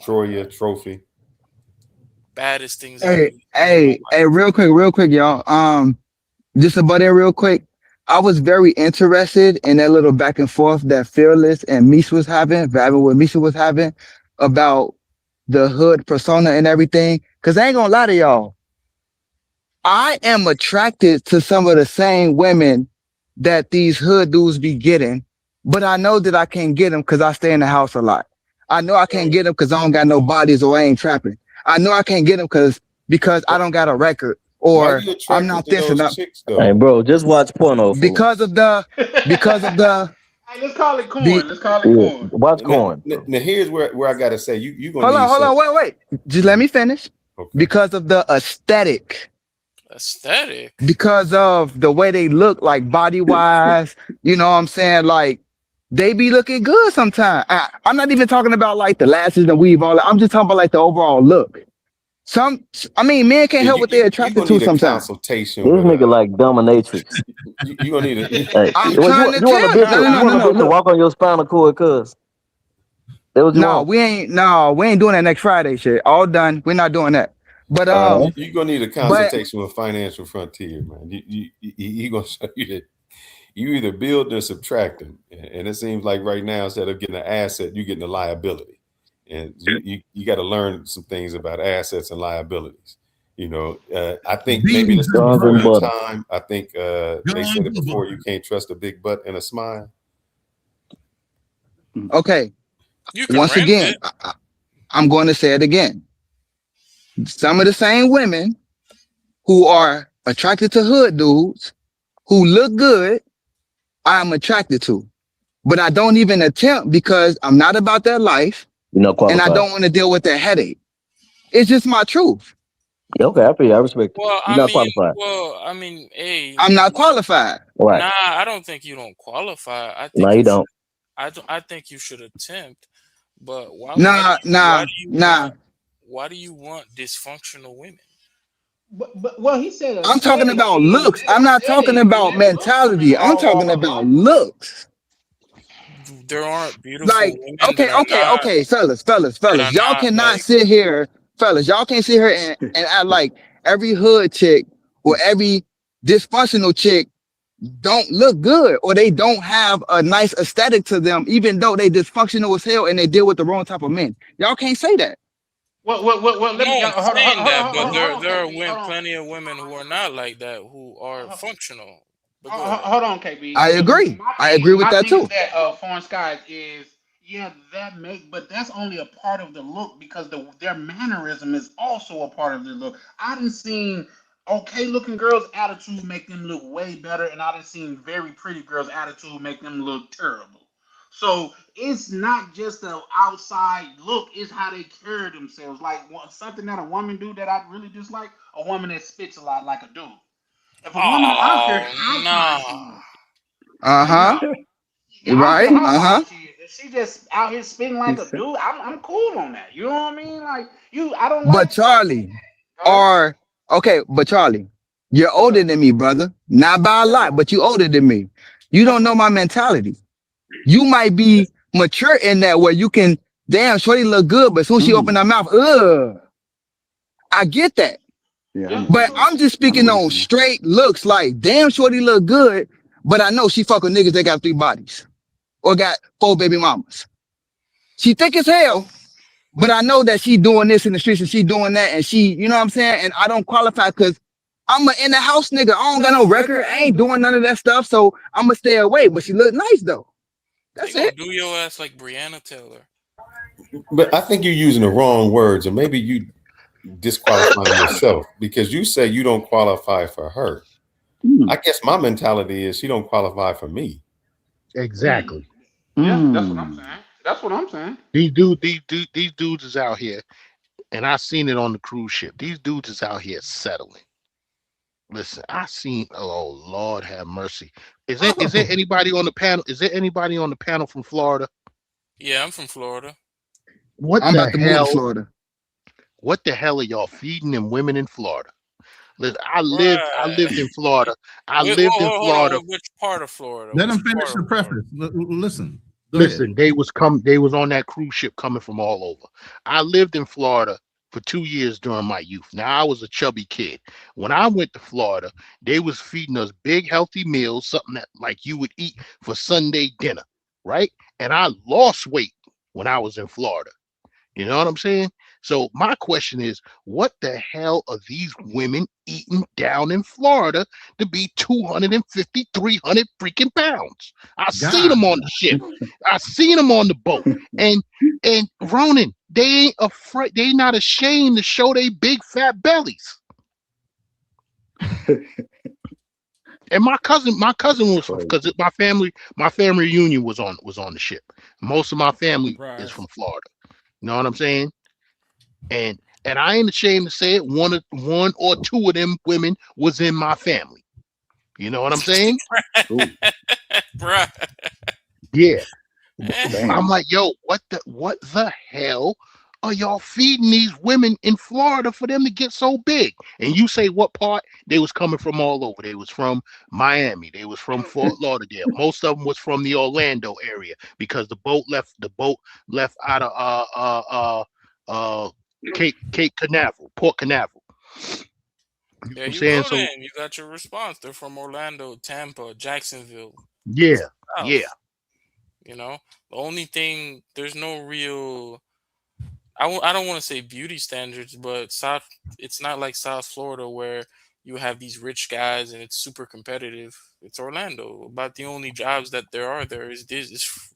Troya, Trophy. Baddest things. Hey, real quick, y'all. Just about it real quick. I was very interested in that little back and forth that Fearless and Misha was having about the hood persona and everything. Cause I ain't gonna lie to y'all. I am attracted to some of the same women that these hood dudes be getting, but I know that I can't get them because I stay in the house a lot. I know I can't get them because I don't got no bodies or I ain't trapping. I know I can't get them because I don't got a record or I'm not this and that. Hey, bro, just watch porno. Because of the. Hey, let's call it corn. Watch corn. Now here's where I gotta say you gonna hold on, wait. Just let me finish. Okay. Because of the aesthetic. Because of the way they look, like body wise, you know what I'm saying? Like they be looking good sometimes. I'm not even talking about like the lashes and weave, all that. I'm just talking about like the overall look. Men can't help what they're attracted to sometimes. Consultation. This nigga like dominatrix. You gonna need a. Hey, you want a bitch to walk on your spinal cord, cuz. We ain't doing that next Friday shit. All done. We're not doing that. But you're gonna need a consultation with Financial Frontier, man. You gonna show you that you either build or subtract them, and it seems like right now instead of getting an asset, you're getting a liability, and you got to learn some things about assets and liabilities. I think maybe this is before your time. I think they said it before. You can't trust a big butt and a smile. Okay. Once again, I'm going to say it again. Some of the same women who are attracted to hood dudes who look good, I'm attracted to. but I don't even attempt because I'm not about that life. You're not and I qualified. don't want to deal with that headache. It's just my truth. Yeah, okay, I feel you. I respect it. Well, You're not qualified. hey, I'm not qualified. Right. nah, I don't think you don't qualify. I No, think you you don't. should. I think you should attempt. But Nah. why do you want dysfunctional women? But well, he said I'm talking about looks. I'm not talking about mentality. I'm talking about looks. There aren't beautiful Like, women. okay, fellas. Y'all cannot sit here, fellas. Y'all can't sit here and act like every hood chick or every dysfunctional chick don't look good or they don't have a nice aesthetic to them, even though they dysfunctional as hell and they deal with the wrong type of men. Y'all can't say that. Well, let me No, I'm saying that, but there are KB, plenty of women who are not like that, who are functional. But go hold on, KB. I agree. I agree with that too. That Foreign Skies is but that's only a part of the look because their mannerism is also a part of the look. I done seen okay looking girls' attitude make them look way better, and I done seen very pretty girls' attitude make them look terrible. So it's not just the outside look; it's how they carry themselves. Like something that a woman do that I really dislike: a woman that spits a lot like a dude. If a woman out here right? If she just out here spitting like a dude, I'm cool on that. You know what I mean? Like I don't. But Charlie, but Charlie, you're older than me, brother. Not by a lot, but you older than me. You don't know my mentality. You might be mature in that where you can, damn, shorty look good, but as soon as she open her mouth, I get that. Yeah. But I'm just speaking on straight looks like, damn, shorty look good, but I know she fuck with niggas that got 3 bodies or got 4 baby mamas. She thick as hell, but I know that she doing this in the streets and she doing that and she, you know what I'm saying? And I don't qualify because I'm in the house nigga. I don't got no record. I ain't doing none of that stuff, so I'm gonna stay away. But she look nice though. That's it. Do your ass like Breonna Taylor. But I think you're using the wrong words, or maybe you disqualifying yourself because you say you don't qualify for her. I guess my mentality is she don't qualify for me. Exactly. Yeah, that's what I'm saying. These dudes is out here, and I seen it on the cruise ship. These dudes is out here settling. Listen, I seen. Oh Lord, have mercy. Is there anybody on the panel? Is there anybody on the panel from Florida? Yeah, I'm from Florida. I'm about to move to Florida. What the hell are y'all feeding them women in Florida? Listen, I lived in Florida. Which part of Florida? Let them finish the preface. Listen. Listen, they was on that cruise ship coming from all over. I lived in Florida for 2 years during my youth. Now I was a chubby kid. When I went to Florida, they was feeding us big healthy meals, something that like you would eat for Sunday dinner, right? And I lost weight when I was in Florida. You know what I'm saying? So my question is, what the hell are these women eating down in Florida to be 250, 300 freaking pounds? I seen them on the ship. I seen them on the boat. And Ronan, they ain't afraid. They not ashamed to show their big fat bellies. And my cousin was, because my family reunion was on the ship. Most of my family is from Florida. You know what I'm saying? And I ain't ashamed to say it. One or two of them women was in my family. You know what I'm saying? Bruh. Yeah. I'm like, yo, what the hell are y'all feeding these women in Florida for them to get so big? And you say what part? They was coming from all over. They was from Miami. They was from Fort Lauderdale. Most of them was from the Orlando area because the boat left out of Cape Canaveral, Port Canaveral. Yeah, you got your response. They're from Orlando, Tampa, Jacksonville. Yeah, South. yeah. You know, the only thing, there's no real, I don't want to say beauty standards, but it's not like South Florida where you have these rich guys and it's super competitive. It's Orlando. About the only jobs that there are there is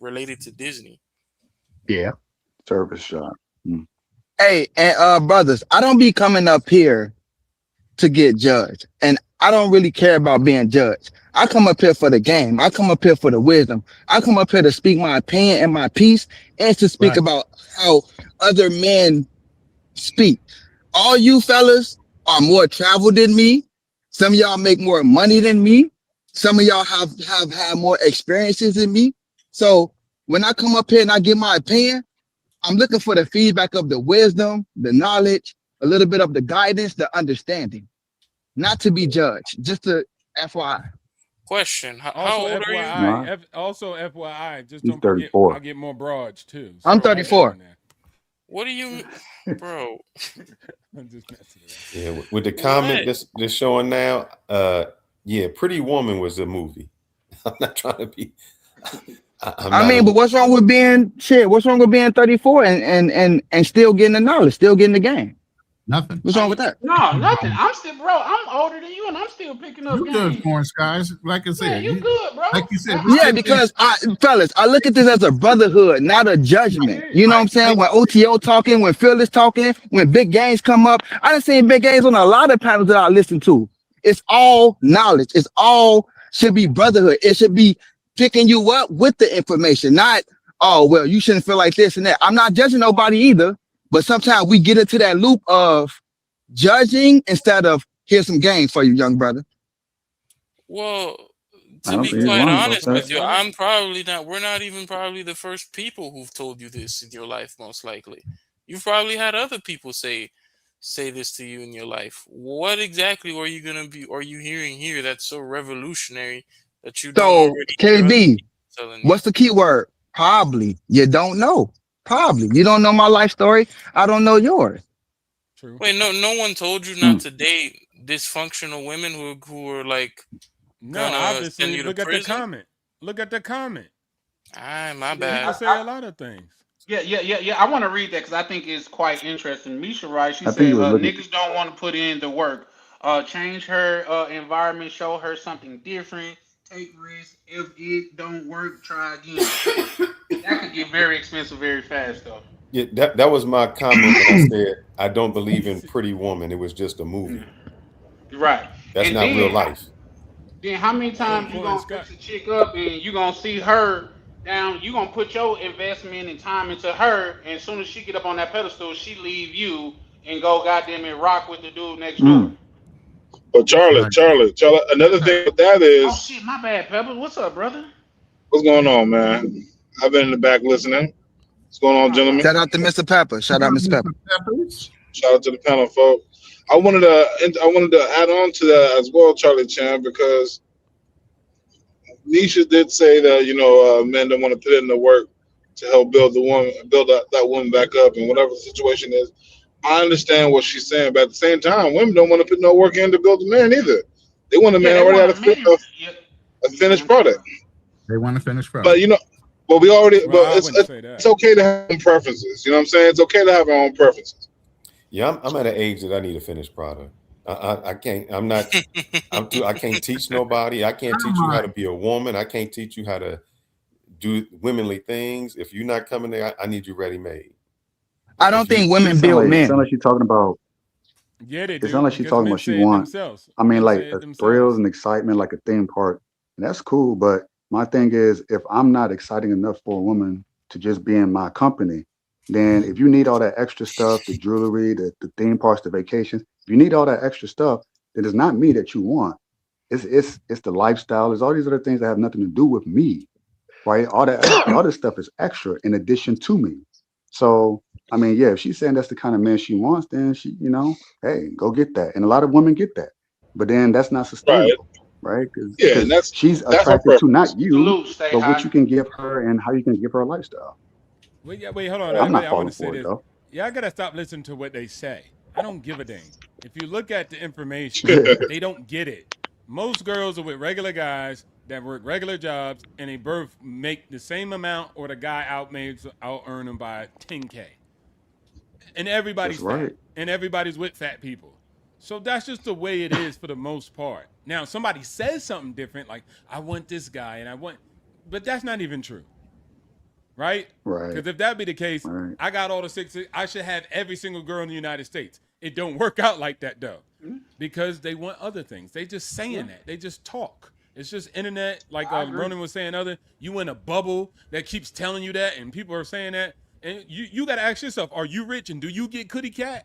related to Disney. Yeah. Service job. Hey, and brothers, I don't be coming up here to get judged. And I don't really care about being judged. I come up here for the game. I come up here for the wisdom. I come up here to speak my opinion and my piece and to speak about how other men speak. All you fellas are more traveled than me. Some of y'all make more money than me. Some of y'all have had more experiences than me. So when I come up here and I give my opinion, I'm looking for the feedback of the wisdom, the knowledge, a little bit of the guidance, the understanding. Not to be judged, just to FYI. Question: How Also old are you? FYI, also FYI, just He's don't forget 34. I'll get more broads too. I'm So add that 34. in there. What do you, bro? I'm just messing with Yeah, with the comment that's showing now, yeah, Pretty Woman was a movie. I'm not trying to be. I mean, but what's wrong with being 34 and still getting the knowledge, still getting the game? Nothing. What's wrong with that? No, nothing. I'm still, bro. I'm older than you, and I'm still picking up. You good, Porn Skies. Like I Yeah, said, you good, bro. like you said, Yeah, because fellas, I look at this as a brotherhood, not a judgment. You know what I'm saying? When OTO talking, when Phil is talking, when big games come up, I done seen big games on a lot of panels that I listen to. It's all knowledge. It's all should be brotherhood. It should be picking you up with the information, not, oh, well, you shouldn't feel like this and that. I'm not judging nobody either, but sometimes we get into that loop of judging instead of here's some game for you, young brother. Well, I to don't be think he's quite wrong about honest that. with you, I'm probably not. We're not even probably the first people who've told you this in your life. Most likely, you've probably had other people say this to you in your life. What exactly are you hearing here that's so revolutionary that you don't So, already hear other KB, people telling you? what's the key word? Probably. You don't know. Probably. You don't know my life story. I don't know yours. True. Wait, no one told you not to date dysfunctional women who are like No, gonna send obviously. you to Look at the prison? comment. Look at the comment. Ah, my You bad. can say a lot of things. Yeah. I want to read that because I think it's quite interesting. Misha writes, she I think said, he was looking. niggas don't want to put in the work. Change her environment, show her something different, take risks. If it don't work, try again. That could get very expensive very fast, though. Yeah, that was my comment when I said I don't believe in Pretty Woman. It was just a movie. Right. That's And not real then, life. then how many times you gonna fix a chick up and you gonna see her down? You gonna put your investment and time into her, and as soon as she get up on that pedestal, she leave you and go goddamn it rock with the dude next door. But Charlie, another thing with that is, Oh shit, my bad, Pebble. What's up, brother? what's going on, man? I've been in the back listening. What's going on, gentlemen? Shout out to Mr. Pepper. Shout out, Mr. Pepper. Shout out to the panel, folks. I wanted to add on to that as well, Charlie Chan, because Nisha did say that men don't want to put in the work to help build that woman back up, and whatever the situation is. I understand what she's saying, but at the same time, women don't want to put no work in to build a man either. They want a man already have a finished product. They want to finish product. But it's okay to have own preferences. You know what I'm saying? It's okay to have our own preferences. Yeah, I'm at an age that I need a finished product. I can't. I can't teach nobody. I can't teach you how to be a woman. I can't teach you how to do womanly things. If you're not coming there, I need you ready made. I don't think women build men. It sounds like she's talking about. Yeah, they do. It sounds like she's talking about she wants. I mean, like thrills and excitement, like a theme park, and that's cool. But my thing is, if I'm not exciting enough for a woman to just be in my company, then if you need all that extra stuff, the jewelry, the theme parks, the vacations, if you need all that extra stuff, then it's not me that you want. It's the lifestyle. It's all these other things that have nothing to do with me, right? All this stuff is extra in addition to me. So, I mean, yeah, if she's saying that's the kind of man she wants, then she, hey, go get that. And a lot of women get that, but then that's not sustainable, right? Because she's attracted to not you, but what you can give her and how you can give her a lifestyle. Wait, hold on. I'm not I want falling to say for it, this. though. Yeah, I gotta stop listening to what they say. I don't give a dang. If you look at the information, they don't get it. Most girls are with regular guys that work regular jobs, and they both make the same amount, or the guy out earn them by 10K. And everybody's fat, and everybody's with fat people. So that's just the way it is for the most part. Now, somebody says something different, like I want this guy, but that's not even true. right? Right. Because if that be the case, Right. I got all the 6. I should have every single girl in the United States. It don't work out like that though, because they want other things. They just saying that. They just talk. It's just internet, like Ronan was saying. You in a bubble that keeps telling you that, and people are saying that, and you got to ask yourself: are you rich, and do you get cootie cat?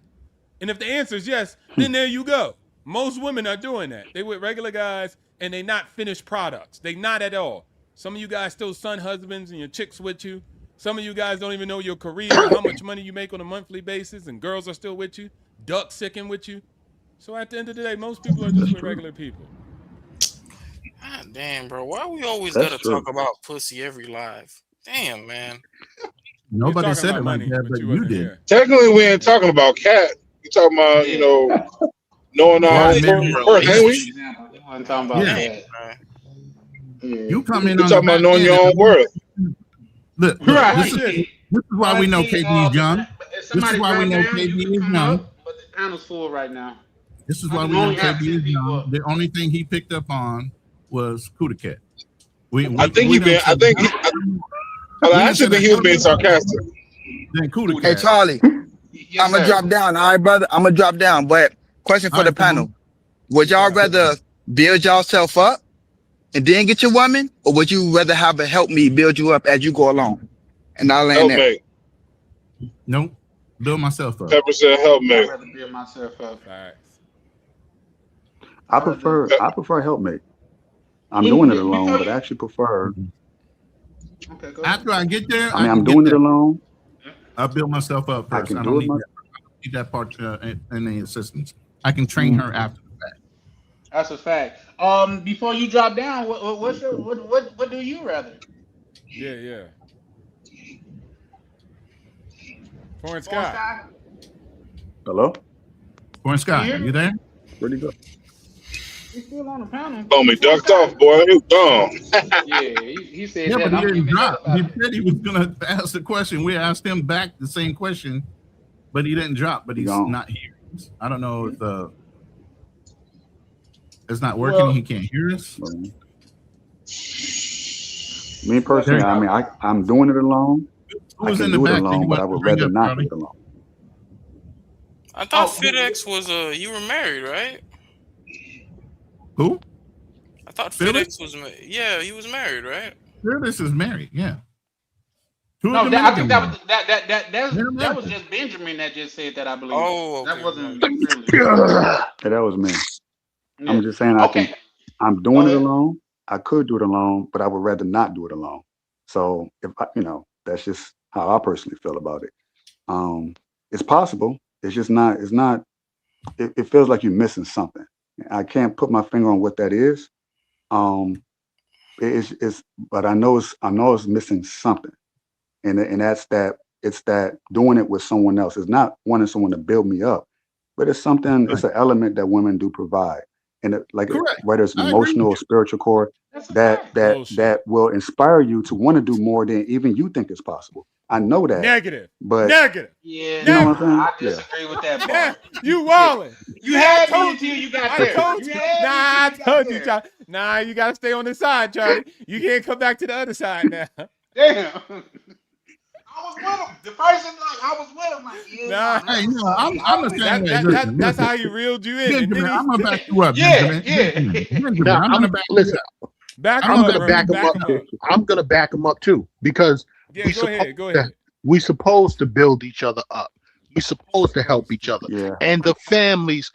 And if the answer is yes, then there you go. Most women are doing that. They with regular guys, and they not finished products. They not at all. Some of you guys still son husbands, and your chicks with you. Some of you guys don't even know your career, how much money you make on a monthly basis, and girls are still with you, duck sicking with you. So at the end of the day, most people are just with regular people. God damn, bro. Why we always That's gotta true. talk about pussy every live? Damn, man. Nobody talking said about it money, like that, but but you you wasn't did. here. Technically, we ain't talking about cat. We talking about you know knowing our Right, own man. worth, ain't we? Example. I'm talking about Yeah. that. Man. You come in We on the talking about back knowing end. your own worth. Look, Right. this is why we know KD is young. If This somebody is why we drop know down, you KD can is come young. up, but the panel's full right now. This is I why can we know only have KD 10 is people young. up. The only thing he picked up on was Cootie Cat. I think he been. I think. I actually think he was being sarcastic. Then Cootie Hey Cat. Charlie, Yes, I'm gonna sir. drop down. All right, brother. I'm gonna drop down. But question for All the right, come panel: on. would y'all Yeah. rather build yourself up and then get your woman, or would you rather have a help me build you up as you go along? And I'll land there. Helpmate. Nope. Build myself up. Pepper said I'd helpmate. rather build myself up. Facts. I prefer helpmate. I'm doing it alone, but I actually prefer. Okay, go ahead. After I get there, I mean, I'm can doing get it that. alone. I'll build myself up I first. can I do don't it need that part in the assistance. I can train her after the fact. That's a fact. Before you drop down, what do you rather? Yeah. Foreign Foreign Sky. Sky? Hello? Foreign Sky, hear me? you there? Where'd he go? He's still on the panel. Homie Foreign ducked Sky. off, boy. You gone. Yeah, he said Yeah, that. but he I'm didn't giving it drop. up He out there. said he was gonna ask the question. We asked him back the same question, but he didn't drop. But He he's gone. not here. I don't know if it's not working. Well- And he can't hear us. Me personally, I mean, I'm doing it alone. Who I was can in the do it back? alone, but I would rather not do it alone. I thought Oh, FedEx was you were married, right? Who? I thought Felix? FedEx was yeah, he was married, right? Fearless is married. Yeah. No, I think that was Dominican. that was just Benjamin that just said that. I believe. Oh, okay. That wasn't Okay. really. Yeah, that was me. Yeah. I'm just saying, Okay. I'm doing Go it ahead. alone. I could do it alone, but I would rather not do it alone. So if I, that's just how I personally feel about it. It's possible. It's just not. It's not. It feels like you're missing something. I can't put my finger on what that is. It's but I know it's missing something, and that's that. It's that doing it with someone else. It's not wanting someone to build me up, but it's something. It's an element that women do provide, and Correct. whether it's I agree emotional or with you. spiritual core, That's a that fact. that will inspire you to want to do more than even you think is possible. I know that, Negative. but Negative. Yeah, you know what I'm saying? I Yeah. disagree with that Yeah, part. you wildin'. You had told me until you got I there. told You you. had me Nah, I until you got told you, there. Charlie. Nah, you gotta stay on this side, Charlie. You can't come back to the other side now. Damn. I was with him. The person, like, I was with him. Like, yeah, Nah. no, Hey, that's no, I'm the same way. Listen, That's listen. how he reeled you in. And Benjamin, then he, I'm gonna back you up, Yeah, Benjamin. yeah. Benjamin, Now, I'm gonna back you listen. up. back I'm him I'm up, gonna Vernon. back him Back up. him up. I'm gonna back him up too, because Yeah, go ahead. Go ahead. we supposed to build each other up. We supposed to help each other. Yeah. And the families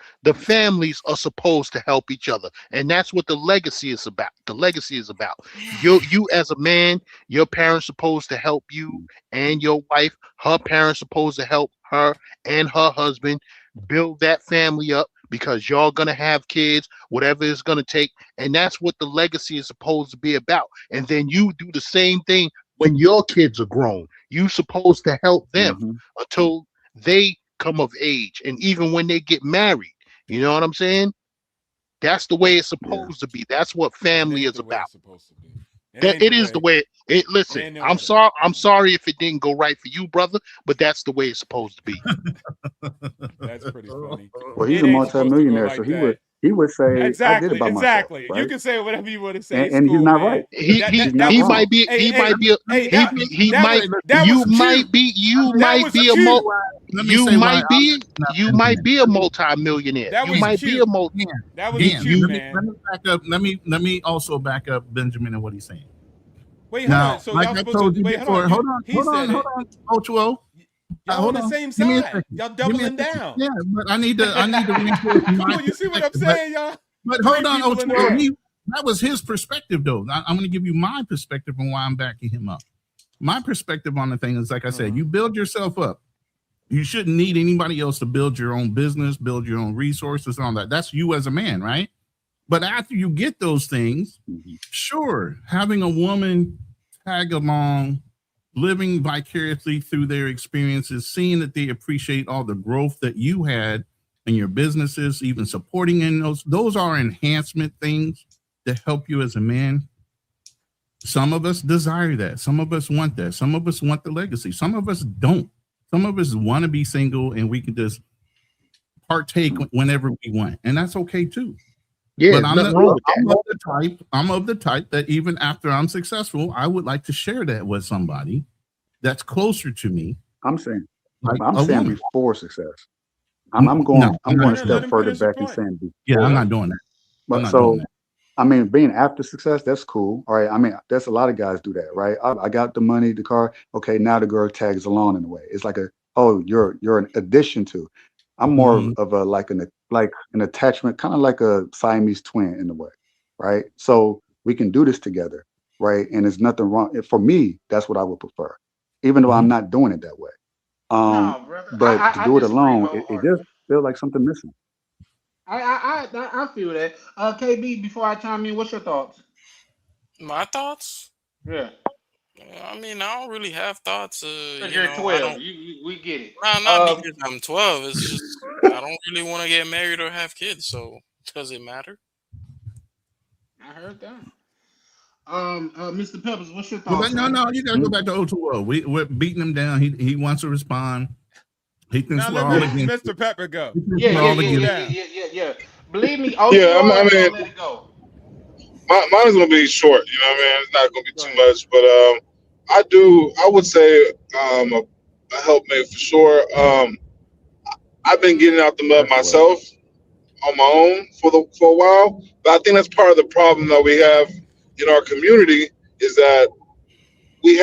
are supposed to help each other. And that's what the legacy is about. The legacy is about. You as a man, your parents supposed to help you and your wife. Her parents supposed to help her and her husband build that family up, because y'all gonna have kids, whatever it's gonna take. And that's what the legacy is supposed to be about. And then you do the same thing when your kids are grown. You supposed to help them Mhm. until they come of age, and even when they get married. You know what I'm saying? That's the way it's supposed to be. That's what family is The way about. it's supposed to be. It is the way it It listen, ain't no I'm other. sorry, if it didn't go right for you, brother, but that's the way it's supposed to be. That's pretty funny. Well, he's It a ain't supposed to go multimillionaire, like so he that. would he would say, "I did it Exactly, by myself." exactly. You Right? can say whatever you want to say. It's And he's cool, not man. right. He That he that He's not that he was wrong. might be hey he hey might be a, hey he that he that might was that you was might cute. be you That might was be a cute. Let me you say why might be not you Benjamin. might be a multi-millionaire. That You was might be cute. a multi. That was Dan, cute, let man. me back up. Let me also back up Benjamin and what he's saying. Wait, hold Now, on. So like y'all I supposed told to you wait, before, hold on. He said hold it. on, O2O. Y'all Hold on the on. same Give me a side. second. Y'all Give me a doubling second. down. Yeah, but I need to reinforce Come my on, you see what I'm perspective. But, saying, y'all? but Three hold on, people in the O2O. room. That was his perspective, though. I'm going to give you my perspective on why I'm backing him up. My perspective on the thing is, like I said, you build yourself up. You shouldn't need anybody else to build your own business, build your own resources, and all that. That's you as a man, right? But after you get those things, sure, having a woman tag along, living vicariously through their experiences, seeing that they appreciate all the growth that you had in your businesses, even supporting in those are enhancement things to help you as a man. Some of us desire that. Some of us want that. Some of us want the legacy. Some of us don't. Some of us want to be single and we can just partake whenever we want. And that's okay too. Yeah, But there's nothing wrong with that. I'm of the type that even after I'm successful, I would like to share that with somebody that's closer to me. I'm saying a saying woman. before success. I'm going No, I'm going a let step him further finish the back and point. saying before. Yeah, I'm not doing that. I'm But not doing so that. I mean, being after success, that's cool. All right. I mean, that's a lot of guys do that, right? I got the money, the car. Okay, now the girl tags along in a way. It's like you're an addition to. I'm more of a like an attachment, kind of like a Siamese twin in a way, right? So we can do this together, right? And there's nothing wrong. For me, that's what I would prefer, even though I'm not doing it that way. No, brother. But to I do it disagree alone, it wholeheartedly. just feels like something missing. I feel that. KB, before I chime in, what's your thoughts? My thoughts? Yeah. I mean, I don't really have thoughts. Because You you're know, 12. I don't. We get it. Nah, not because I'm 12. It's just I don't really want to get married or have kids. So does it matter? I heard that. Mr. Peppers, what's your Well, thoughts? no, you gotta go back to O2O. We're beating him down. He wants to respond. He thinks Now we're let all against Mr. Pepper go. Yeah. Believe me, Yeah, O2O I is mean, gonna let it go. mine's gonna be short. You know what I mean? It's not gonna be too much, but I would say a helpmate for sure. I've been getting out the mud myself on my own for a while, but I think that's part of the problem that we have in our community is that we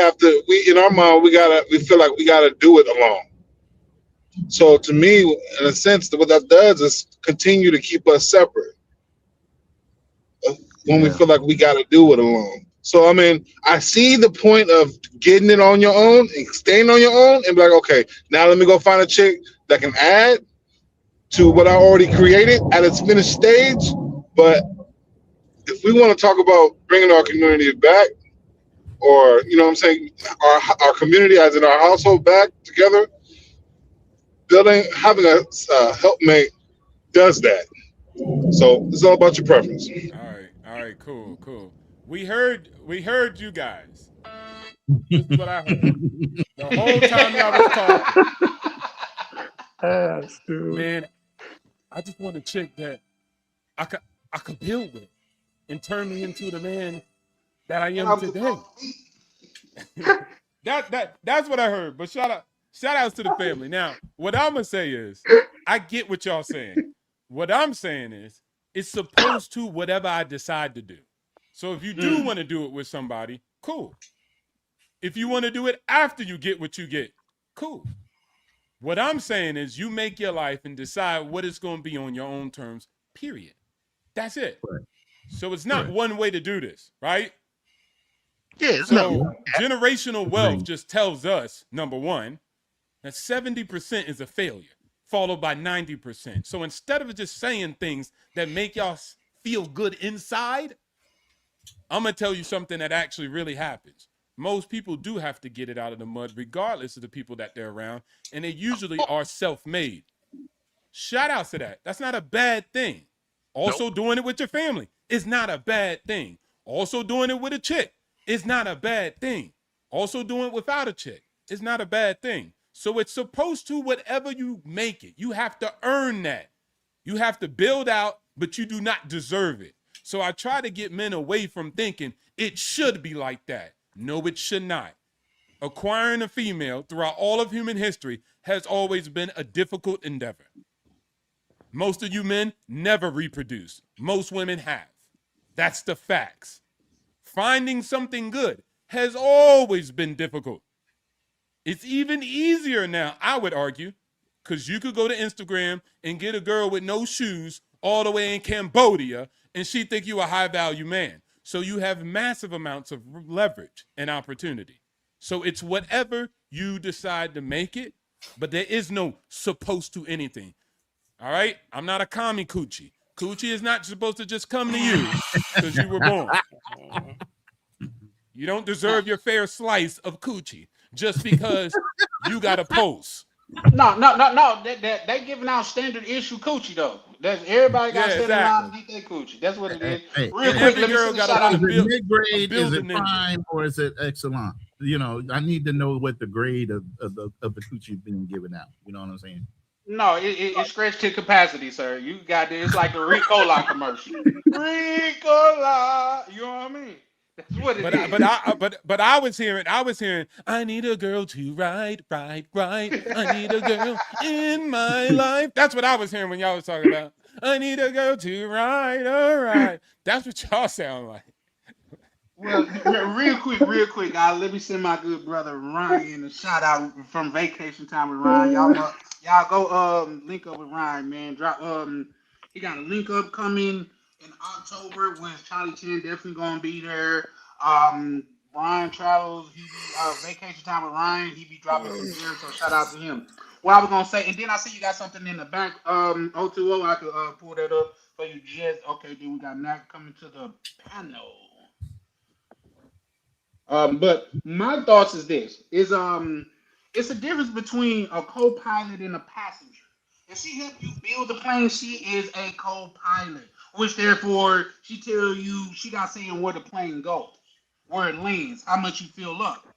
in our mind we feel like we gotta do it alone. So to me, in a sense, what that does is continue to keep us separate when we feel like we got to do it alone. So I mean, I see the point of getting it on your own and staying on your own and be like, okay, now let me go find a chick that can add to what I already created at its finished stage. But if we want to talk about bringing our community back, or you know what I'm saying, our community as in our household back together, having a helpmate does that. So it's all about your preference. All right, cool. We heard you guys. This is what I heard. The whole time y'all was talking. Man, I just want a chick that I could build with and turn me into the man that I am today. That's what I heard. But shout outs to the family. Now, what I'm gonna say is, I get what y'all saying. What I'm saying is, it's supposed to whatever I decide to do. So if you do want to do it with somebody, cool. If you want to do it after you get what you get, cool. What I'm saying is, you make your life and decide what it's going to be on your own terms. Period. That's it. Right. So it's not one way to do this, right? Yeah. So generational wealth just tells us, number one, that 70% is a failure, followed by 90%. So instead of just saying things that make y'all feel good inside, I'm going to tell you something that actually really happens. Most people do have to get it out of the mud, regardless of the people that they're around, and they usually are self-made. Shout out to that. That's not a bad thing. Also, doing it with your family is not a bad thing. Also, doing it with a chick is not a bad thing. Also, doing it without a chick is not a bad thing. So it's supposed to, whatever you make it, you have to earn that. You have to build out but you do not deserve it. So I try to get men away from thinking it should be like that. No, it should not. Acquiring a female throughout all of human history has always been a difficult endeavor. Most of you men never reproduce. Most women have. That's the facts. Finding something good has always been difficult. It's even easier now, I would argue, because you could go to Instagram and get a girl with no shoes all the way in Cambodia, and she think you a high-value man. So you have massive amounts of leverage and opportunity. So it's whatever you decide to make it, but there is no supposed to anything. All right? I'm not a commie coochie. Coochie is not supposed to just come to you because you were born. You don't deserve your fair slice of coochie just because you got a post. No. They giving out standard issue coochie though. That's everybody got standard line to get their coochie. That's what it is. Real quick, let me send a shout out. Is it mid-grade? Is it prime or is it excellent? You know, I need to know what the grade of the coochie being given out. You know what I'm saying? No, it's stretched to capacity, sir. You got this. It's like the Ricola commercial. Ricola, you know what I mean? That's what it is. But I was hearing, I need a girl to ride. I need a girl in my life. That's what I was hearing when y'all was talking about. I need a girl to ride, all right. That's what y'all sound like. Well, real quick, let me send my good brother Ryan a shout out from Vacation Time with Ryan. Y'all go link up with Ryan, man. He got a link up coming in October when Charlie Chan definitely gonna be there. Ryan travels, he be Vacation Time with Ryan, he be dropping some gear, so shout out to him. What I was gonna say, and then I see you got something in the back, 020, I could pull that up for you just okay, then we got Nat coming to the panel. But my thoughts is this is it's a difference between a co-pilot and a passenger. If she helped you build the plane, she is a co-pilot, which therefore she tell you she got saying where the plane goes, where it lands, how much you fill up.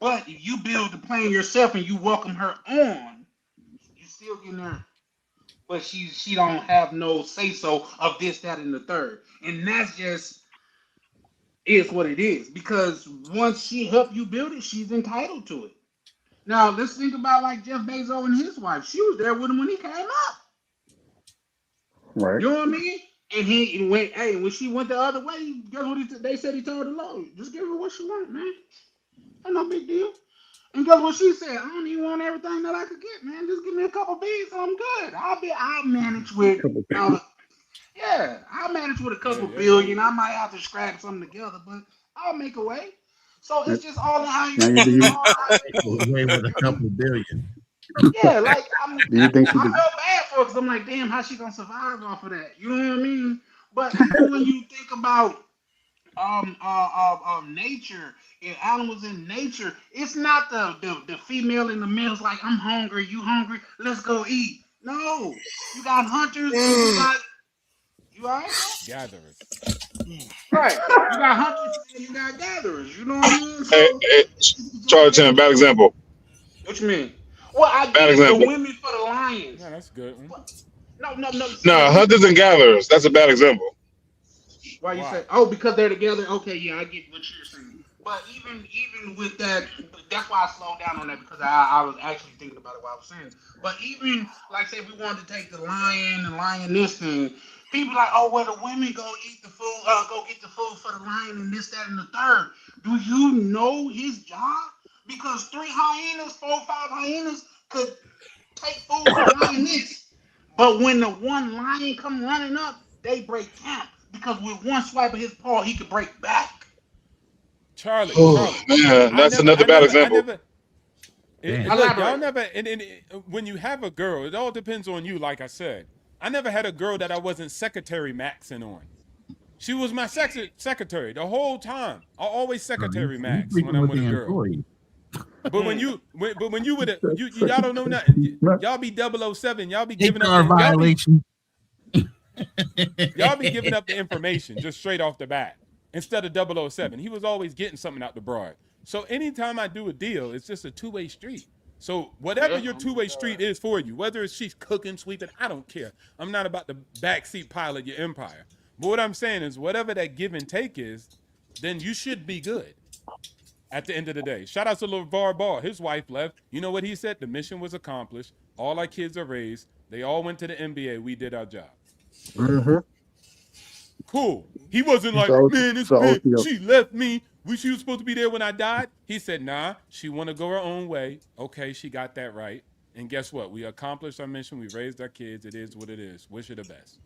But if you build the plane yourself and you welcome her on, you still getting her. But she don't have no say so of this, that, and the third, and that's just is what it is. Because once she helped you build it, she's entitled to it. Now let's think about like Jeff Bezos and his wife. She was there with him when he came up. Right. You know what I mean? And he went, hey, when she went the other way, guess what they said he told the Lord? Just give her what she want, man. Ain't no big deal. And guess what she said? I don't even want everything that I could get, man. Just give me a couple beads, I'm good. I'll manage with I'll manage with a couple billion. I might have to scrap something together, but I'll make a way. So it's just all in how you away with a couple billion. Yeah, like I you think she felt bad for her because I'm like, damn, how she gonna survive off of that? You know what I mean? But when you think about nature, if animals in nature, it's not the female and the male's like, I'm hungry, you hungry, let's go eat. No, you got hunters, you all right? Gatherers. Right. You got hunters and you got gatherers. You know what I mean? So, hey, Charlie Chan, bad example. What you mean? Well, I Bad get example. the women for the lions. Yeah, that's good. No. No, hunters and gatherers. That's a bad example. Why you say? Oh, because they're together. Okay, yeah, I get what you're saying. But even with that, that's why I slowed down on that because I was actually thinking about it while I was saying. But even like say we wanted to take the lion and lioness thing, people like, oh, well, the women go eat the food, go get the food for the lion and this, that, and the third. Do you know his job? Because 4 or 5 hyenas could take food for the lioness. But when the one lion come running up, they break camp. Because with one swipe of his paw, he could break back. Charlie, man, that's another bad example. Y'all never, when you have a girl, it all depends on you, like I said. I never had a girl that I wasn't secretary maxing on. She was my secretary the whole time. I always secretary max when I'm with a girl. But when you with y'all don't know nothing. Y'all be 007. Y'all be giving up violation. Y'all be giving up the information just straight off the bat instead of 007. He was always getting something out the broad. So anytime I do a deal, it's just a two-way street. So whatever your two-way street is for you, whether it's she's cooking, sweeping, I don't care. I'm not about to backseat pilot your empire. But what I'm saying is whatever that give and take is, then you should be good at the end of the day. Shout out to LeVar Ball. His wife left. You know what he said? The mission was accomplished. All our kids are raised. They all went to the NBA. We did our job. Mm-hmm. Cool. He wasn't like, So, man, it's so big. OTO. She left me. She was supposed to be there when I died. He said, nah, she want to go her own way. Okay, she got that right. And guess what? We accomplished our mission. We raised our kids. It is what it is. Wish her the best.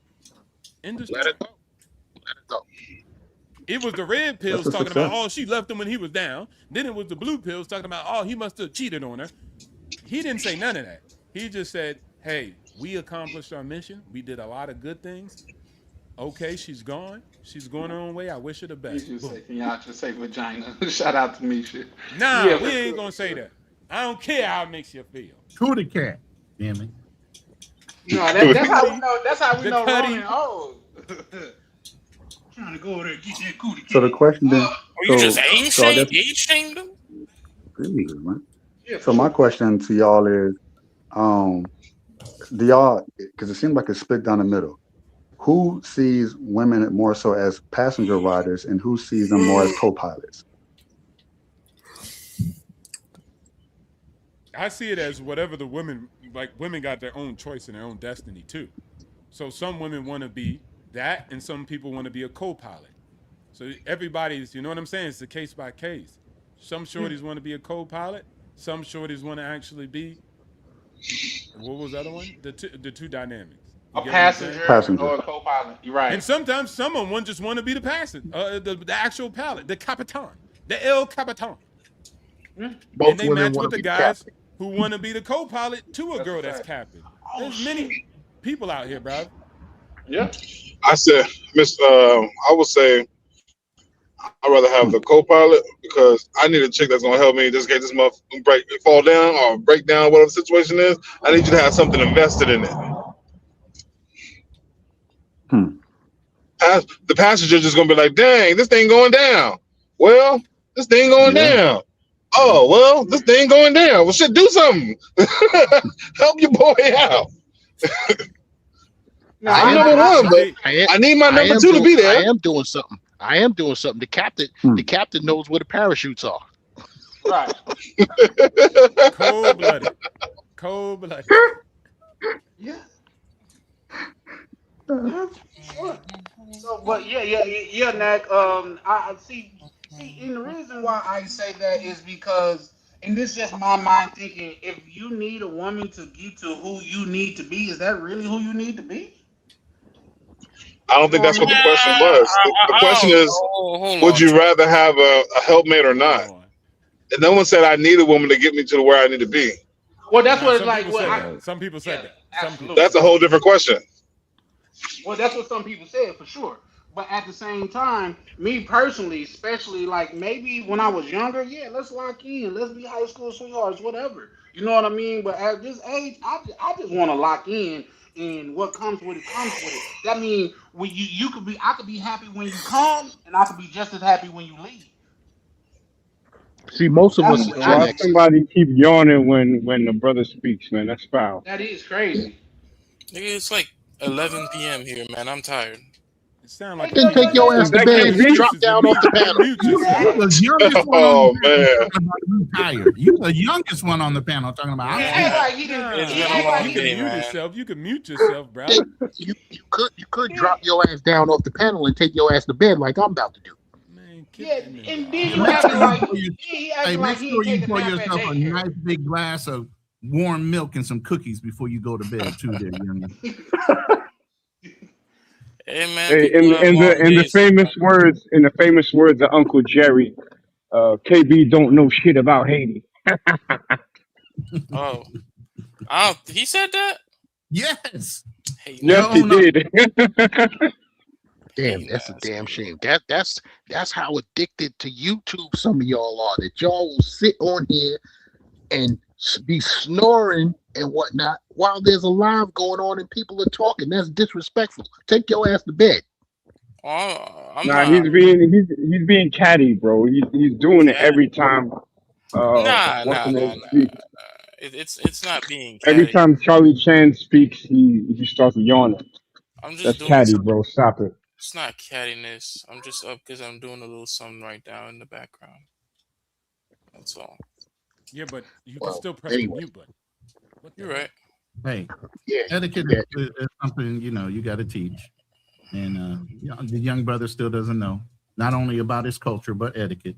Let it go. Let it go. It was the red pills That's a talking about, success. oh, she left him when he was down. Then it was the blue pills talking about, oh, he must have cheated on her. He didn't say none of that. He just said, hey, we accomplished our mission. We did a lot of good things. Okay, she's gone. She's going her own way. I wish her the best. Can y'all just say vagina? Shout out to Misha. Nah, Yeah, we ain't gonna say that. I don't care how it makes you feel. Cootie cat. Damn it. No, that's how we know. That's how we The know cutty. Roman old. Trying to go over there and get that cootie cat. So the question then, Or you just so age so I shamed, guess age shamed them? Jesus, man. Yeah, So my question to y'all is, do y'all, because it seems like it's split down the middle. Who sees women more so as passenger riders, and who sees them more as co-pilots? I see it as whatever the women like. Women got their own choice and their own destiny too. So some women want to be that, and some people want to be a co-pilot. So everybody's, you know what I'm saying? It's a case by case. Some shorties want to be a co-pilot. Some shorties want to actually be. What was the other one? The two dynamics. You a get what I'm saying? passenger, Passenger. or a co-pilot. You're right. And sometimes someone just want to be the passenger, the actual pilot, the capitan, the El Capitan. Both And they women match want with to the be guys captain. who want to be the co-pilot to a That's girl a that's fact. captain. Oh, There's many people out here, bro. Yeah. I said, I would say I'd rather have the co-pilot because I need a chick that's gonna help me just get this motherfucker fall down or break down, whatever the situation is. I need you to have something invested in it. The passenger just gonna be like, dang, this thing going down. Well, this thing going down. Oh, well, this thing going down. Well, shit, do something. Help your boy out. I'm number one, but I need my number two to be there. I am doing something. The captain knows where the parachutes are. Right. Cold-blooded. Cold-blooded. Yeah. So, but yeah, Nack. I see, and the reason why I say that is because, and this is just my mind thinking, if you need a woman to get to who you need to be, is that really who you need to be? I don't think that's what the question was. The question is, would you rather have a helpmate or not? And no one said I need a woman to get me to where I need to be. Well, that's what it's Some like. people Well, said that. Some people said that. Some people. That's a whole different question. Well, that's what some people said for sure. But at the same time, me personally, especially like maybe when I was younger, yeah, let's lock in, let's be high school sweethearts, whatever. You know what I mean? But at this age, I just want to lock in, and what comes with it comes with it. That means when I could be happy when you come, and I could be just as happy when you leave. See, most of us are Gen Why X. somebody keep yawning when the brother speaks, man? That's foul. That is crazy. Nigga, it's like 11 p.m. here, man. I'm tired. It sound like Then take your ass to bed and drop down off the panel. You the youngest one Oh, on the panel man. talking about retired. You the youngest one on the panel talking about. I'm You can mute yourself. You can mute yourself, bro. You could drop your ass down off the panel and take your ass to bed like I'm about to do. Yeah, and then you Make acting sure like you he Hey, acting make like he sure ain't you taking pour a nap at yourself a daycare. nice big glass of warm milk and some cookies before you go to bed too. There, youngin. Hey, man. Hey, in the famous words of Uncle Jerry, KB don't know shit about Haiti. Oh, he said that? Yes. Hey, Yes, he did. Damn, that's a damn shame. That's how addicted to YouTube some of y'all are. That y'all will sit on here and be snoring and whatnot while there's a live going on and people are talking. That's disrespectful. Take your ass to bed. He's being catty, bro. He's doing it every time. Nah. Speaks. It's not being Every catty. time Charlie Chan speaks, he starts yawning. I'm just That's doing catty, something. bro. Stop it. It's not cattiness. I'm just up because I'm doing a little something right now in the background. That's all. Yeah, but you can still press anyway. the mute button. You're right. Hey, Yeah, etiquette yeah. is something you got to teach, and the young brother still doesn't know not only about his culture but etiquette.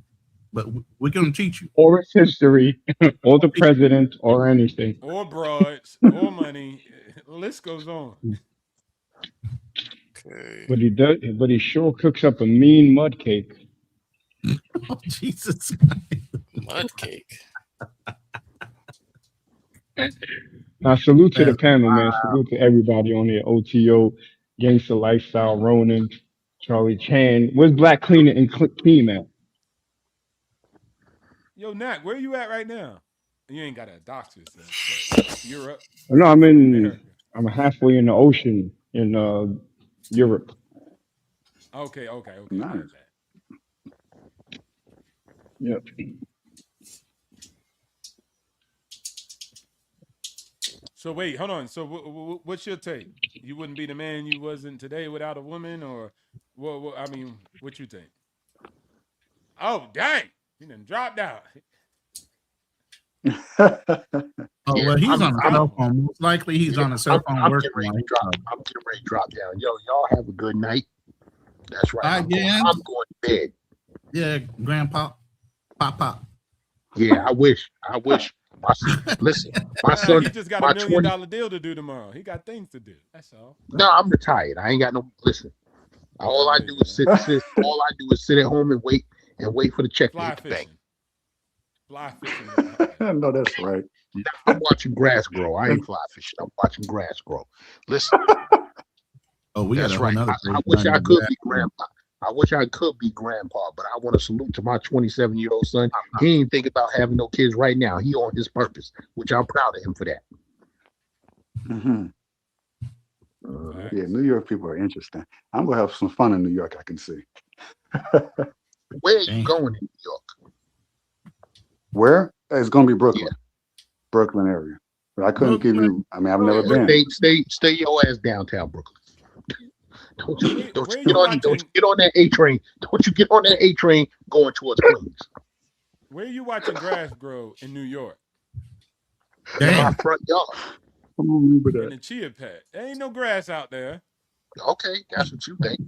But we're going to teach you, Or its history, or the president, or anything. Or broads, or money. The list goes on. Okay. But he sure cooks up a mean mud cake. Oh, Jesus. Mud cake. Now, salute to the panel, man. Salute to everybody on there. OTO, Gangster Lifestyle, Ronan, Charlie Chan. Where's Black Cleaner and Clean at? Yo, Nat, where you at right now? You ain't got a doctor's. Europe. No, America. I'm halfway in the ocean in Europe. Okay. Nice. Yep. So wait, hold on. So what's your take? You wouldn't be the man you wasn't today without a woman, or what? I mean, what you think? Oh, dang! He done dropped out. Oh, well, he's on a cell phone. Most likely he's on a cell phone I'm working. getting ready to drop down. Yo, y'all have a good night. That's right. I'm going to bed. Yeah, Grandpa. Pop. Yeah, I wish. Listen, my son. He just got $1 million deal to do tomorrow. He got things to do. That's all. No, I'm retired. I ain't got no. Listen, all I do is sit. All I do is sit at home and wait for the check to hit the bank. Fly fishing. No, that's right. I'm watching grass grow. I ain't fly fishing. I'm watching grass grow. Listen. Oh, we that's got right. I wish I could be grandpa. I wish I could be grandpa, but I want to salute to my 27-year-old son. He ain't think about having no kids right now. He on his purpose, which I'm proud of him for that. Mm-hmm. Yeah, New York people are interesting. I'm gonna have some fun in New York. I can see. Where are you going in New York? Where? It's gonna be Brooklyn, Brooklyn area. But I couldn't give you. I mean, I've never been. Stay your ass downtown Brooklyn. Don't you get on that A train. Don't you get on that A train going towards Queens. Where are you watching grass grow in New York? In my front yard. In the chia pet. There ain't no grass out there. Okay, that's what you think.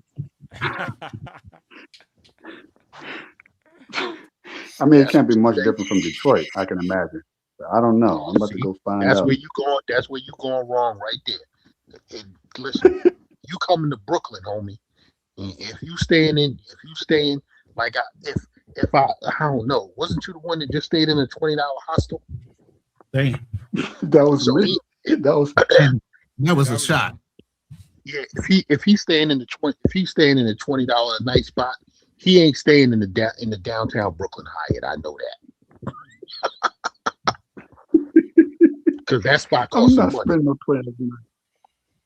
I mean, it can't be much different from Detroit. I can imagine. But I don't know. I'm about to go find out. That's where you going wrong right there. And listen, you coming to Brooklyn, homie. And if you staying like if I don't know, wasn't you the one that just stayed in a $20 hostel? Dang. That was me. That was a shot. Yeah, if he's staying in the $20 a night spot, he ain't staying in the downtown Brooklyn Hyatt. I know that. Because that spot costs some money.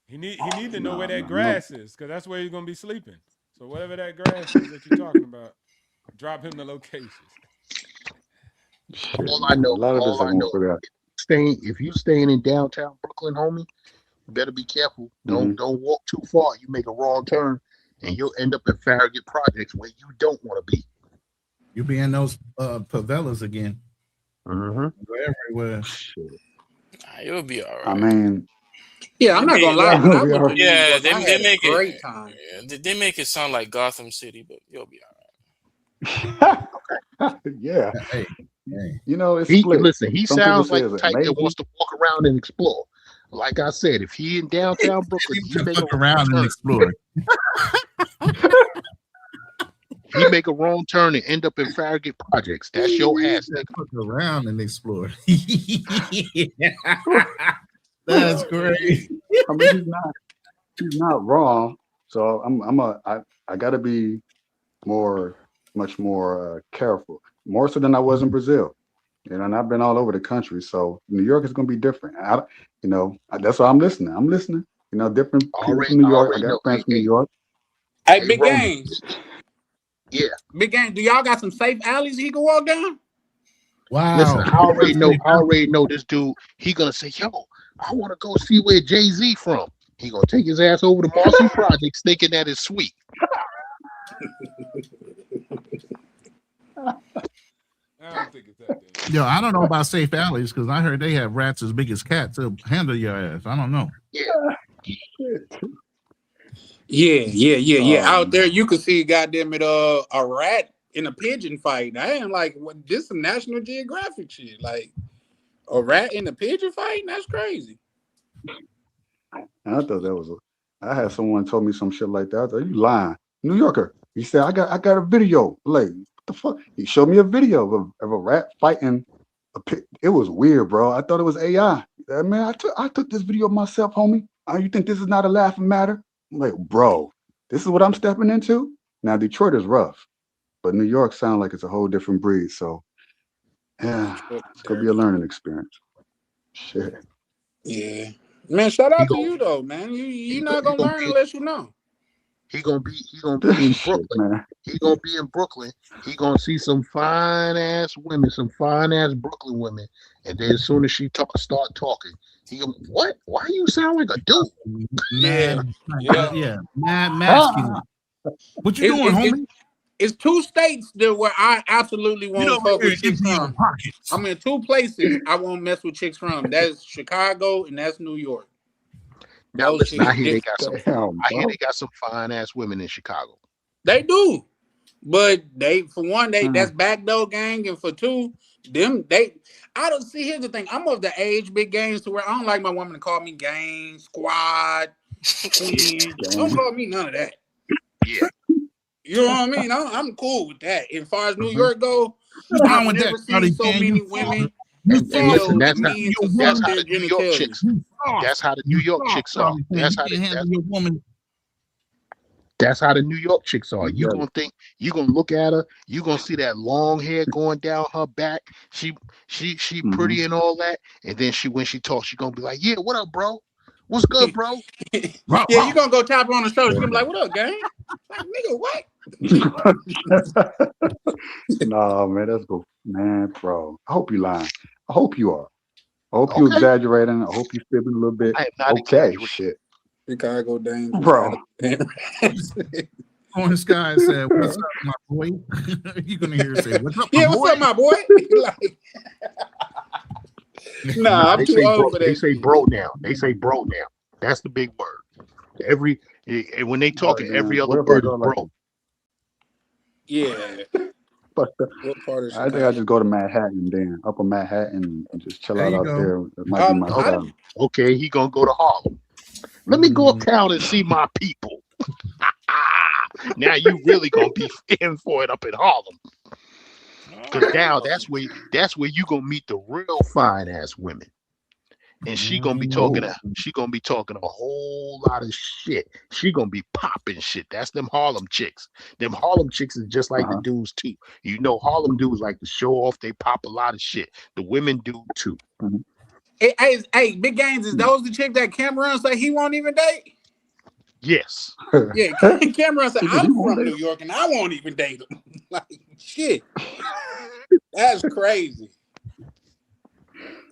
He need to know where that grass is, because that's where he's gonna be sleeping. So whatever that grass is that you're talking about, drop him the location. All I know, if you staying in downtown Brooklyn, homie, you better be careful. Don't walk too far. You make a wrong turn, and you'll end up at Farragut Projects where you don't want to be. You'll be in those favelas again. Everywhere. You'll be all right. I mean, yeah, I'm not gonna lie. Yeah, they make it great time. Yeah, they make it sound like Gotham City, but you'll be all right. Yeah. Hey. You know, it's split. Listen, he Some sounds people like say the it's type that amazing. wants to walk around and explore. Like I said, if he in downtown Brooklyn, he make Look around and explore. He make a wrong turn and end up in Farragut Projects. That's your ass, nigga. Look around and explore. That's great. I mean, he's not wrong. So I got to be much more careful, more so than I was in Brazil. And I've been all over the country. So New York is going to be different. That's why I'm listening. Different people from New York. I got friends from New York. Hey, Big Gang. Yeah. Big Gang, do y'all got some safe alleys he can walk down? Wow. Listen, I already know this dude. He gonna say, yo, I want to go see where Jay-Z from. He gonna take his ass over to Marcy Projects thinking that is sweet. I don't think it's that big. Yo, I don't know about safe alleys because I heard they have rats as big as cats to handle your ass. I don't know. Yeah. Out there, you could see goddamn it, a rat in a pigeon fight. I ain't like, what? This some National Geographic shit. Like a rat in a pigeon fight? That's crazy. And I thought that was I had someone told me some shit like that. I thought, you lying. New Yorker. He said, I got a video. Like, what the fuck? He showed me a video of a rat fighting a pig. It was weird, bro. I thought it was AI. Man, I took this video myself, homie. You think this is not a laughing matter? I'm like, bro, this is what I'm stepping into? Now, Detroit is rough, but New York sounds like it's a whole different breed. So, yeah, it's going to be a learning experience. Shit. Yeah. Man, shout out to you, though, man. You're not going to learn unless you know. He gonna be in Brooklyn. He gonna be in Brooklyn. He gonna see some fine ass women, some fine ass Brooklyn women, and then as soon as she start talking, he gonna, what? Why you sound like a dude? Yeah. Mad masculine. What you doing, homie? It's two states where I absolutely won't fuck with chicks from. I'm in two places I won't mess with chicks from. That's Chicago and that's New York. Now listen, I hear they got some fine ass women in Chicago. They do, but for one, that's backdoor gang, and for two, I don't see. Here's the thing: I'm of the age big gangs to where I don't like my woman to call me gang, squad, queen. Don't call me none of that. Yeah, you know what I mean. I'm cool with that. As far as New York go, I've never seen so many women. And listen, that's how the New York chicks. That's how the New York chicks are. That's how the New York chicks are. You gonna think, you gonna look at her, you gonna see that long hair going down her back. She pretty and all that, and then when she talks, she gonna be like, "Yeah, what up, bro? What's good, bro?" Yeah, you gonna go tap her on the shoulder. She's gonna be like, "What up, gang?" Like, nigga, what? Nah, man, that's good, man, bro. I hope you lying. I hope you are. I hope you exaggerating. I hope you fibbing a little bit. I am not exaggerating. Shit. Chicago dang, bro. On the sky said, "What's up, my boy?" You're gonna hear her say, "What's up, my boy?" What's up, my boy? Like, nah, I'm too old for that. They say bro now. They say bro now. That's the big word. When they talking, every other word is bro. Yeah. What part of I think I just go to Manhattan, then Upper Manhattan, and just chill out there. It might be my style. Okay, he gonna go to Harlem. Let me go uptown and see my people. Now you really gonna be in for it up in Harlem. Cause now that's where you gonna meet the real fine ass women. And she gonna be talking a whole lot of shit. She gonna be popping shit. That's them Harlem chicks. Them Harlem chicks is just like the dudes too. You know, Harlem dudes like to show off. They pop a lot of shit. The women do too. Hey, big games, is those the chick that Cameron said he won't even date? Yes. Yeah, Cameron said I'm from New York and I won't even date him. Like, shit. That's crazy.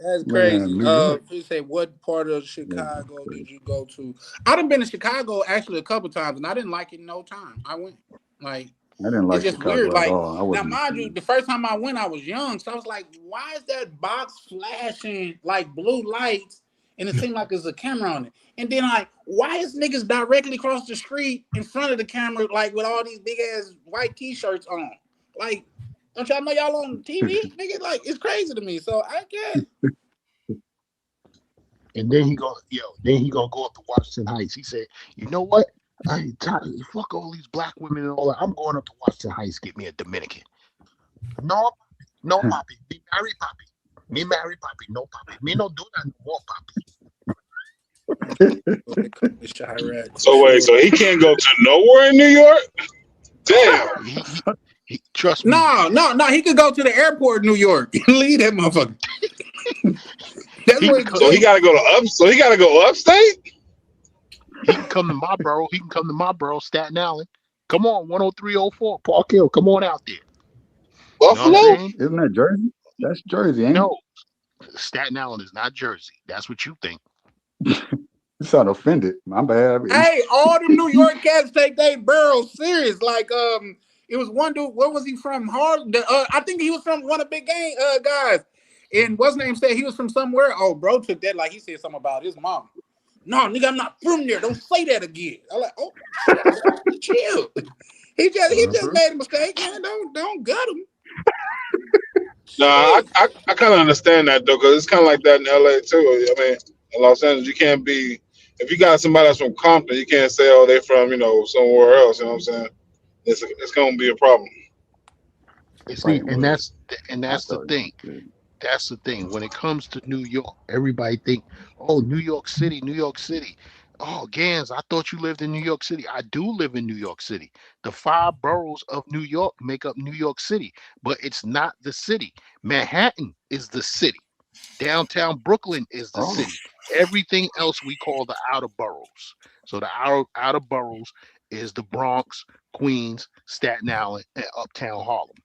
That's crazy. You say, what part of Chicago did you go to? I done been to Chicago actually a couple times, and I didn't like it no time. I went, like, I didn't like it's just Chicago weird. at Like, all. now, mind you, the first time I went, I was young, so I was like, why is that box flashing like blue lights? And it seemed like there's a camera on it. And then, like, why is niggas directly across the street in front of the camera, like, with all these big ass white t-shirts on? Like, don't y'all know y'all on TV? Nigga, like, it's crazy to me. So I guess. And then he gonna go up to Washington Heights. He said, "You know what? Fuck all these black women and all that. I'm going up to Washington Heights, get me a Dominican." No, papi. Me marry papi. No papi. Me no do that no more, papi. So wait, so he can't go to nowhere in New York? Damn. He trust me. No. He could go to the airport in New York. Leave that motherfucker. He gotta go upstate? He can come to my borough. Staten Island. Come on, 10304, Park Hill. Come on out there. Buffalo? Isn't that Jersey? That's Jersey, ain't No, Staten Island is not Jersey. That's what you think. it? You sound offended. My bad. Hey, all the New York cats take their boroughs serious. Like, it was one dude. Where was he from? Harlem. I think he was from one of the big gang guys. And what's name said he was from somewhere. Oh, bro took that like he said something about his mom. No, nigga, I'm not from there. Don't say that again. I'm like, oh, chill. He just made a mistake. Man, don't gut him. No, I kind of understand that though, because it's kind of like that in LA too. I mean, in Los Angeles, you can't be, if you got somebody that's from Compton, you can't say, oh, they're from, somewhere else. You know what I'm saying? It's going to be a problem. See, and that's the thing. That's the thing. When it comes to New York, everybody think, oh, New York City, New York City. Oh, Gans, I thought you lived in New York City. I do live in New York City. The 5 boroughs of New York make up New York City, but it's not the city. Manhattan is the city. Downtown Brooklyn is the city. Everything else we call the outer boroughs. So the outer boroughs is the Bronx, Queens, Staten Island, and Uptown Harlem.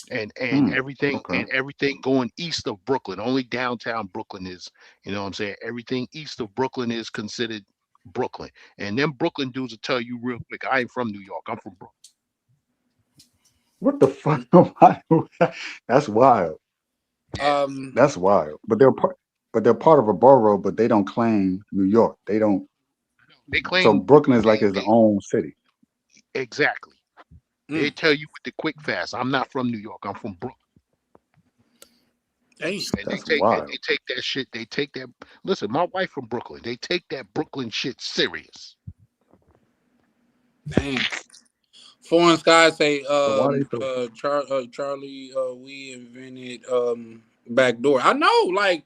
And everything and everything going east of Brooklyn. Only downtown Brooklyn is, you know what I'm saying? Everything east of Brooklyn is considered Brooklyn. And them Brooklyn dudes will tell you real quick, I ain't from New York. I'm from Brooklyn. What the fuck? That's wild. That's wild. But they're part of a borough, but they don't claim New York. They claim. So Brooklyn is like its own city. Exactly. They tell you with the quick fast. I'm not from New York. I'm from Brooklyn. And they take that shit. They take that. Listen, my wife from Brooklyn. They take that Brooklyn shit serious. Dang. Foreign Sky say, Charlie, we invented backdoor. I know, like,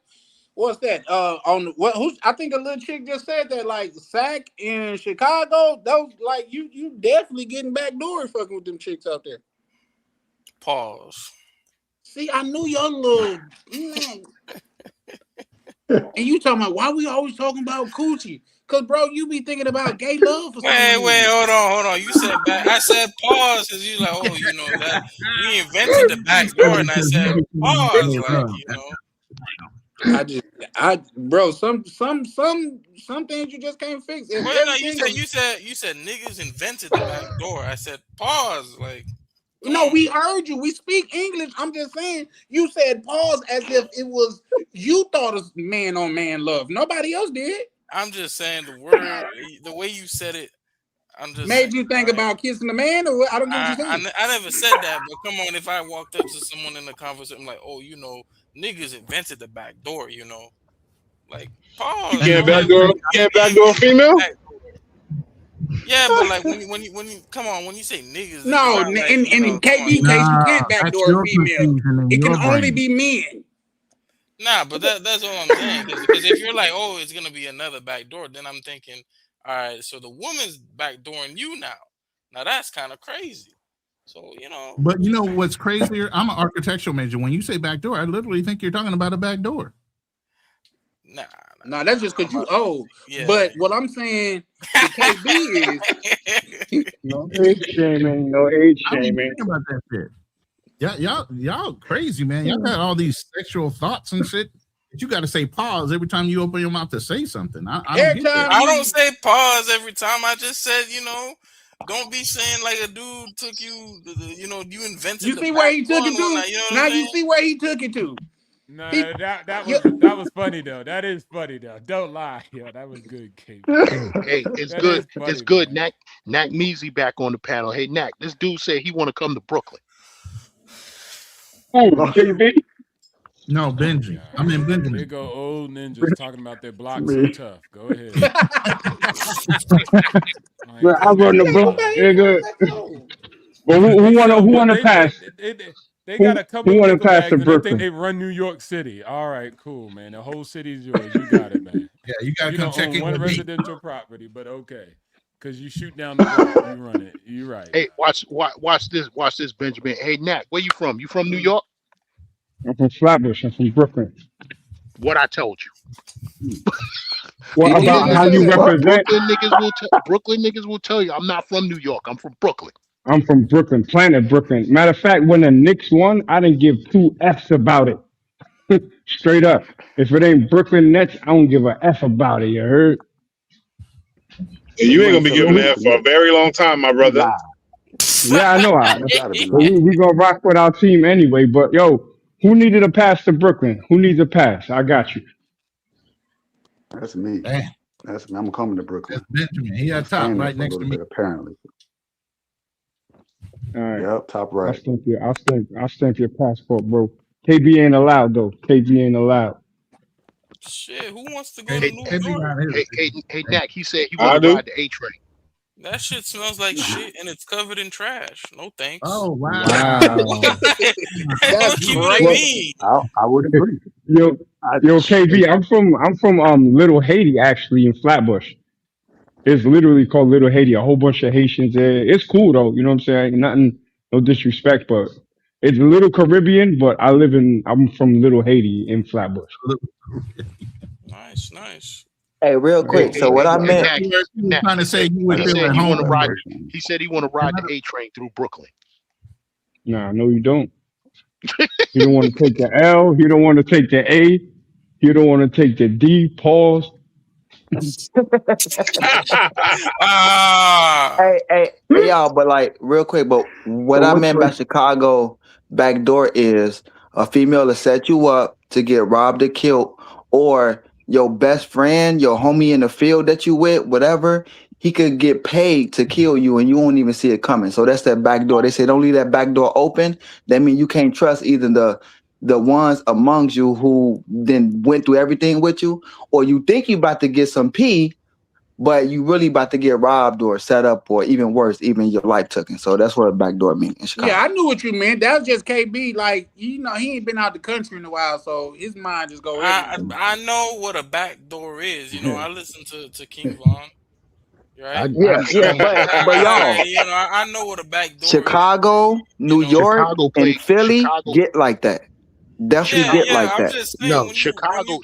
what's that? I think a little chick just said that, like, Sac in Chicago, those, like, you definitely getting backdoor fucking with them chicks out there. Pause. See, I knew your little and you talking about why we always talking about coochie? Cause bro, you be thinking about gay love for some reason. Wait, hold on. You said back. I said pause because you like, oh, that we invented the back door, and I said pause, bro, some things you just can't fix. Wait, no, you said niggas invented the back door. I said pause, like. No, we heard you. We speak English. I'm just saying you said pause as if it was you thought of man on man love. Nobody else did. I'm just saying the way you said it. I'm just made you think about kissing the man, or what? I don't know what you're saying. I never said that, but come on, if I walked up to someone in the conversation, I'm like, oh, niggas invented the back door, like pause. You can't backdoor female. Yeah, but like when you come on, when you say niggas, no, in KB case you can't backdoor female. It can only be men. Nah, but that's all I'm saying. Because if you're like, oh, it's gonna be another backdoor, then I'm thinking, all right, so the woman's backdooring you now. Now that's kind of crazy. So But what's crazier? I'm an architectural major. When you say backdoor, I literally think you're talking about a backdoor. Nah, that's just because you old. Yeah. But what I'm saying to KB is no age shaming. No age shaming. Think about that shit. Y'all crazy, man. Y'all got all these sexual thoughts and shit. But you got to say pause every time you open your mouth to say something. I don't say pause every time. I just said, don't be saying like a dude took you. You invented. You see where he took it to. Now you see where he took it to. No, that was funny though. That is funny though. Don't lie, that was good, Kate. Hey, it's good. It's good. Knack Measy back on the panel. Hey, Knack, this dude said he want to come to Brooklyn. Oh, KB? No, Benji. I'm in Benjamin. They go old ninjas talking about their blocks so tough. Go ahead. I run the block. Well, who want to pass? They got a couple of people pass to and Brooklyn. They think they run New York City. All right, cool, man. The whole city's yours. You got it, man. Yeah, you got to come check in one residential property, but okay. Because you shoot down the block, you run it. You're right. Hey, watch this, Benjamin. Hey, Nat, where you from? You from New York? I'm from Flatbush. I'm from Brooklyn. What I told you. What about how you represent? Brooklyn niggas will tell you I'm not from New York. I'm from Brooklyn. I'm from Brooklyn, Planet Brooklyn. Matter of fact, when the Knicks won, I didn't give 2 F's about it. Straight up. If it ain't Brooklyn Nets, I don't give a F about it. You heard? And you ain't gonna be giving an F for a very long time, my brother. Yeah, I know. We gonna rock with our team anyway. But yo, who needed a pass to Brooklyn? Who needs a pass? I got you. That's me. Damn. That's me. I'm coming to Brooklyn. That's Benjamin. He at top right next to me. Apparently. All right. Yep, top right. I'll stamp your passport, bro. KB ain't allowed though. KB ain't allowed. Shit, who wants to go to New York? Hey, Dak, he said he want to ride the A train. That shit smells like shit and it's covered in trash. No thanks. Oh wow. That's crazy. I would agree. Yo, KB, I'm from Little Haiti actually in Flatbush. It's literally called Little Haiti. A whole bunch of Haitians there. It's cool though. You know what I'm saying? Nothing, no disrespect, but it's a little Caribbean. But I'm from Little Haiti in Flatbush. Nice. Hey, real quick. So what I meant, trying to say you would he feel said at he home. want to ride. He said he want to ride the A train through Brooklyn. Nah, no, you don't. You don't want to take the L. You don't want to take the A. You don't want to take the D. Pause. hey, y'all, but like real quick, but what I meant by Chicago backdoor is a female to set you up to get robbed or killed, or your best friend, your homie in the field that you with, whatever, he could get paid to kill you and you won't even see it coming. So that's that back door. They say don't leave that back door open. That means you can't trust either the ones amongst you who then went through everything with you, or you think you about to get some pee, but you really about to get robbed or set up, or even worse, even your life taken. So that's what a back door means in Chicago. Yeah, I knew what you meant. That was just KB. Like, you know, he ain't been out the country in a while, so his mind just go. I know what a back door is. You know, I listen to King Von. Right? But y'all, you know, I know what a back door Chicago, is. New York, and Philly get like that. Definitely get like that. No, Chicago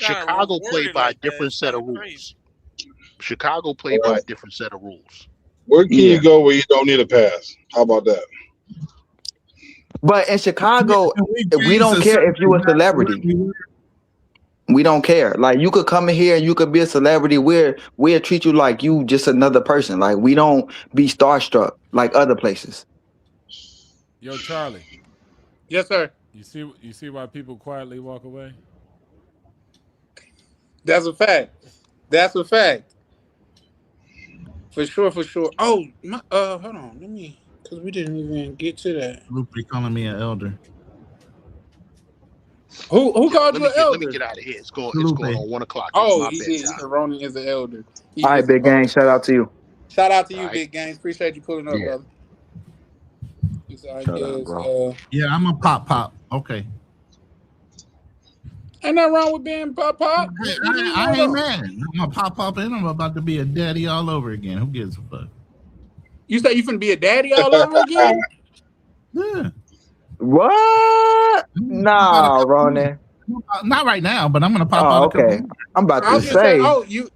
played by a different set of rules. Chicago played by a different set of rules. Where can you go where you don't need a pass? How about that? But in Chicago, we don't care if you're a celebrity. We don't care. Like, you could come in here and you could be a celebrity. We'll treat you like you just another person. Like, we don't be starstruck like other places. Yo, Charlie. Yes, sir. You see why people quietly walk away? That's a fact. That's a fact. For sure. Oh, hold on. Let me, because we didn't even get to that. Lupe calling me an elder. Who called you an elder? Let me get out of here. It's going on 1 o'clock. Oh, he did. He said Ronan is an elder. All right, Big Gang. Shout out to you. Shout out to you, Big Gang. Appreciate you pulling up, brother. Yeah, I'm a pop. Okay. Ain't nothing wrong with being pop. I ain't mad. I'm a pop and I'm about to be a daddy all over again. Who gives a fuck? You say you finna be a daddy all over again? Yeah. What? Nah, Ronan. Not right now, but I'm gonna pop out. Okay. I'm about to say. Your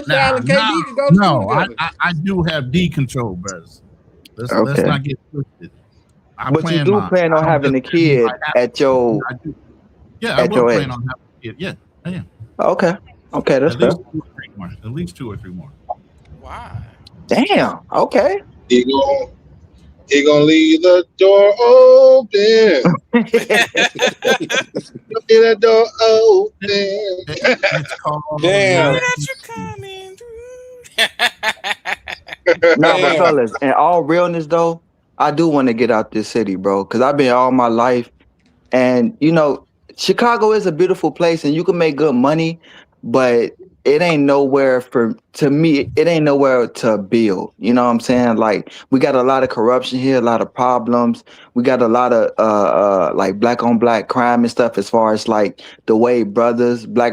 child and KB can go to school together. I do have D control, brothers. Let's not get twisted. But you do plan on having a kid at your. Yeah, I will plan on having a kid. Yeah, I am. Okay, that's fair. At least 2 or 3 more. Why? Damn. Okay. He gonna leave the door open. Leave that door open. Damn. No, but fellas, in all realness though, I do want to get out this city, bro, because I've been all my life, and you know, Chicago is a beautiful place, and you can make good money, but it ain't nowhere to me. It ain't nowhere to build. You know what I'm saying? Like, we got a lot of corruption here, a lot of problems. We got a lot of like black on black crime and stuff, as far as like the way black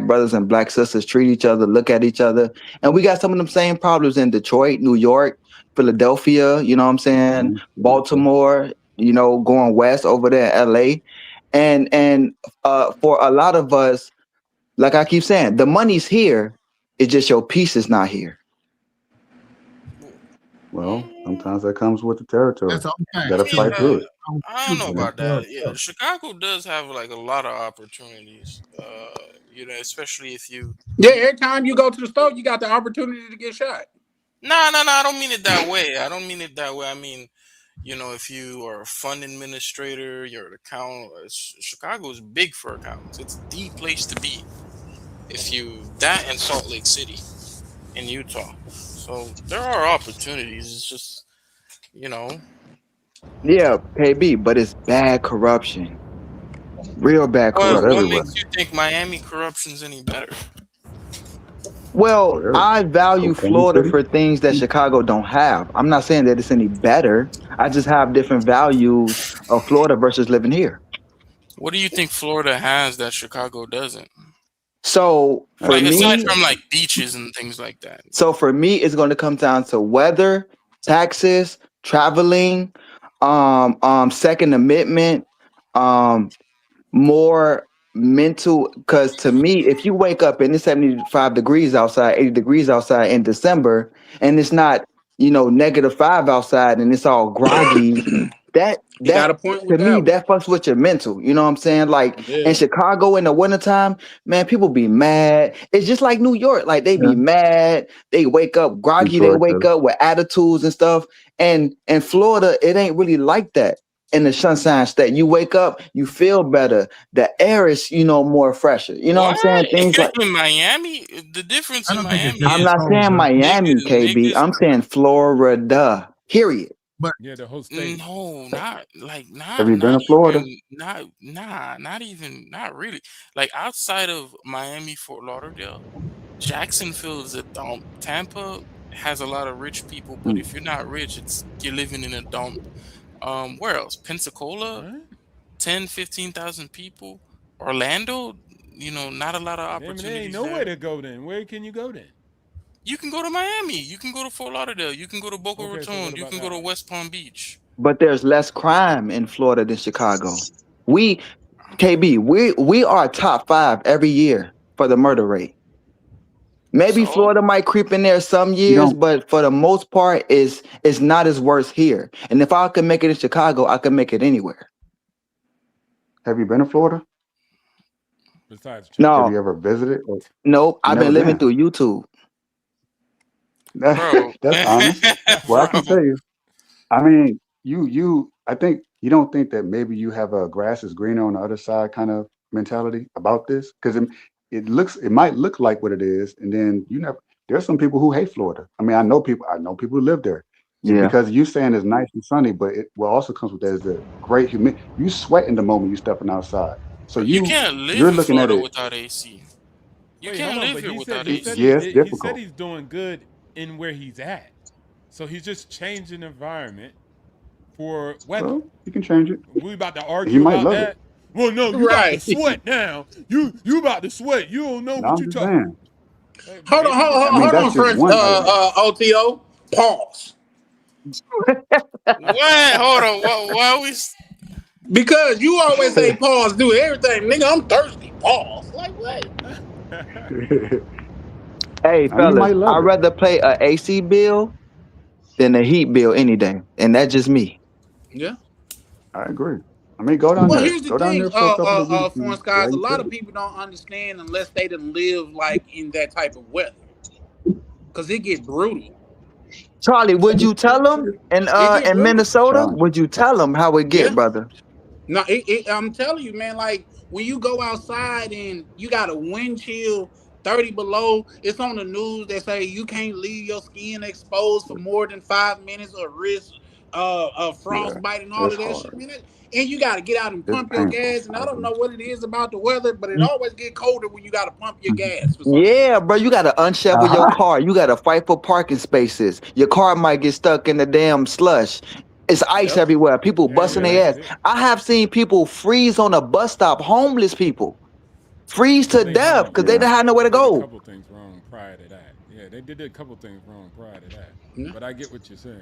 brothers and black sisters treat each other, look at each other. And we got some of them same problems in Detroit, New York, Philadelphia, you know what I'm saying? Baltimore, you know, going west over there in LA. And for a lot of us, like I keep saying, the money's here. It's just your piece is not here. Well, sometimes that comes with the territory. That's all I'm You got to saying. fight through it. I don't know Yeah. about that. Yeah, Chicago does have like a lot of opportunities. Especially if you. Yeah, every time you go to the store, you got the opportunity to get shot. No. I don't mean it that way. I mean, if you are a fund administrator, you're an accountant. Chicago is big for accountants. It's the place to be. That and Salt Lake City in Utah. So there are opportunities. It's just, Yeah, KB, but it's bad corruption. Real bad corruption. What makes you think Miami corruption's any better? Well, I value Florida for things that Chicago don't have. I'm not saying that it's any better. I just have different values of Florida versus living here. What do you think Florida has that Chicago doesn't? So for me, aside from like beaches and things like that. So for me, it's going to come down to weather, taxes, traveling, Second Amendment, more mental. Because to me, if you wake up and it's 75 degrees outside, 80 degrees outside in December, and it's not, -5 outside and it's all groggy, that got a point with to me, that fucks with your mental. You know what I'm saying? Like in Chicago in the wintertime, man, people be mad. It's just like New York. Like they be mad. They wake up groggy. They wake up with attitudes and stuff. And in Florida, it ain't really like that. In the Sunshine State, you wake up, you feel better. The air is, more fresher. You know what I'm saying? Things like in Miami, the difference in Miami. I'm not saying Miami, KB. I'm saying Florida. Period. But yeah, the whole state. No, not. Have you been to Florida? Not really. Like outside of Miami, Fort Lauderdale, Jacksonville is a dump. Tampa has a lot of rich people, but if you're not rich, you're living in a dump. Where else? Pensacola, 10,000-15,000 people. Orlando, not a lot of opportunities. There ain't nowhere to go then. Where can you go then? You can go to Miami. You can go to Fort Lauderdale. You can go to Boca Raton. You can go to West Palm Beach. But there's less crime in Florida than Chicago. We are top 5 every year for the murder rate. Maybe Florida might creep in there some years, but for the most part, it's not as worse here. And if I could make it in Chicago, I could make it anywhere. Have you been to Florida? Besides, no. Have you ever visited? Nope. I've been living through YouTube. That's honest. Well, I can tell you. I mean, I think you don't think that maybe you have a grass is greener on the other side kind of mentality about this, because it might look like what it is, and then there's some people who hate Florida. I mean, I know people who live there. Yeah. Because you saying it's nice and sunny, but what also comes with that is the great humidity. You sweating the moment you stepping outside. So you can't live you're in looking Florida at it without AC. You can't live here without AC. It's difficult. He said he's doing good in where he's at. So he's just changing the environment for weather. Well, you can change it. We about to argue about that? It. Well, no, you about to sweat now. You about to sweat. You don't know what you're talking about. Hold on, first, OTO. Pause. What? Hold on. Why are we? Because you always say pause, do everything. Nigga, I'm thirsty. Pause. Like what? Hey, fellas, I'd rather pay a AC bill than a heat bill any day. And that's just me. Yeah. I agree. I mean, go down there. Well, here's the thing, Foreign Skies. A lot of people don't understand unless they didn't live like in that type of weather. Because it gets brutal. Charlie, would you tell them in Minnesota? Would you tell them how it get, brother? No, I'm telling you, man, like when you go outside and you got a wind chill 30 below, it's on the news that say you can't leave your skin exposed for more than 5 minutes or risk frostbite and all of that shit, man. And you got to get out and pump your gas. And I don't know what it is about the weather, but it always get colder when you got to pump your gas. Yeah, bro, you got to unshovel your car. You got to fight for parking spaces. Your car might get stuck in the damn slush. It's ice everywhere. People busting their ass. I have seen people freeze on a bus stop, homeless people. Freeze to death because they didn't have nowhere to go. A couple things wrong prior to that. Yeah, they did a couple things wrong prior to that. Yeah. But I get what you're saying.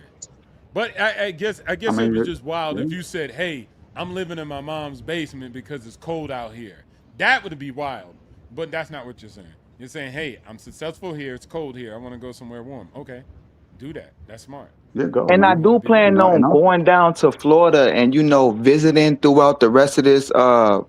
But I guess it was just wild if you said, hey, I'm living in my mom's basement because it's cold out here. That would be wild. But that's not what you're saying. You're saying, hey, I'm successful here. It's cold here. I want to go somewhere warm. Okay. do that. That's smart. Yeah, go, And I man. do plan And on I'm going down to Florida and visiting throughout the rest of this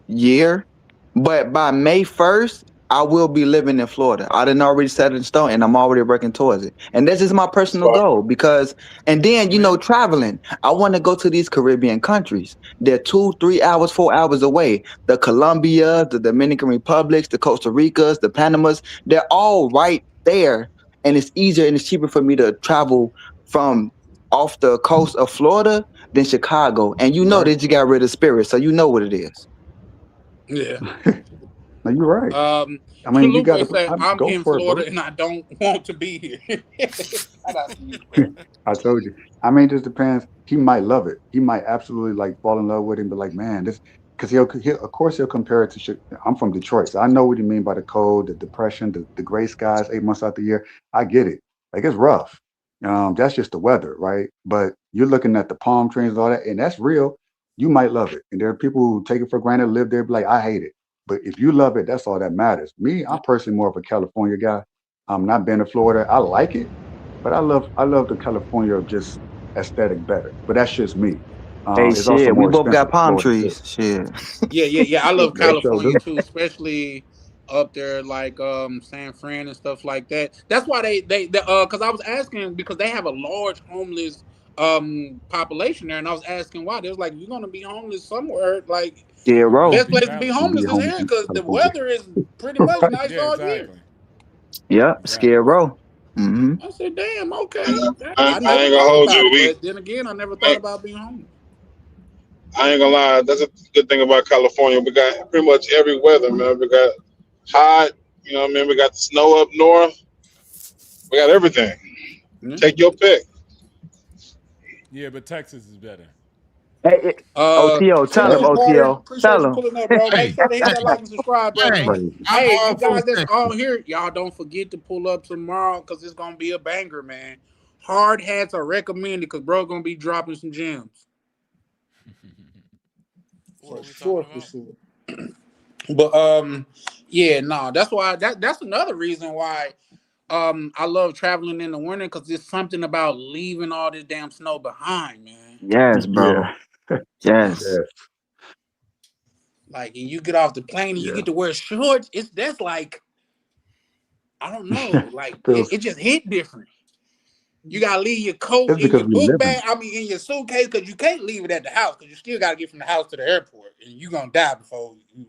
year. But by May 1st, I will be living in Florida. I done already set it in stone and I'm already working towards it. And that's just my personal goal because and then traveling. I want to go to these Caribbean countries. They're 2, 3 hours, 4 hours away. The Colombia, the Dominican Republics, the Costa Ricas, the Panamas, they're all right there. And it's easier and it's cheaper for me to travel from off the coast of Florida than Chicago. And that you got rid of Spirit, so you know what it is. Yeah. No, you're right. I mean, you got Chalupa said, to I'm go in for it, Florida bro. and I don't want to be here. Shout out to you, bro. I told you. I mean, it just depends. He might love it. He might absolutely like fall in love with him, but like, man, this because he'll of course he'll compare it to. I'm from Detroit, so I know what you mean by the cold, the depression, the gray skies 8 months out the year. I get it. Like it's rough. That's just the weather, right? But you're looking at the palm trees and all that, and that's real. You might love it, and there are people who take it for granted, live there, be like, I hate it. But if you love it, that's all that matters. Me, I'm personally more of a California guy. I'm not been to Florida. I like it, but I love the California just aesthetic better. But that's just me. Hey, It's also shit, we more both got expensive. palm Florida, too. trees. Shit. Yeah. I love They sure California do. too, especially up there like San Fran and stuff like that. That's why they because I was asking because they have a large homeless population there, and I was asking why. They was like, you're gonna be homeless somewhere. Like Yeah, bro. best place to be You homeless be is homeless here in because the California. weather is pretty much nice Yeah, all year. exactly. Yep, Skid Row. Mm-hmm. I said, damn, okay. I I never ain't gonna thought hold about you. it, but then again, I never thought about being homeless. I ain't gonna lie. That's a good thing about California. We got pretty much every weather, man. We got hot. You know what I mean? We got the snow up north. We got everything. Take your pick. Yeah, but Texas is better. Hey, OTO, tell him, Salute, Carter. OTO. Appreciate Tell you him. pulling up, bro. Make sure to hit that like and subscribe button, Hey, man. I'm Hey, all you for guys that's Texas. on here, y'all don't forget to pull up tomorrow because it's gonna be a banger, man. Hard hats are recommended because bro gonna be dropping some gems. What For are we sure, talking for sure. But yeah, no, that's why that's another reason why I love traveling in the winter because there's something about leaving all this damn snow behind, man. Yes, bro. Yeah. Yes. Yes. Like, and you get off the plane and you Yeah. get to wear shorts. That's like, I don't know, like Feels- it just hit different. You gotta leave your coat It's in your because we book live bag. I mean, in your suitcase, because you can't leave it at the house because you still gotta get from the house to the airport, and you gonna die before you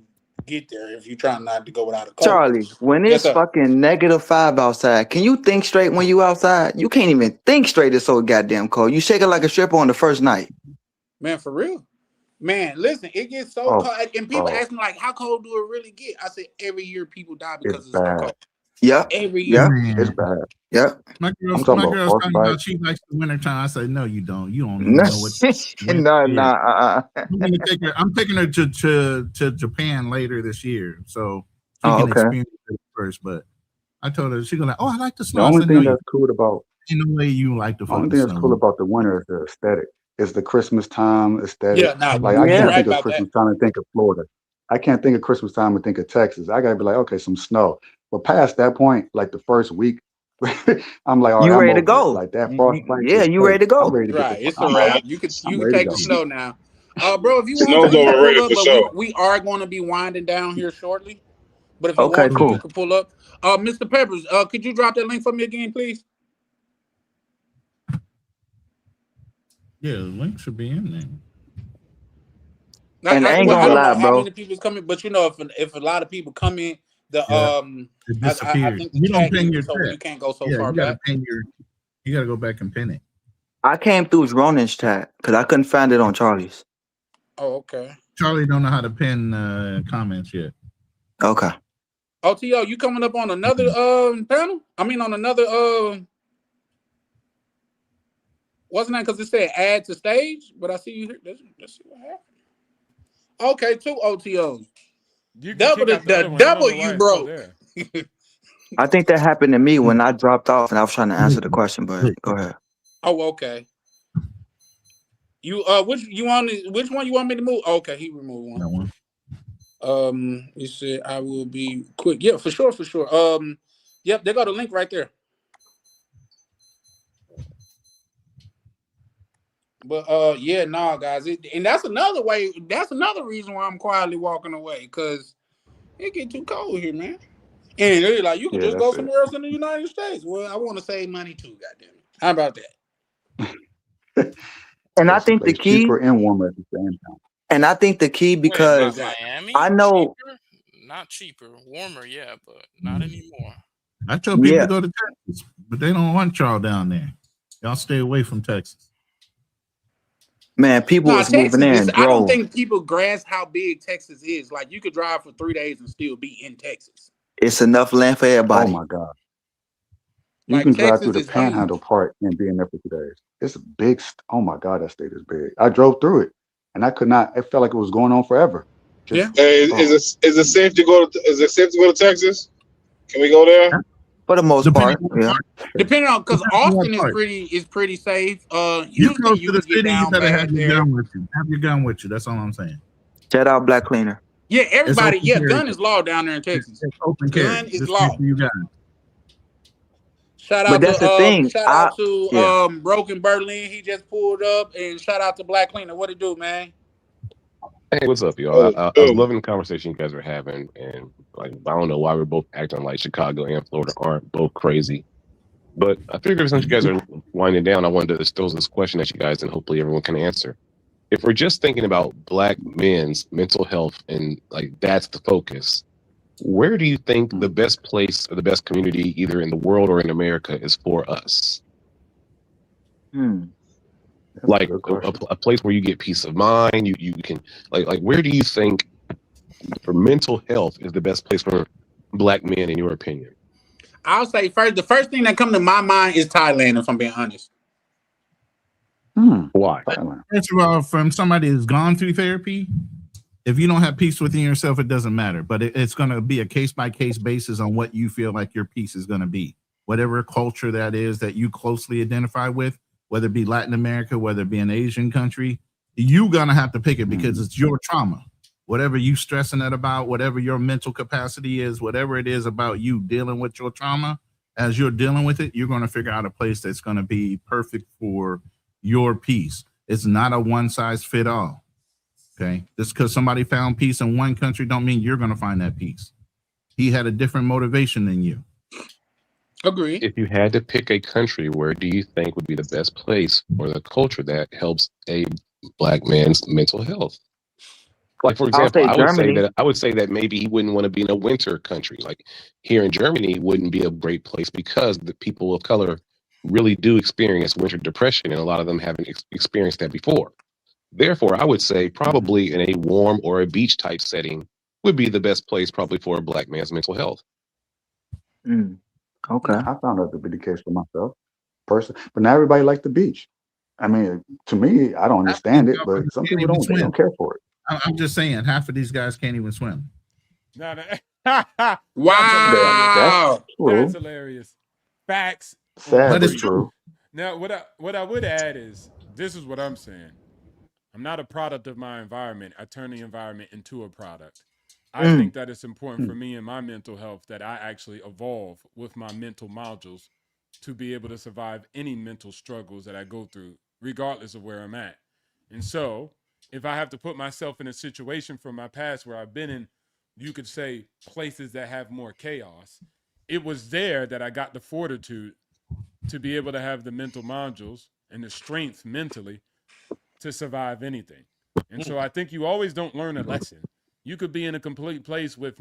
get there if you try not to go without a coat. Charlie, when Yes, it's sir. fucking -5 outside, can you think straight when you outside? You can't even think straight. It's so goddamn cold. You shake it like a stripper on the first night. Man, for real. Man, listen, it gets so Oh, cold, and people oh, ask me like, "How cold do it really get?" I say, every year people die it's because it's so bad. cold. Yep. Every year. Yep. It's Man, bad. Yep. my I'm talking my about girl's talking frostbite. about she likes the wintertime. I said, no, you don't. You don't even No, know what winter no, is. no. I'm taking her to Japan later this year, so she Oh, can okay. experience it first. But I told her she's gonna, oh, I like the The snow. I only said, thing no, you that's cool about ain't no way you like the the only fucking thing that's cool snow. about the winter is the aesthetic. It's the Christmas time aesthetic. Yeah, nah, Like I you're can't right think of about Christmas that. time and think of Florida. I can't think of Christmas time and think of Texas. I gotta be like, okay, some snow. But past that point, like the first week, I'm like, all right, You I'm ready to over it. go? Like that frostbite Yeah, is you ready crazy. to I'm go? ready to get the Right, it's fuck. a I'm wrap. ready. You can I'm ready to take the go. snow now. Bro, if you want Snow's to, you can overrated pull up, for but sure. we are going to be winding down here shortly. But if you Okay, want to, cool. you can pull up. Mr. Peppers, could you drop that link for me again, please? Yeah, the link should be in there. And I ain't I gonna don't know lie, how bro. many people's coming, but you know, if a lot of people come in, Yeah, it I disappears. think the You don't chat pin hit your so chat. you can't go so Yeah, far you gotta back. pin your. You gotta go back and pin it. I came through Ronin's chat because I couldn't find it on Charlie's. Oh, okay. Charlie don't know how to pin comments yet. Okay. OTO, you coming up on another panel? I mean, on another wasn't that because it said add to stage? But I see you here. Let's see what happened. Okay, 2 OTOs. You can Double kick out the other one. I don't double know why you it's still broke. there. I think that happened to me when I dropped off and I was trying to answer the question, but go ahead. Oh, okay. You which one you want me to move? Okay, he removed one. That one. He said I will be quick. Yeah, for sure. Yep, they got a link right there. But yeah, nah, guys, and that's another way. That's another reason why I'm quietly walking away, because it get too cold here, man. And they're like, you could Yeah, just go that's it. somewhere else in the United States. Well, I want to save money too, goddamn it. How about that? And I That's think the someplace key, cheaper and warmer at the same time. and I think the key, Wait, because but Miami? I know, Cheaper? Not cheaper. Warmer, yeah, but not anymore. I tell people yeah, to go to Texas, but they don't want y'all down there. Y'all stay away from Texas. man, people Nah, was moving Texas. in I don't droves. think people grasp how big Texas is. Like, you could drive for 3 days and still be in Texas. It's enough land for Oh everybody. my God. You Like, can drive through Texas the is Panhandle huge. part and be in there for 2 days. It's a big. Oh my God, that state is big. I drove through it, and I could not. It felt like it was going on forever. Yeah. Just Hey, oh, is it safe to go? Is it safe to go to Texas? Can we go there? For the most Depending part, on what yeah. part. Depending on, because Depending on what Austin part. is pretty safe. You Houston, close you to the could get city, you down better have bad your there. gun with you. Have your gun with you. That's all I'm saying. Shout out Black Cleaner. Yeah, It's everybody. open Yeah, carry. gun is law down there in Texas. It's open carry. Gun is Just law. make sure you got it. Shout But out that's the thing. to Yeah. Broken Berlin. He just pulled up, and shout out to Black Cleaner. What it do, man? Hey, what's up, y'all? Oh, I was loving the conversation you guys were having, and like I don't know why we're both acting like Chicago and Florida aren't both crazy, but I figured since you guys are winding down, I wanted to pose this question at you guys, and hopefully everyone can answer. If we're just thinking about Black men's mental health and like that's the focus, where do you think the best place or the best community, either in the world or in America, is for us? that's a Like good question. a place where you get peace of mind. You can like where do you think for mental health is the best place for Black men, in your opinion? I'll say first. The first thing that come to my mind is Thailand. If I'm being honest. Why? Thailand. First of all, from somebody who's gone through therapy, if you don't have peace within yourself, it doesn't matter. But it's going to be a case by case basis on what you feel like your peace is going to be. Whatever culture that is that you closely identify with, whether it be Latin America, whether it be an Asian country, you're going to have to pick it because it's your trauma. Whatever you stressing that about, whatever your mental capacity is, whatever it is about you dealing with your trauma, as you're dealing with it, you're going to figure out a place that's going to be perfect for your peace. It's not a one size fit all. Okay. Just because somebody found peace in one country don't mean you're going to find that peace. He had a different motivation than you. Agree. If you had to pick a country, where do you think would be the best place for the culture that helps a Black man's mental health? Like, for I'll example, say Germany. I would say that maybe he wouldn't want to be in a winter country. Like here in Germany wouldn't be a great place because the people of color really do experience winter depression, and a lot of them haven't experienced that before. Therefore, I would say probably in a warm or a beach type setting would be the best place probably for a Black man's mental health. Okay. I found that to be the case for myself, personally. But not everybody likes the beach. I mean, to me, I don't understand it, but some people don't. They don't care for it. I'm just saying, half of these guys can't even swim. No. Wow. That's hilarious. Facts. Sad, But but it's true. Now, what I would add is this is what I'm saying. I'm not a product of my environment. I turn the environment into a product. I think that it's important for me and my mental health that I actually evolve with my mental modules to be able to survive any mental struggles that I go through, regardless of where I'm at. And so, if I have to put myself in a situation from my past where I've been in, you could say, places that have more chaos, it was there that I got the fortitude to be able to have the mental modules and the strength mentally to survive anything. And so I think you always don't learn a lesson. You could be in a complete place with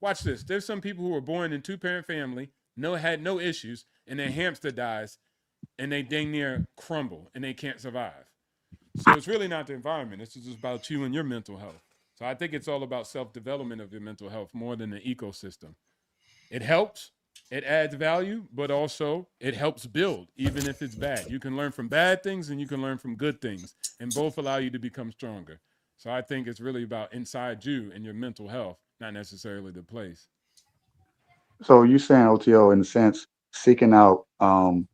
watch this. There's some people who were born in 2-parent family, had no issues, and their hamster dies and they dang near crumble and they can't survive. So it's really not the environment. It's just about you and your mental health. So I think it's all about self-development of your mental health more than the ecosystem. It helps. It adds value, but also it helps build, even if it's bad. You can learn from bad things and you can learn from good things, and both allow you to become stronger. So I think it's really about inside you and your mental health, not necessarily the place. So you saying OTO in a sense seeking out some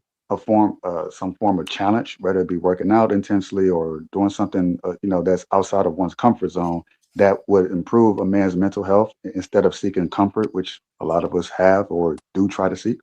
form of challenge, whether it be working out intensely or doing something that's outside of one's comfort zone, that would improve a man's mental health instead of seeking comfort, which a lot of us have or do try to seek.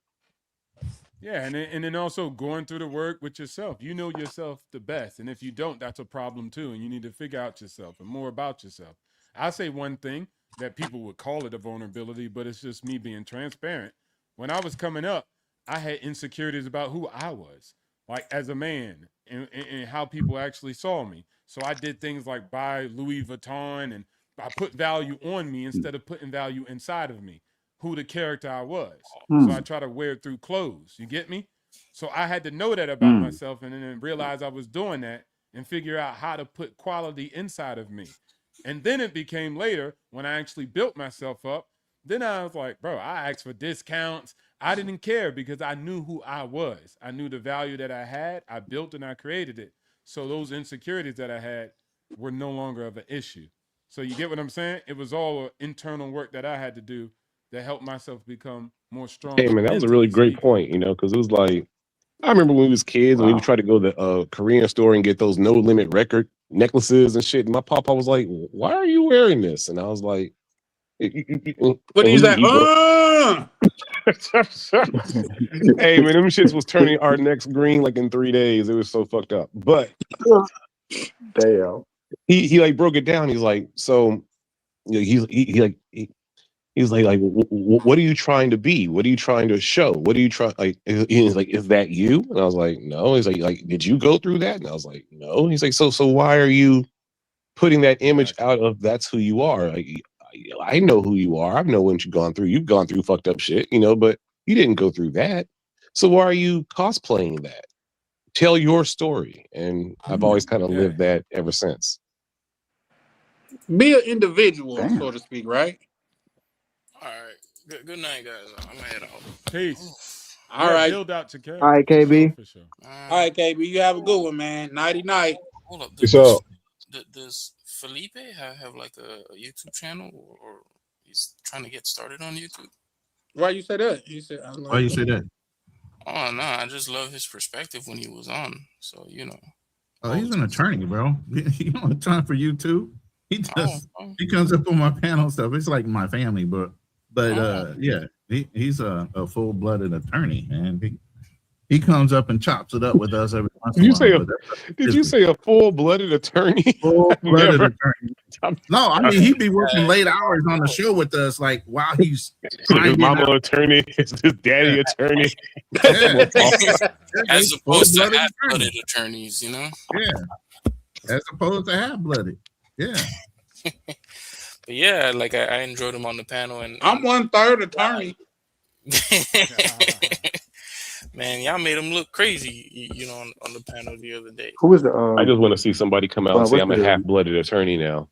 Yeah, and then also going through the work with yourself. You know yourself the best, and if you don't, that's a problem too. And you need to figure out yourself and more about yourself. I say one thing that people would call it a vulnerability, but it's just me being transparent. When I was coming up, I had insecurities about who I was, like as a man, and how people actually saw me. So I did things like buy Louis Vuitton, and I put value on me instead of putting value inside of me, who the character I was. So I try to wear it through clothes. You get me? So I had to know that about myself and then realize I was doing that and figure out how to put quality inside of me. And then it became later when I actually built myself up. Then I was like, bro, I asked for discounts. I didn't care because I knew who I was. I knew the value that I had. I built and I created it. So those insecurities that I had were no longer of an issue. So you get what I'm saying? It was all internal work that I had to do that helped myself become more strong. Hey man, that was a really great point, because it was like I remember when we was kids and we would try to go to the Korean store and get those no limit record necklaces and shit. And my papa was like, "Why are you wearing this?" And I was like, "What is that?" Hey man, them shits was turning our necks green like in 3 days. It was so fucked up. But damn, he like broke it down. He's like, so he's like, what are you trying to be? What are you trying to show? What are you trying? Like, he's like, is that you? And I was like, no. He's like, did you go through that? And I was like, no. And he's like, so why are you putting that image out of that's who you are? Like, I know who you are. I know what you've gone through. You've gone through fucked up shit, but you didn't go through that. So why are you cosplaying that? Tell your story. And I've always kind of lived that ever since. Be an individual, so to speak, right? All right. Good night, guys. I'm gonna head out. Peace. All right. Build out to care. All right, KB. For sure. All right, KB. You have a good one, man. Nighty night. Hold up. So Does Felipe have like a YouTube channel, or he's trying to get started on YouTube? Why you say that? He said, why you say that? Oh no, I just love his perspective when he was on. So Oh, he's an attorney, bro. He don't have time for YouTube. He does. He comes up on my panel stuff. It's like my family, but yeah, he's a full-blooded attorney, and he comes up and chops it up with us every once in a while. Did you say a full-blooded attorney? Full-blooded attorney. No, I mean he'd be working late hours on the show with us, like while he's his mama attorney, his daddy attorney. As opposed to half-blooded attorneys, Yeah, as opposed to half-blooded. Yeah. But yeah, like I enjoyed him on the panel, and I'm 1/3 attorney. Man, y'all made him look crazy, on the panel the other day. Who was the? I just want to see somebody come out and say I'm a half-blooded attorney now.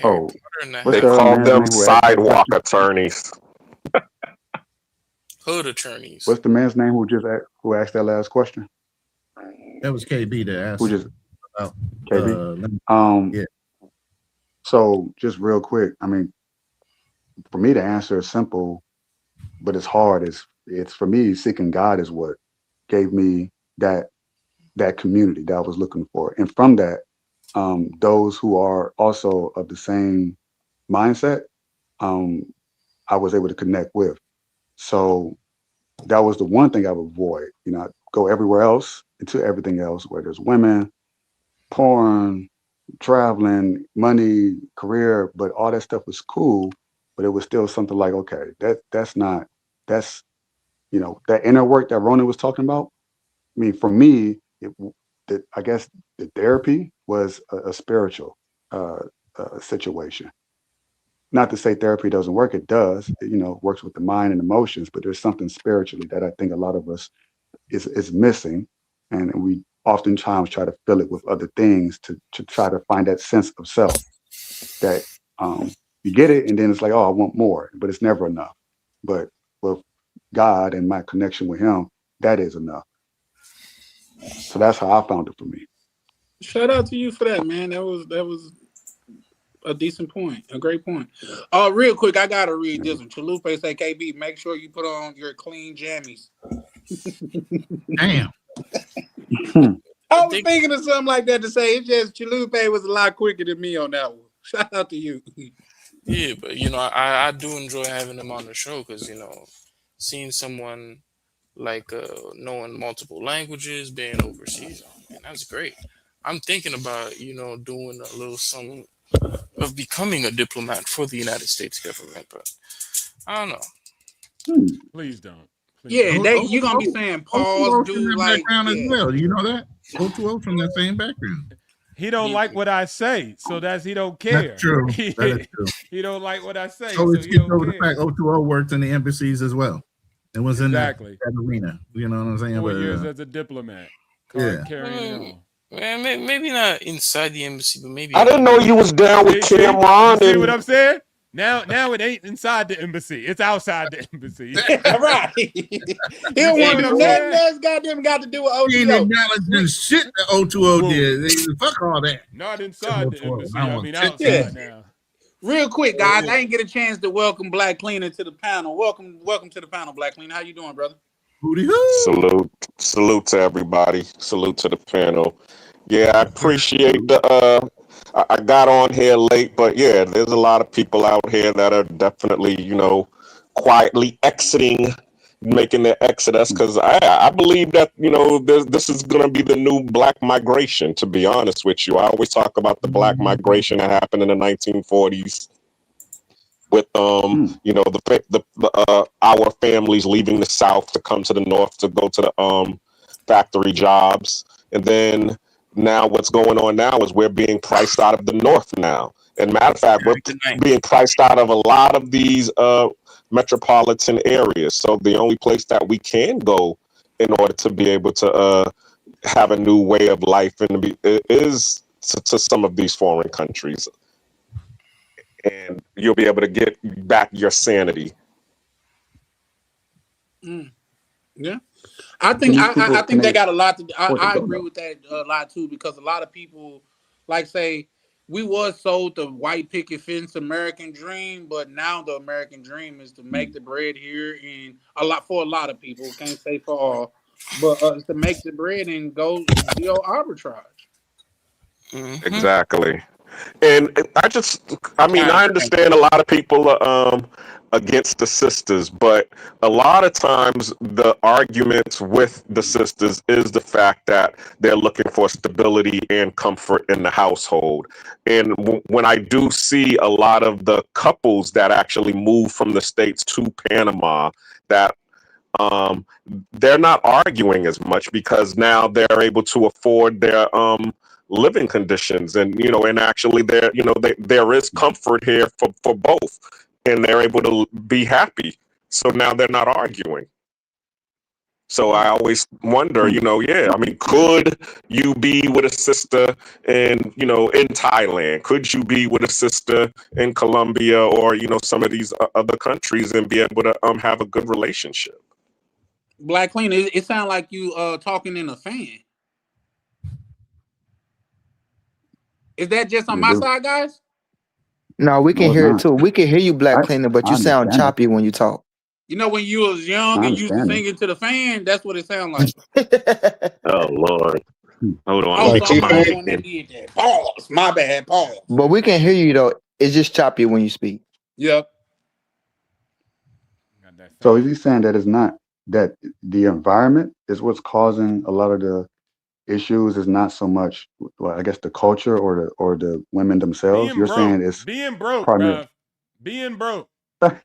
Oh, they call them sidewalk attorneys. Hood attorneys. What's the man's name who asked that last question? That was KB that asked. Who just about KB? Yeah. So just real quick, I mean, for me, the answer is simple, but it's hard. It's for me, seeking God is what gave me that community that I was looking for, and from that, those who are also of the same mindset, I was able to connect with. So that was the one thing I would avoid. I go everywhere else into everything else, where there's women, porn, traveling, money, career, but all that stuff was cool, but it was still something like, okay, that's that inner work that Ronan was talking about. I mean, for me, I guess the therapy was a spiritual situation. Not to say therapy doesn't work, it does. It works with the mind and emotions, but there's something spiritually that I think a lot of us is missing, and we oftentimes try to fill it with other things to try to find that sense of self that you get it, and then it's like, oh, I want more, but it's never enough. But with God and my connection with Him, that is enough. So that's how I found it for me. Shout out to you for that, man. That was a decent point, a great point. Real quick, I gotta read this one. Chalupe say, KB, make sure you put on your clean jammies. Damn. I was thinking of something like that to say. It's just Chalupe was a lot quicker than me on that one. Shout out to you. Yeah, but I do enjoy having him on the show because seeing someone like knowing multiple languages, being overseas. And that's great. I'm thinking about, doing a little something of becoming a diplomat for the United States government, but I don't know. Please don't. Yeah, you're gonna be saying pause, O2O from do that like background as well. You know that? O2O from that same background. He don't like what I say, so he don't care. That's true. That is true. He don't like what I say, So so it he skipped don't over the care. fact O2O worked in the embassies as well. It was Exactly. in that arena. You know what I'm saying? 4 But, years as a diplomat. Yeah. Carrying on. Maybe not inside the embassy, but maybe. I didn't know you was down with Cameron. See what I'm saying? Now it ain't inside the embassy. It's outside the embassy. Right. He don't want to do nothing else goddamn got to do with He ain't O2O. acknowledging shit that O2O did. Fuck all that. Not inside the embassy. I I want mean, shit. outside now. Real quick, guys, I didn't get a chance to welcome Black Cleaner to the panel. Welcome to the panel, Black Cleaner. How you doing, brother? Salute to everybody. Salute to the panel. Yeah, I appreciate the I got on here late, but yeah, there's a lot of people out here that are definitely, quietly exiting, making their exodus, because I believe that, this is going to be the new black migration, to be honest with you. I always talk about the black migration that happened in the 1940s with, our families leaving the South to come to the North to go to the factory jobs. And then now what's going on now is we're being priced out of the North now. And matter of fact, we're being priced out of a lot of these metropolitan areas. So the only place that we can go in order to be able to have a new way of life is to some of these foreign countries. And you'll be able to get back your sanity. Yeah. I think they got a lot to. I agree with that a lot too, because a lot of people, like, say, we was sold the white picket fence American dream, but now the American dream is to make the bread here, and for a lot of people, can't say for all, but to make the bread and go deal arbitrage. Exactly. And I understand a lot of people are against the sisters, but a lot of times the arguments with the sisters is the fact that they're looking for stability and comfort in the household. And when I do see a lot of the couples that actually move from the States to Panama, that they're not arguing as much because now they're able to afford their living conditions, and and actually there is comfort here for both, and they're able to be happy. So now they're not arguing. So I always wonder, could you be with a sister in Thailand? Could you be with a sister in Colombia or some of these other countries and be able to have a good relationship? Black Cleaner, it sounds like you talking in a fan. Is that just on my side, guys? No, we can hear it too. We can hear you, Black Cleaner, but you sound choppy when you talk. You know, when you was young and you was singing to the fan, that's what it sounded like. Oh Lord, hold on. Oh, so I'm the one that did that. Pause. My bad. Pause. But we can hear you though. It's just choppy when you speak. Yep. So is he saying that it's not that the environment is what's causing a lot of the issues? Is not so much, well, I guess, the culture or the women themselves? You're saying it's being broke, primarily. bruh. Being broke.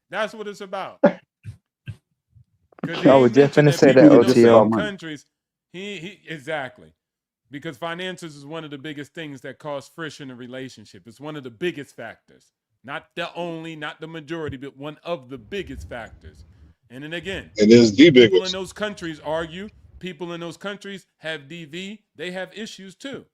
That's what it's about. I was just finna say that, OTO. Countries, he exactly. Because finances is one of the biggest things that cause friction in a relationship. It's one of the biggest factors. Not the only, not the majority, but one of the biggest factors. And then again, it is the biggest. People in those countries argue. People in those countries have DV. They have issues too.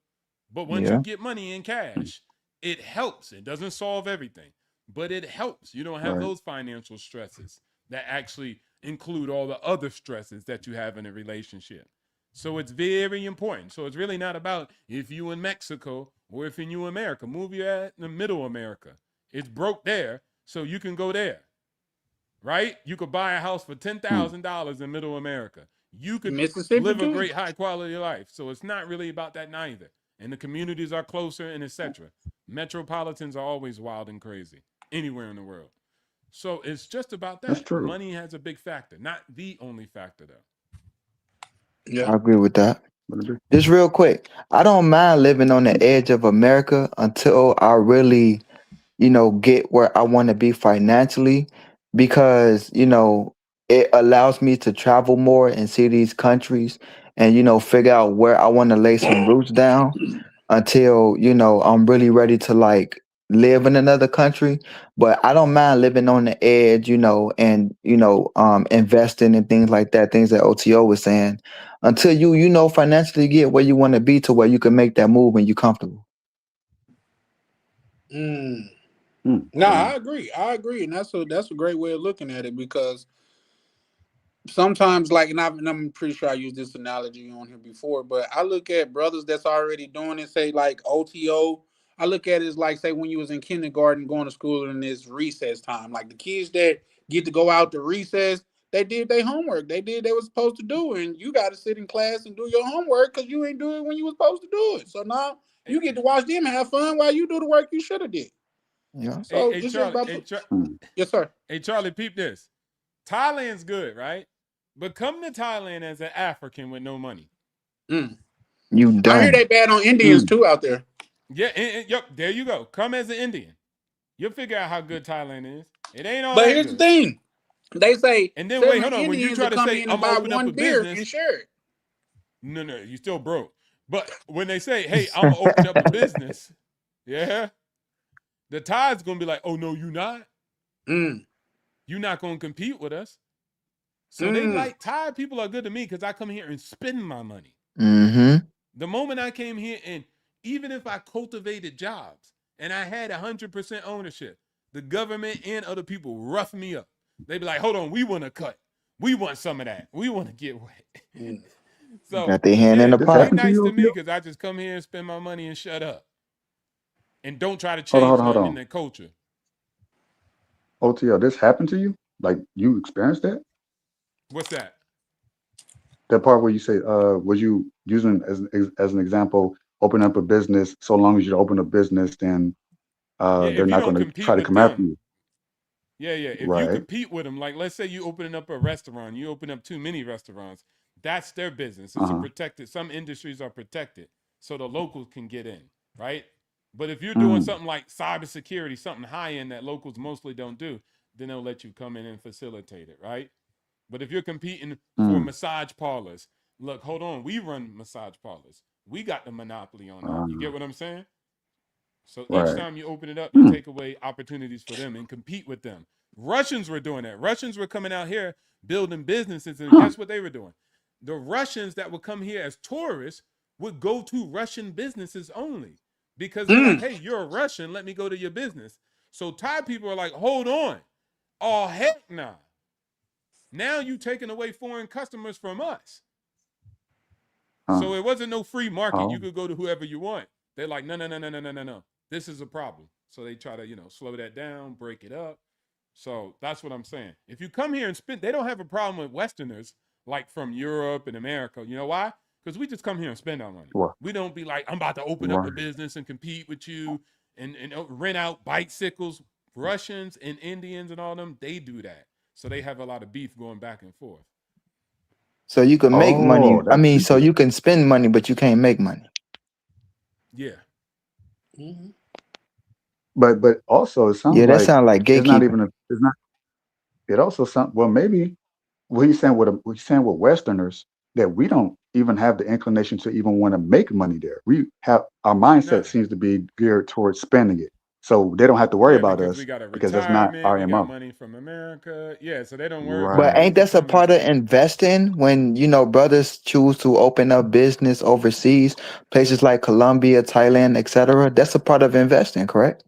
But once you get money in cash, it helps. It doesn't solve everything, but it helps. You don't have those financial stresses that actually include all the other stresses that you have in a relationship. So it's very important. So it's really not about if you in Mexico or if you in America. Move you at in the middle America. It's broke there, so you can go there. Right? You could buy a house for $10,000 in middle America. You could live a great high quality life. So it's not really about that neither. And the communities are closer and etc. Metropolitans are always wild and crazy anywhere in the world. So it's just about That's that. true. Money has a big factor, not the only factor though. Yeah. I agree with that. Just real quick, I don't mind living on the edge of America until I really, get where I want to be financially, because, it allows me to travel more and see these countries and, figure out where I want to lay some roots down until, I'm really ready to like live in another country. But I don't mind living on the edge, and, investing in things like that, things that OTO was saying, until you financially get where you want to be to where you can make that move and you're comfortable. No, I agree. And that's a great way of looking at it, because sometimes, like, and I'm pretty sure I used this analogy on here before, but I look at brothers that's already doing it, say like OTO. I look at it as like, say, when you was in kindergarten going to school and it's recess time. Like the kids that get to go out to recess, they did their homework. They did what they was supposed to do, and you got to sit in class and do your homework because you ain't do it when you was supposed to do it. So now you get to watch them have fun while you do the work you should have did. Yeah. So Hey, it's Charlie, just about yes, sir. Hey, Charlie, peep this. Thailand's good, right? But come to Thailand as an African with no money. You done. I hear they bad on Indians too out there. Yeah, yep, there you go. Come as an Indian. You'll figure out how good Thailand is. It ain't all But that here's good. the thing. They say, and then wait, hold on. When you Indians try will to come say, in I'm and buy open up one a beer business. and share it. No, you still broke. But when they say, hey, I'm going to open up a business, yeah, the Thai's going to be like, oh, no, you not. You're not going to compete with us. So they like, Thai people are good to me because I come here and spend my money. The moment I came here, and even if I cultivated jobs and I had 100% ownership, the government and other people rough me up. They be like, hold on, we want to cut. We want some of that. We want to get wet. So Got their hand in the pot. they nice to me because I just come here and spend my money and shut up. And don't try to change Hold nothing on. in their culture. OTL, this happened to you? Like you experienced that? What's that? That part where you say, was you using as an example, open up a business, so long as you open a business, then they're not going to try to come after you. Yeah. If you compete with them, like let's say you opening up a restaurant, you open up too many restaurants, that's their business. It's a protected, some industries are protected so the locals can get in, right? But if you're doing something like cybersecurity, something high end that locals mostly don't do, then they'll let you come in and facilitate it, right? But if you're competing for massage parlors, look, hold on, we run massage parlors. We got the monopoly on that. You get what I'm saying? So each time you open it up, you take away opportunities for them and compete with them. Russians were doing that. Russians were coming out here building businesses, and guess what they were doing? The Russians that would come here as tourists would go to Russian businesses only because they're like, hey, you're a Russian, let me go to your business. So Thai people are like, hold on. Oh, heck nah. Now you taking away foreign customers from us. So it wasn't no free market. You could go to whoever you want. They're like, no. This is a problem. So they try to, slow that down, break it up. So that's what I'm saying. If you come here and spend, they don't have a problem with Westerners like from Europe and America. You know why? Because we just come here and spend our money. We don't be like, I'm about to open up a business and compete with you and rent out bicycles. Russians and Indians and all them, they do that. So they have a lot of beef going back and forth. So you can make money. I mean, so you can spend money, but you can't make money. Yeah. But also it sounds that sounds like gatekeeping. It's not even it's not. It also sounds maybe what he's saying with Westerners that we don't even have the inclination to even want to make money there. We have our mindset seems to be geared towards spending it. So they don't have to worry about us because that's not our we MO. got money from America. Yeah, so they don't worry about But ain't that a part of investing when, brothers choose to open up business overseas, places like Colombia, Thailand, etc.? That's a part of investing, correct?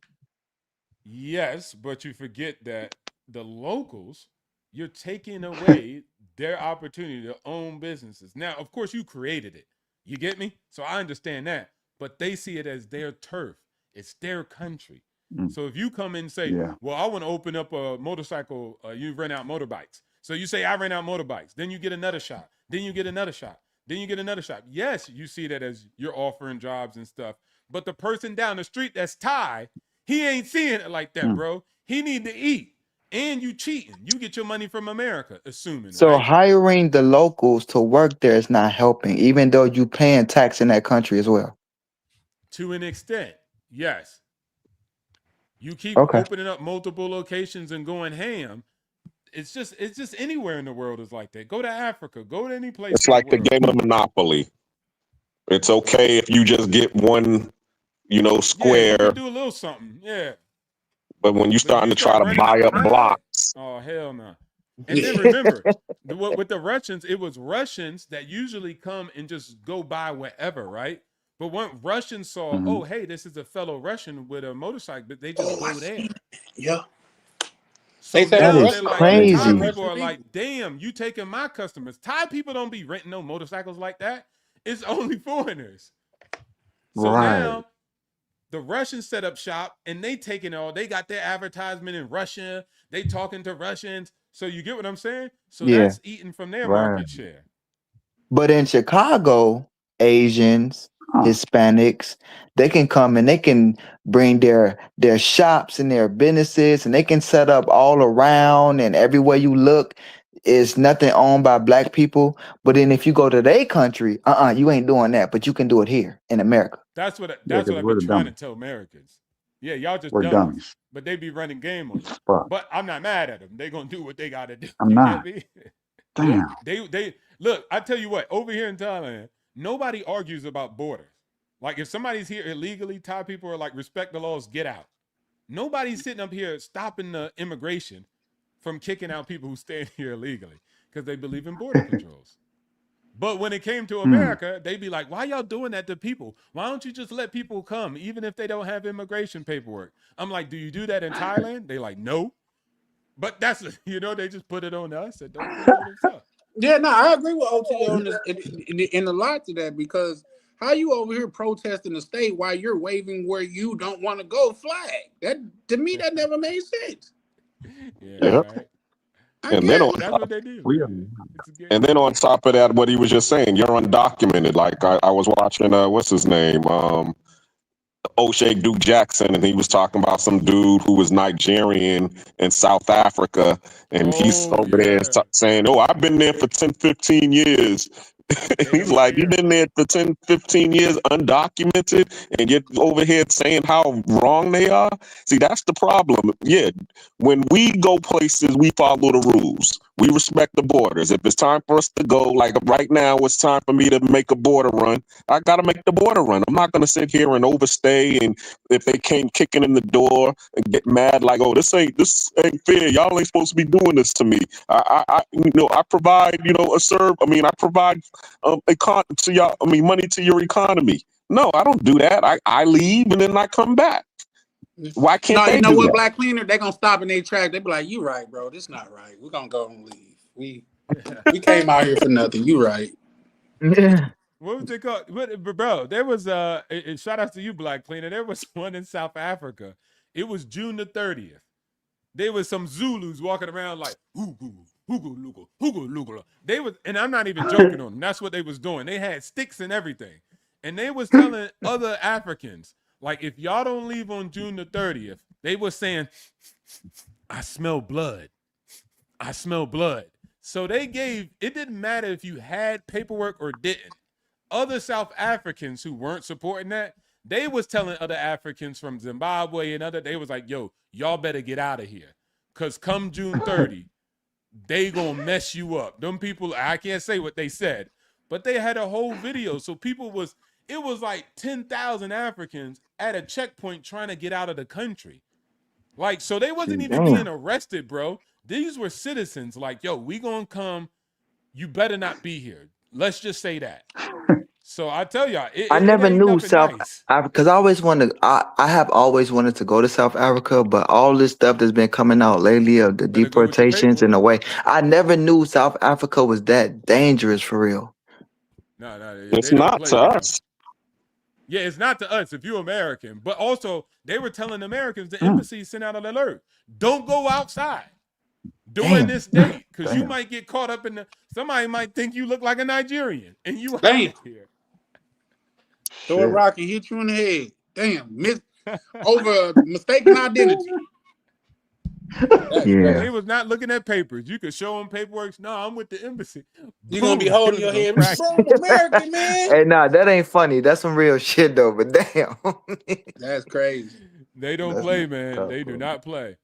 Yes, but you forget that the locals, you're taking away their opportunity to own businesses. Now, of course, you created it. You get me? So I understand that. But they see it as their turf. It's their country. So if you come in and say, well, I want to open up a motorcycle, you rent out motorbikes. So you say, I rent out motorbikes. Then you get another shot. Then you get another shot. Then you get another shot. Yes, you see that as you're offering jobs and stuff. But the person down the street that's Thai, he ain't seeing it like that, bro. He need to eat. and you cheating. You get your money from America, assuming, So right? hiring the locals to work there is not helping, even though you paying tax in that country as well. To an extent, yes. You keep Okay. opening up multiple locations and going ham. It's just anywhere in the world is like that. Go to Africa. Go to any place It's in the like the world. game of Monopoly. It's okay if you just get one, Yeah, you square, can do a little something. Yeah. but when you But if starting you to try start to running buy up the up flag, blocks, oh hell no. And then remember, with the Russians, it was Russians that usually come and just go by wherever, right? But when Russians saw, oh hey, this is a fellow Russian with a motorcycle, but they just go there. Yeah. So They say That now is they're like, the Thai crazy. people are like, damn, you taking my customers. Thai people don't be renting no motorcycles like that. It's only foreigners. So Right. now the Russians set up shop and they taking all, they got their advertisement in Russia. They talking to Russians. So you get what I'm saying? So Yeah. that's eating from their Right. market share. But in Chicago, Asians, Huh. Hispanics, they can come and they can bring their shops and their businesses, and they can set up all around, and everywhere you look is nothing owned by black people. But then if you go to their country, you ain't doing that, but you can do it here in America. That's what Yeah, that's because what I we're be the trying to dummies. tell Americans. Yeah, y'all just We're dummies. dummies. But they be running game on you. Fuck. But I'm not mad at them. They gonna do what they gotta do. I'm You not. get me? Damn. They look, I tell you what, over here in Thailand, nobody argues about borders. Like if somebody's here illegally, Thai people are like, respect the laws, get out. Nobody's sitting up here stopping the immigration from kicking out people who stand here illegally because they believe in border controls. But when it came to America, they'd be like, why y'all doing that to people? Why don't you just let people come, even if they don't have immigration paperwork? I'm like, do you do that in Thailand? They like, no. But that's, they just put it on us and don't do it themselves. Yeah, no, I agree with OT on this in a lot to that, because how you over here protesting the state while you're waving where you don't want to go flag? That to me that never made sense. Yeah, Yep. right. and then on That's top, what they do. We are. It's a game. and then on top of that, what he was just saying, you're undocumented. Like I was watching, what's his name, O'Shea Duke Jackson, and he was talking about some dude who was Nigerian in South Africa, and he's Oh, over there yeah. saying, "Oh, I've been there for 10, 15 years." He's like, "You've been there for 10, 15 years undocumented, and you're over here saying how wrong they are." See, that's the problem. Yeah, when we go places, we follow the rules. We respect the borders. If it's time for us to go, like right now, it's time for me to make a border run. I gotta make the border run. I'm not gonna sit here and overstay, and if they came kicking in the door and get mad, like, "Oh, this ain't fair. Y'all ain't supposed to be doing this to me." I provide, I provide to y'all. Money to your economy. No, I don't do that. I leave and then I come back. Why can't No, they you know do what, that? Black Cleaner, they gonna stop in their track. They be like, "You right, bro. This not right. We're gonna go and leave. We came out here for nothing. You right." What was it called? Bro, there was shout out to you, Black Cleaner. There was one in South Africa. It was June the 30th. There was some Zulus walking around like they was, and I'm not even joking on them. That's what they was doing. They had sticks and everything. And they was telling other Africans, like, if y'all don't leave on June the 30th, they was saying, I smell blood. I smell blood. So it didn't matter if you had paperwork or didn't. Other South Africans who weren't supporting that, they was telling other Africans from Zimbabwe and they was like, yo, y'all better get out of here. Because come June 30, they gonna mess you up. Them people, I can't say what they said, but they had a whole video. So it was like 10,000 Africans at a checkpoint trying to get out of the country. Like, so they wasn't even being arrested, bro. These were citizens like, yo, we gonna come. You better not be here. Let's just say that. So I tell y'all, I never knew nothing South nice. Africa, because I have always wanted to go to South Africa, but all this stuff that's been coming out lately of the deportations and the way, I never knew South Africa was that dangerous for real. No, it's not to us. Yeah, it's not to us if you're American. But also, they were telling Americans, the embassy sent out an alert. Don't go outside during this date, because you might get caught up somebody might think you look like a Nigerian, and you out here. Throw a rock and hit you in the head. Damn, over mistaken identity. Yeah. They was not looking at papers. You could show them paperwork. No, I'm with the embassy. You're gonna be Boom, holding it your was head, crack. bro. I'm American, man. Hey, nah, that ain't funny. That's some real shit though. But damn. That's crazy. They don't That's play, messed man. up, They do bro. not play.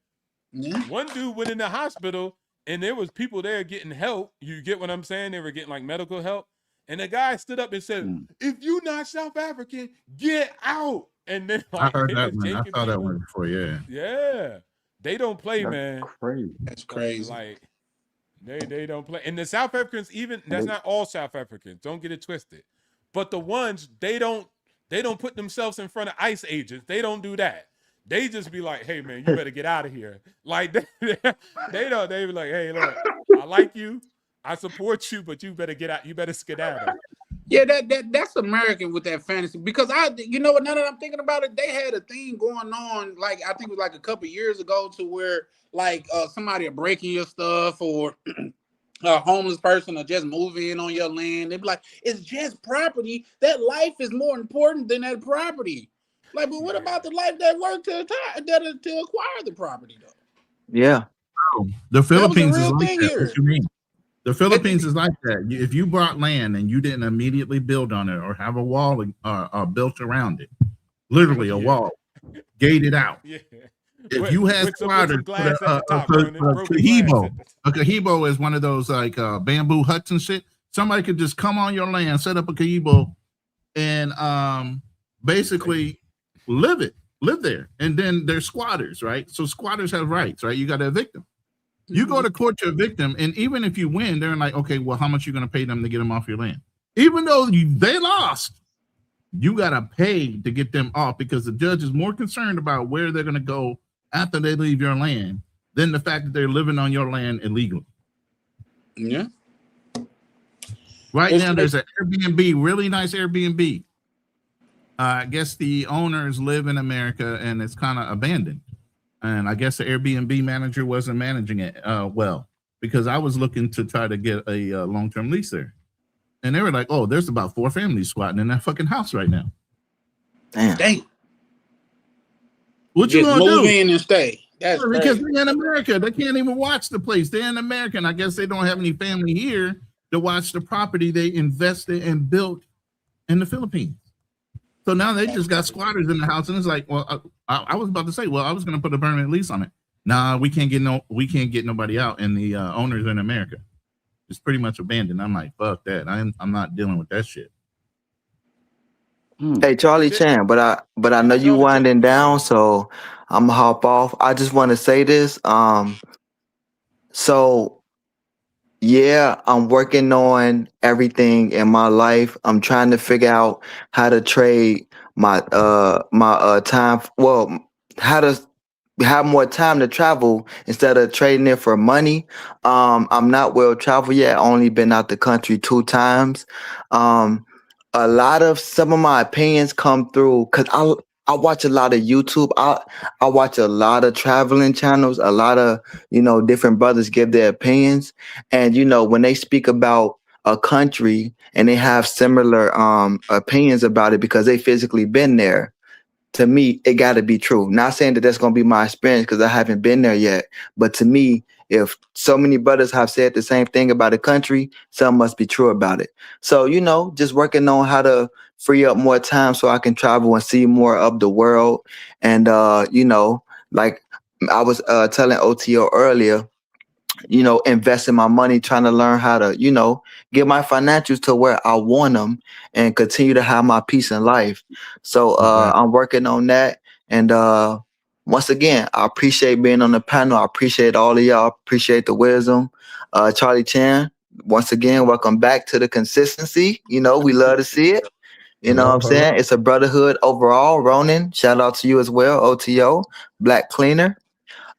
Yeah. One dude went in the hospital and there was people there getting help. You get what I'm saying? They were getting like medical help. And the guy stood up and said, if you not South African, get out. And then I like heard they that was one. I taking saw that people. one before. Yeah. Yeah. They don't play, That's man. crazy. That's crazy. Like they don't play. And the South Africans, even that's not all South Africans. Don't get it twisted. But the ones they don't put themselves in front of ICE agents. They don't do that. They just be like, hey man, you better get out of here. Like they don't. They be like, hey, look, I like you, I support you, but you better get out. You better skedaddle. Yeah, that's American with that fantasy because you know what? Now that I'm thinking about it, they had a thing going on. Like I think it was like a couple years ago to where like somebody are breaking your stuff or a homeless person or just move in on your land. They'd be like, it's just property. That life is more important than that property. Like, but what about the life that worked to acquire the property though? Yeah. The Philippines is real like thing that. here. What you mean? The Philippines is like that. If you bought land and you didn't immediately build on it or have a wall built around it, literally a wall, gated out. Yeah. If you had With some squatters, glass put at the top, Vernon, broken glass. a cahibo is one of those like bamboo huts and shit. Somebody could just come on your land, set up a cahibo, and basically live there. And then they're squatters, right? So squatters have rights, right? You got to evict them. You go to court to evict them, and even if you win, they're like, okay, well, how much are you going to pay them to get them off your land? Even though they lost, you got to pay to get them off because the judge is more concerned about where they're going to go after they leave your land than the fact that they're living on your land illegally. Yeah. Right now, there's an Airbnb, really nice Airbnb. I guess the owners live in America, and it's kind of abandoned. And I guess the Airbnb manager wasn't managing it well because I was looking to try to get a long-term lease there. And they were like, oh, there's about 4 families squatting in that fucking house right now. Damn. What you Just gonna move do? in and stay. That's Because crazy. they're in America. They can't even watch the place. They're in America. And I guess they don't have any family here to watch the property they invested and built in the Philippines. So now they just got squatters in the house, and it's like, well, I was about to say, well, I was going to put a permanent lease on it. Nah, we can't get nobody out, and the owners in America. It's pretty much abandoned. I'm like, fuck that. I'm not dealing with that shit. Hey, Charlie Chan, but I know you winding down, so I'm gonna hop off. I just want to say this. So yeah, I'm working on everything in my life. I'm trying to figure out how to trade my time. Well, how to have more time to travel instead of trading it for money. I'm not well traveled yet. Only been out the country 2 times. A lot of some of my opinions come through because I watch a lot of YouTube. I watch a lot of traveling channels. A lot of different brothers give their opinions, and when they speak about a country and they have similar opinions about it because they physically been there. To me, it got to be true. Not saying that that's going to be my experience because I haven't been there yet. But to me, if so many brothers have said the same thing about a country, something must be true about it. So, just working on how to free up more time so I can travel and see more of the world. And, like I was telling OTO earlier, investing my money, trying to learn how to, get my financials to where I want them and continue to have my peace in life. So I'm working on that. And once again, I appreciate being on the panel. I appreciate all of y'all. Appreciate the wisdom. Charlie Chan, once again, welcome back to the consistency. We love to see it. You know what I'm saying? It's a brotherhood overall. Ronan, shout out to you as well. OTO, Black Cleaner.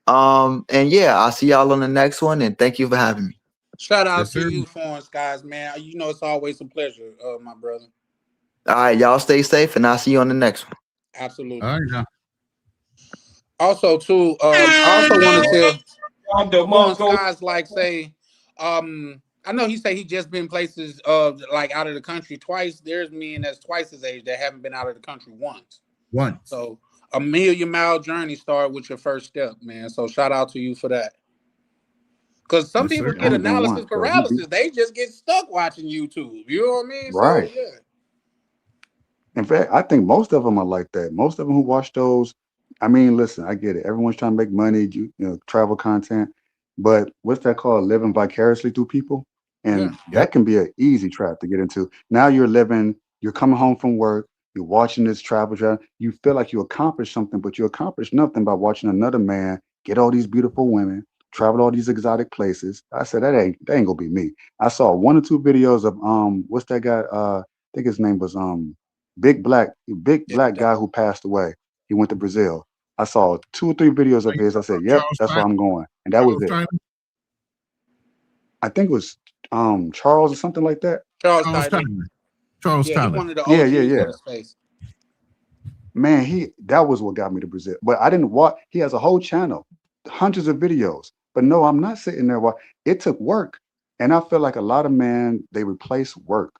And yeah, I'll see y'all on the next one, and thank you for having me. Shout out to you, Foreign Skies, man. It's always a pleasure, my brother. All right, y'all stay safe, and I'll see you on the next one. Absolutely. All right, now. Also, too, I also want to tell Foreign Skies, like, say, I know he said he just been places like out of the country twice. There's men that's twice his age that haven't been out of the country once. Once. So a million-mile journey started with your first step, man. So shout out to you for that. Because some people get analysis paralysis. They just get stuck watching YouTube. You know what I mean? Right. So, yeah. In fact, I think most of them are like that. Most of them who watch those, I mean, listen, I get it. Everyone's trying to make money, you know, travel content. But what's that called? Living vicariously through people. And that can be an easy trap to get into. Now you're coming home from work, you're watching this travel, you feel like you accomplished something, but you accomplished nothing by watching another man get all these beautiful women, travel all these exotic places. I said, that ain't gonna be me. I saw 1 or 2 videos of what's that guy? I think his name was big black guy who passed away. He went to Brazil. I saw 2 or 3 videos of his. I said, yep, that's where I'm going. And that was it. I think it was Charles or something like that. Charles Tyler. Tyler. He wanted the OGs yeah. in space. Man, that was what got me to Brazil. But I didn't watch. He has a whole channel, hundreds of videos. But no, I'm not sitting there. It took work. And I feel like a lot of men, they replace work,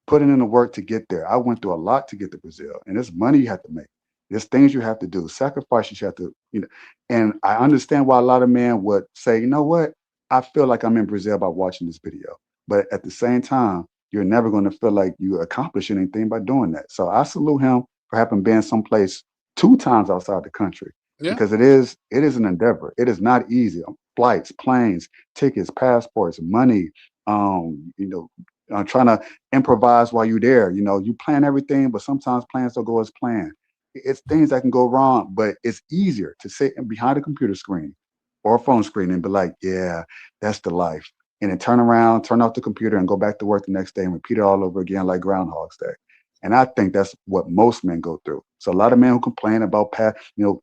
putting in the work to get there. I went through a lot to get to Brazil. And there's money you have to make. There's things you have to do, sacrifices you have to, and I understand why a lot of men would say, you know what? I feel like I'm in Brazil by watching this video. But at the same time, you're never going to feel like you accomplish anything by doing that. So I salute him for having been someplace 2 times outside the country, because it is an endeavor. It is not easy. Flights, planes, tickets, passports, money, trying to improvise while you're there. You plan everything, but sometimes plans don't go as planned. It's things that can go wrong, but it's easier to sit behind a computer screen or a phone screen and be like, yeah, that's the life. And then turn around, turn off the computer and go back to work the next day and repeat it all over again like Groundhog's Day. And I think that's what most men go through. So a lot of men who complain about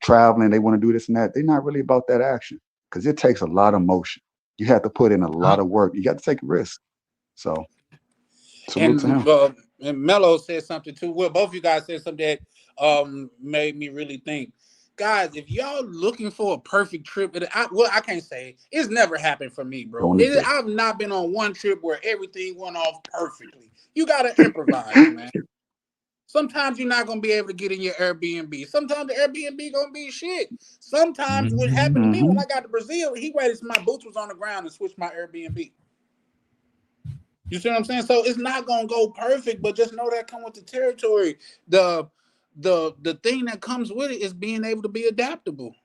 traveling, they want to do this and that, they're not really about that action, because it takes a lot of motion. You have to put in a lot of work. You got to take risks. So salute to him. And Mello said something too. Well, both of you guys said something that made me really think. Guys, if y'all looking for a perfect trip, I can't say it's never happened for me, bro. I've not been on one trip where everything went off perfectly. You gotta improvise, man. Sometimes you're not gonna be able to get in your Airbnb. Sometimes the Airbnb gonna be shit. Sometimes what happened to me when I got to Brazil, he waited till my boots was on the ground and switched my Airbnb. You see what I'm saying? So it's not gonna go perfect, but just know that come with the territory. The thing that comes with it is being able to be adaptable.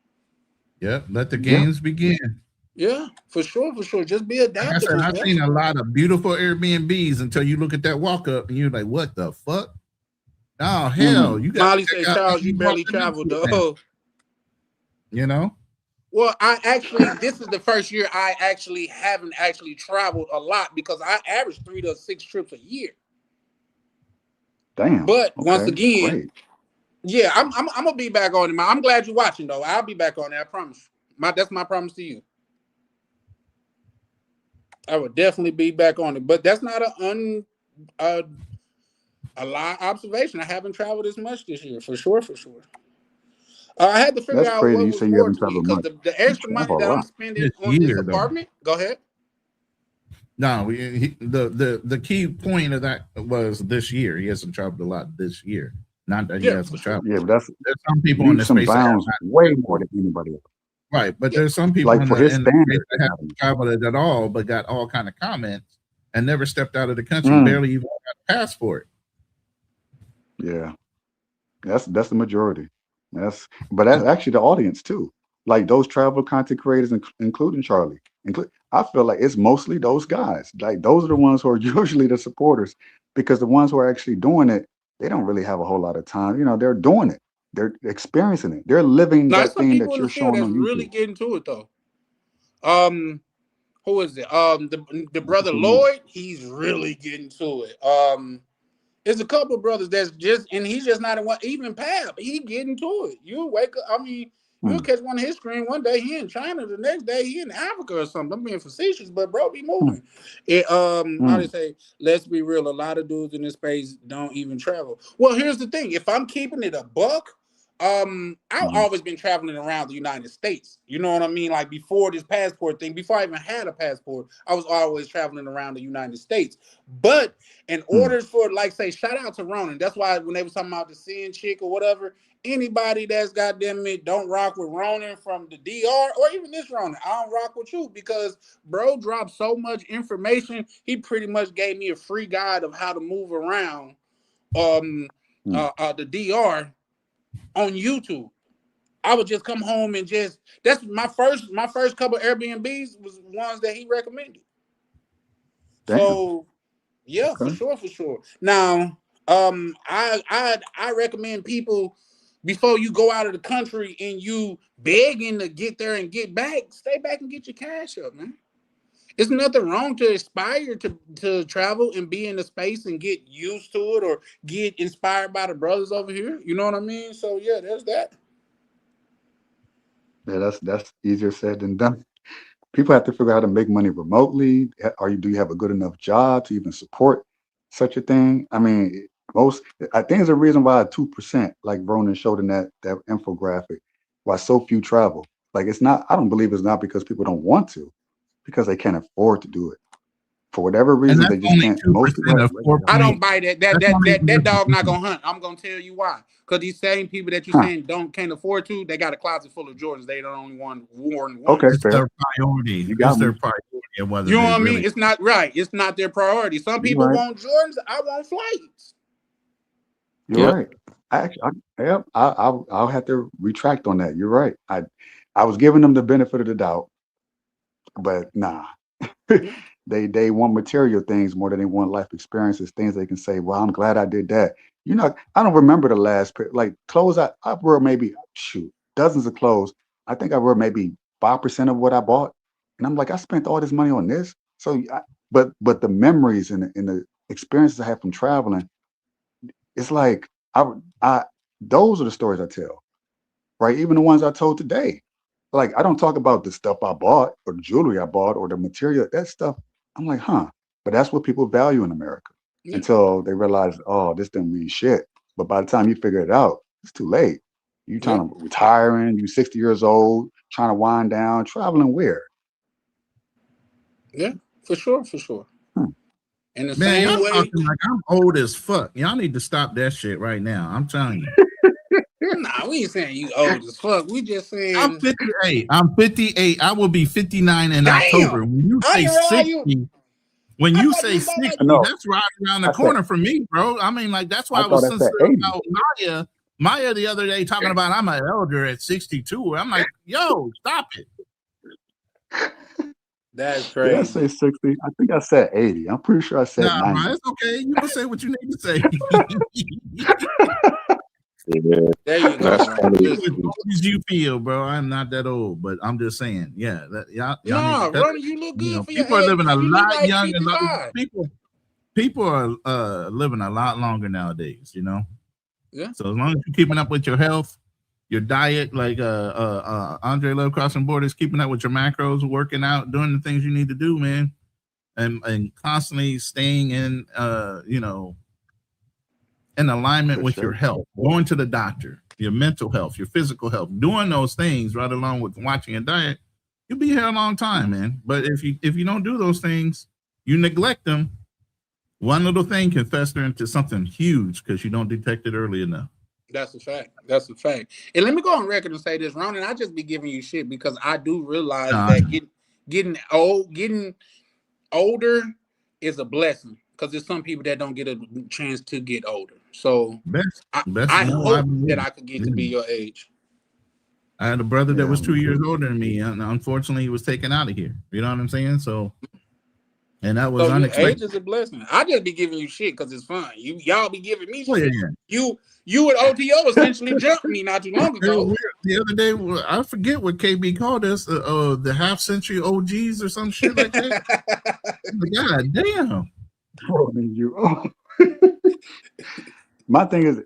Yeah, let the games begin. Yeah, for sure. Just be adaptable. I've seen a lot of beautiful Airbnbs until you look at that walk up and you're like, what the fuck? Oh hell, you got Molly say, Charles, you barely traveled though. Well, this is the first year I haven't traveled a lot, because I average 3 to 6 trips a year. Damn. But once again, yeah, I'm gonna be back on it, man. I'm glad you're watching though. I'll be back on it, I promise. That's my promise to you. I would definitely be back on it, but that's not a lie observation. I haven't traveled as much this year, for sure. I had to figure out what was more to me, because the extra money that I'm spending on this apartment. Go ahead. No, the key point of that was this year. He hasn't traveled a lot this year. Not that he hasn't traveled. Yeah, but there's some people in the space bounds way more than anybody else. Right, but there's some people like for his standard that haven't traveled at all, but got all kind of comments and never stepped out of the country, barely even got a passport. Yeah, that's the majority. That's actually the audience too. Like those travel content creators, including Charlie. I feel like it's mostly those guys. Like those are the ones who are usually the supporters, because the ones who are actually doing it, they don't really have a whole lot of time. They're doing it. They're experiencing it. They're living that thing that you're showing on YouTube. Really getting to it though. Who is it? The brother Lloyd, he's really getting to it. There's a couple brothers that's and he's just not even Pab. He getting to it. You wake up. You'll catch one of his screen one day he in China, the next day he in Africa or something. I'm being facetious, but bro, be moving. How they say, let's be real. A lot of dudes in this space don't even travel. Well, here's the thing. If I'm keeping it a buck, I've always been traveling around the United States. You know what I mean? Like before this passport thing, before I even had a passport, I was always traveling around the United States. But in order for, like, say, shout out to Ronan. That's why when they were talking about the seeing chick or whatever, anybody that's goddamn it don't rock with Ronan from the DR or even this Ronan, I don't rock with you because bro dropped so much information. He pretty much gave me a free guide of how to move around the DR on YouTube. I would just come home and that's my first couple Airbnbs was ones that he recommended. Damn. So yeah, Okay. for sure. Now, I recommend people before you go out of the country and you begging to get there and get back, stay back and get your cash up, man. There's nothing wrong to aspire to travel and be in the space and get used to it or get inspired by the brothers over here. You know what I mean? So yeah, there's that. Yeah, that's easier said than done. People have to figure out how to make money remotely. Do you have a good enough job to even support such a thing? I mean, I think there's a reason why 2%, like Ronan showed in that infographic, why so few travel. Like it's not. I don't believe it's not because people don't want to, because they can't afford to do it. For whatever reason, they just can't. Most people, I don't buy that. That dog not gonna hunt. I'm gonna tell you why. Because these same people that you saying can't afford to, they got a closet full of Jordans. They don't only want worn. Okay, it's fair. their priority. It's their priority. Of whether you know what I mean? really... It's not right. It's not their priority. Some people want Jordans. I want flights. You're right. I'll have to retract on that. You're right. I was giving them the benefit of the doubt, but nah. They want material things more than they want life experiences, things they can say, well, I'm glad I did that. I don't remember the last pair, like clothes. I wore maybe dozens of clothes. I think I wore maybe 5% of what I bought. And I'm like, I spent all this money on this. So, but the memories and the experiences I have from traveling, it's like, those are the stories I tell, right? Even the ones I told today. Like, I don't talk about the stuff I bought or the jewelry I bought or the material, that stuff. I'm like, but that's what people value in America until they realize, oh, this didn't mean shit. But by the time you figure it out, it's too late. You trying to retiring, you 60 years old, trying to wind down, traveling where? Yeah, for sure. And the Man, same y'all way, talking like I'm old as fuck. Y'all need to stop that shit right now. I'm telling you. Nah, we ain't saying you old as fuck. We just saying I'm 58. I'm 58. I will be 59 in October. When you say 60, when you say 60, that's right around the corner for me, bro. I mean, like, that's why I was sensitive about Maya the other day talking about I'm an elder at 62. I'm like, yo, stop it. That's crazy. Did I say 60? I think I said 80. I'm pretty sure I said 90. Nah, it's okay. You can say what you need to say. Yeah, there you go. That's funny. As old as you feel, bro. I'm not that old, but I'm just saying, y'all No, need to Ronnie, you look good for your people age. are living a You look lot like younger. 55. People are living a lot longer nowadays, Yeah. So as long as you're keeping up with your health, your diet, like Andre Love Crossing Borders, keeping up with your macros, working out, doing the things you need to do, man, and constantly staying in in alignment with your health, going to the doctor, your mental health, your physical health, doing those things right along with watching your diet, you'll be here a long time, man. But if you don't do those things, you neglect them, one little thing can fester into something huge because you don't detect it early enough. That's a fact. And let me go on record and say this, Ronan, I just be giving you shit because I do realize that getting older is a blessing because there's some people that don't get a chance to get older. So I hope that I could get to be your age. I had a brother that was 2 years older than me, and unfortunately, he was taken out of here. You know what I'm saying? So, and that was unexpected. Age is a blessing. I just be giving you shit because it's fun. Y'all be giving me Oh, shit. yeah. You and OTO essentially jumped me not too long ago. The other day, I forget what KB called us, the half-century OGs or some shit like that. God damn. My thing is,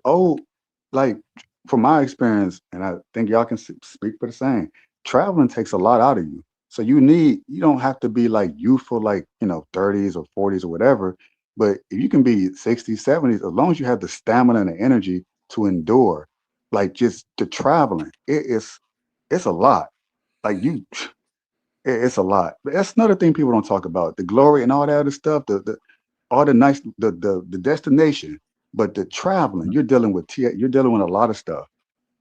like, from my experience, and I think y'all can speak for the same, traveling takes a lot out of you. So you don't have to be like youthful, like, 30s or 40s or whatever. But if you can be 60s, 70s, as long as you have the stamina and the energy to endure like just the traveling. It's a lot. Like it's a lot. But that's another thing people don't talk about. The glory and all that other stuff, all the nice the destination, but the traveling, you're dealing with a lot of stuff.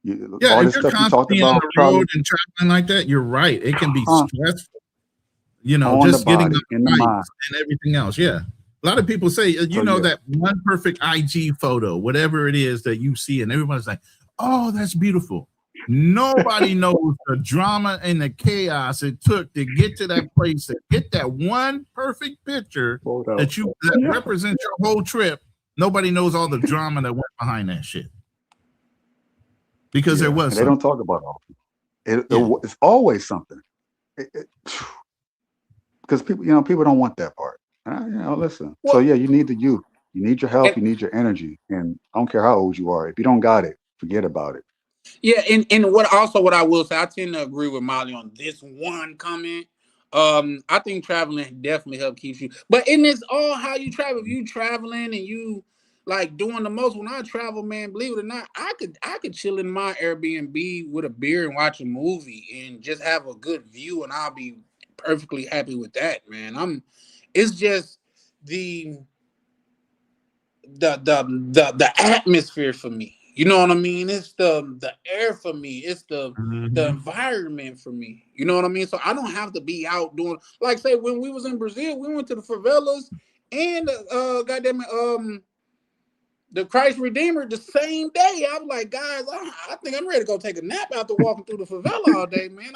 All if the you're stuff you talked constantly about, on the road and traveling like that, you're right. It can be stressful. on Just the getting body, on in the flights mind. and everything else. Yeah. A lot of people say, So yeah, that one perfect IG photo, whatever it is that you see, and everybody's like, oh, that's beautiful. Nobody knows the drama and the chaos it took to get to that place, to get that one perfect picture that represents your whole trip. Nobody knows all the drama that went behind that shit. Because there was and they don't talk about all. It's always something. Because people don't want that part. Listen. So yeah, you need the youth. You need your help. You need your energy. And I don't care how old you are. If you don't got it, forget about it. Yeah, and what I will say, I tend to agree with Molly on this one comment. I think traveling definitely helps keep you. But it's all how you travel. If you traveling and you like doing the most. When I travel, man, believe it or not, I could chill in my Airbnb with a beer and watch a movie and just have a good view, and I'll be perfectly happy with that, man. It's just the atmosphere for me. You know what I mean? It's the air for me. It's the environment for me. You know what I mean? So I don't have to be out doing, like, say, when we was in Brazil, we went to the favelas and the Christ Redeemer the same day. I was like, guys, I think I'm ready to go take a nap after walking through the favela all day, man.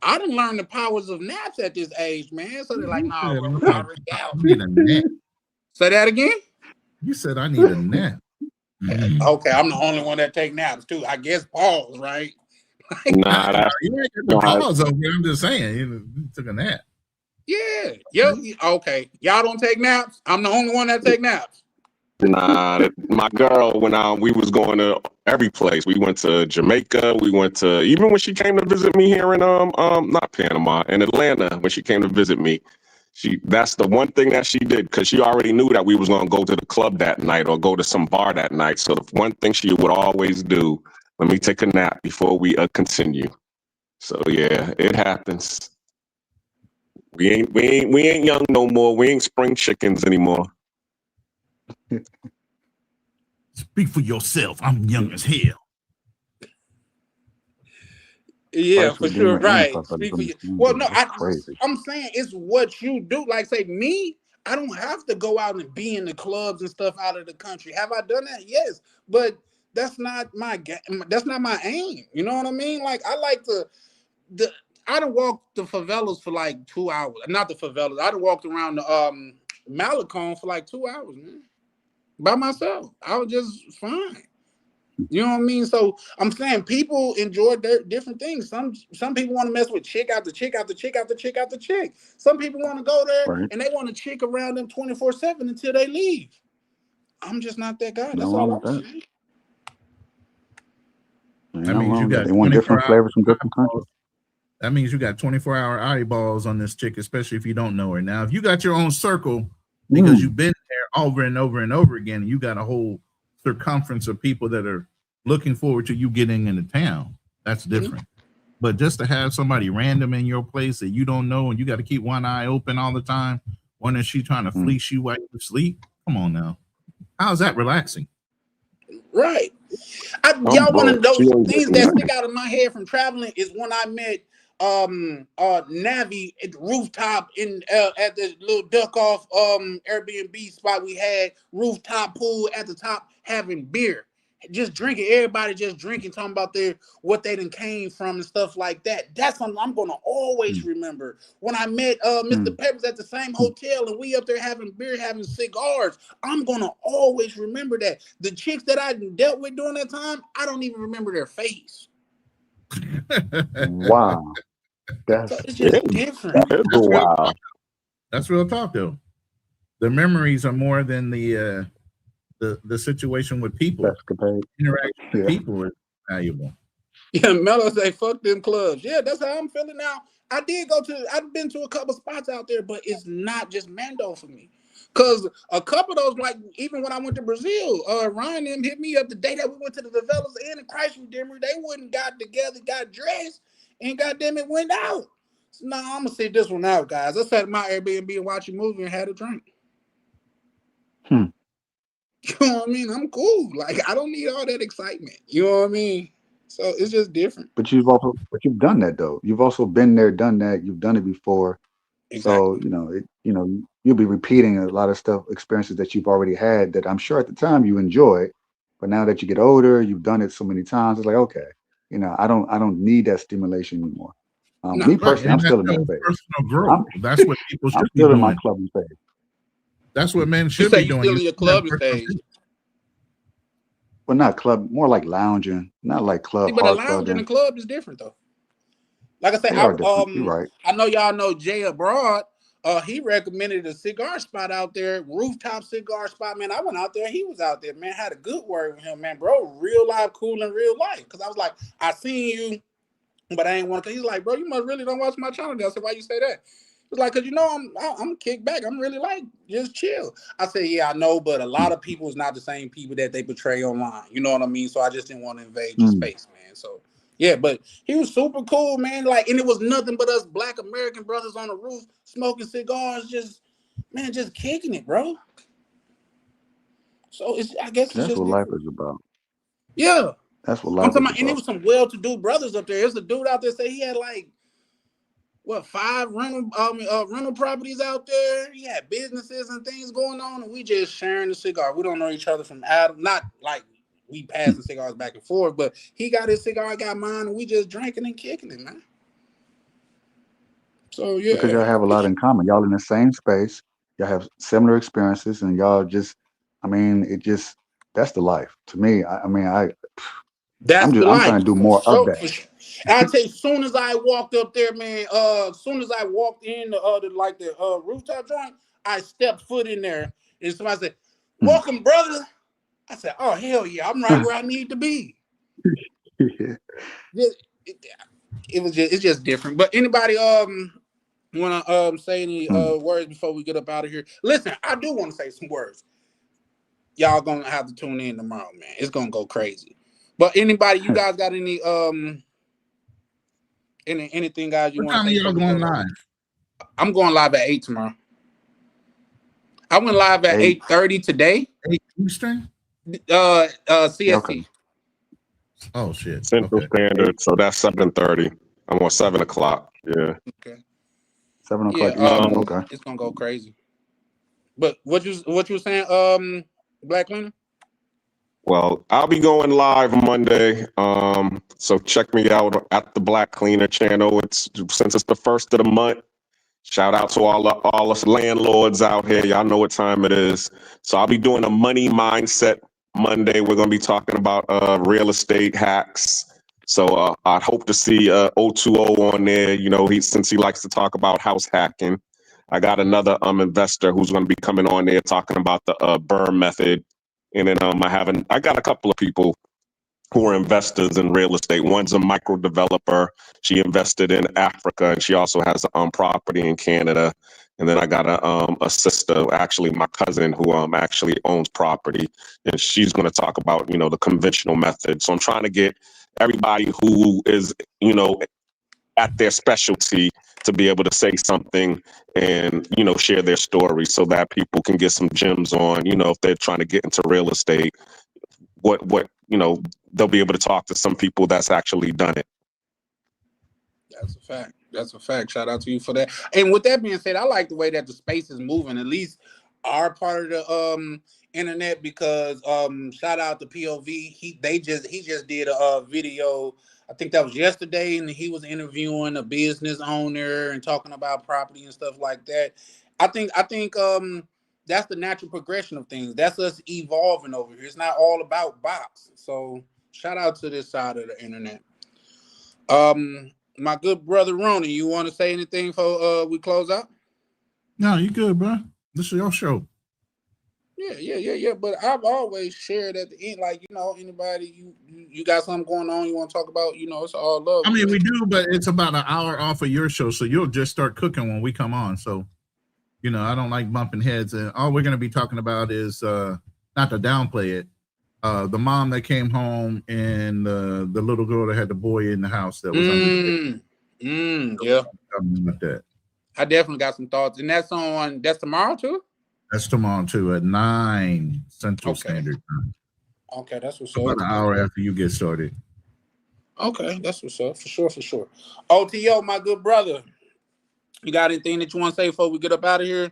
I didn't learn the powers of naps at this age, man. So they're like, no, bro, we already out. I need a nap. Say that again? You said I need a nap. Okay, I'm the only one that take naps too. I guess pause, right? Nah, that's you ain't get the pause over here. I'm just saying, you took a nap. Yeah. Yep. Okay. Y'all don't take naps. I'm the only one that take naps. Nah, my girl, when we was going to every place, we went to Jamaica. We went to, even when she came to visit me here in not Panama, in Atlanta, when she came to visit me. That's the one thing that she did, because she already knew that we was gonna go to the club that night or go to some bar that night. So the one thing she would always do, let me take a nap before we continue. So yeah, it happens. We ain't young no more. We ain't spring chickens anymore. Speak for yourself. I'm young as hell. Yeah, for sure. Right. Well, no, I'm saying it's what you do. Like, say, me, I don't have to go out and be in the clubs and stuff out of the country. Have I done that? Yes, but that's not my aim. You know what I mean? Like, I like I done walked the favelas for like 2 hours. Not the favelas. I done walked around the Malecon for like 2 hours, man, by myself. I was just fine. You know what I mean? So I'm saying people enjoy their different things. Some people want to mess with chick after chick after chick after chick after chick. Some people want to go there and they want to chick around them 24/7 until they leave. I'm just not that guy. That's all I'm saying. That means you got they want different flavors from different countries. That means you got 24-hour eyeballs on this chick, especially if you don't know her. Now, if you got your own circle because you've been there over and over and over again, and you got a whole circumference of people that are looking forward to you getting into town, that's different. But just to have somebody random in your place that you don't know and you got to keep one eye open all the time, when is she trying to fleece you while you sleep? Come on now. How's that relaxing? Right. Y'all want to know things that stick out of my head from traveling is when I met Navi at the rooftop at the little duck off Airbnb spot. We had rooftop pool at the top, having beer, just drinking, everybody just drinking, talking about what they done came from and stuff like that. That's something I'm gonna always remember. When I met Mr. Peppers at the same hotel and we up there having beer, having cigars, I'm gonna always remember that. The chicks that I dealt with during that time, I don't even remember their face. Wow. It's just different. That's real talk, though. The memories are more than the situation with people. Interaction with people is valuable. Yeah, Mello say, fuck them clubs. Yeah, that's how I'm feeling now. I've been to a couple spots out there, but it's not just Mando for me. Cause a couple of those, like even when I went to Brazil, Ryan them hit me up the day that we went to the developers and the Christ Redeemer. They wouldn't got together, got dressed, and goddamn it went out. So now I'm gonna sit this one out, guys. I sat in my Airbnb and watched a movie and had a drink. You know what I mean? I'm cool. Like I don't need all that excitement. You know what I mean? So it's just different. But you've done that though. You've also been there, done that. You've done it before. Exactly. So you'll be repeating a lot of experiences that you've already had that I'm sure at the time you enjoyed, but now that you get older, you've done it so many times. It's like, okay, I don't need that stimulation anymore. Me personally, I'm still in that phase. Personal growth. That's what people should I'm be still doing. in my clubbing phase. That's what men You should say be you doing. still in your clubbing phase. But not club, more like lounging, not like club See, but a hard lounge in clubbing. the club is different though. Like I said, They are different. You're right. I know y'all know Jay Abroad. He recommended a cigar spot out there, rooftop cigar spot. Man, I went out there. He was out there, man. Had a good word with him, man. Bro, real life, cool in real life. Because I was like, I seen you, but I ain't want to. He's like, bro, you must really don't watch my channel. I said, why you say that? It's like, cause I'm kicked back. I'm really like just chill. I said, yeah, I know, but a lot of people is not the same people that they portray online. You know what I mean? So I just didn't want to invade your space, man. So yeah, but he was super cool, man. Like, and it was nothing but us Black American brothers on the roof smoking cigars, just kicking it, bro. So I guess it's That's just what life different. is about. Yeah, That's what I'm life talking is about, and there was some well-to-do brothers up there. There's a dude out there say he had like 5 rental properties out there. He had businesses and things going on, and we just sharing the cigar. We don't know each other from Adam, not like we passing cigars back and forth, but he got his cigar, I got mine, and we just drinking and kicking it, man. So yeah, Because y'all have a lot in common. Y'all in the same space. Y'all have similar experiences, and y'all just, that's the life. To me, I'm trying to do more of that. I tell you, as soon as I walked up there, man, as soon as I walked in the rooftop joint, I stepped foot in there, and somebody said, "Welcome, brother." I said, "Oh hell yeah, I'm right where I need to be." It's just different. But anybody want to say any words before we get up out of here? Listen, I do want to say some words. Y'all gonna have to tune in tomorrow, man. It's gonna go crazy. But anybody, you guys got any anything, guys? You What want time are y'all going live? I'm going live at 8 tomorrow. I went live at 8:30 today. 8 Eastern. CST. Okay. Oh shit. Central Standard. So that's 7:30. I'm on 7 o'clock. Yeah. Okay. 7 o'clock. Yeah. Okay. It's gonna go crazy. But what you were saying, Black Cleaner? Well, I'll be going live Monday. So check me out at the Black Cleaner channel. Since it's the first of the month. Shout out to all us landlords out here. Y'all know what time it is. So I'll be doing a money mindset Monday. We're gonna be talking about real estate hacks. So I hope to see 020 on there. Since he likes to talk about house hacking. I got another investor who's going to be coming on there talking about the BRRRR method. And then I got a couple of people who are investors in real estate. One's a micro developer. She invested in Africa, and she also has a property in Canada. And then I got a sister, actually my cousin, who actually owns property, and she's going to talk about the conventional method. So I'm trying to get everybody who is at their specialty to be able to say something and share their story so that people can get some gems on if they're trying to get into real estate, what they'll be able to talk to some people that's actually done it. That's a fact. Shout out to you for that. And with that being said, I like the way that the space is moving, at least our part of the internet, because shout out to POV. He just did a video, I think that was yesterday, and he was interviewing a business owner and talking about property and stuff like that. I think that's the natural progression of things. That's us evolving over here. It's not all about box. So shout out to this side of the internet. My good brother Ronnie, you want to say anything before we close out? No, you good, bro. This is your show. Yeah. But I've always shared at the end, like, anybody you got something going on you want to talk about, it's all love. I mean, we do, but it's about an hour off of your show, so you'll just start cooking when we come on. So You know, I don't like bumping heads, and all we're going to be talking about is not to downplay it. The mom that came home and the little girl that had the boy in the house that was yeah. About that. I definitely got some thoughts, and that's tomorrow too. That's tomorrow too at 9 Central Standard Time. Okay, that's what's up. About an hour after you get started. Okay, that's what's up for sure. OTO, my good brother, you got anything that you want to say before we get up out of here?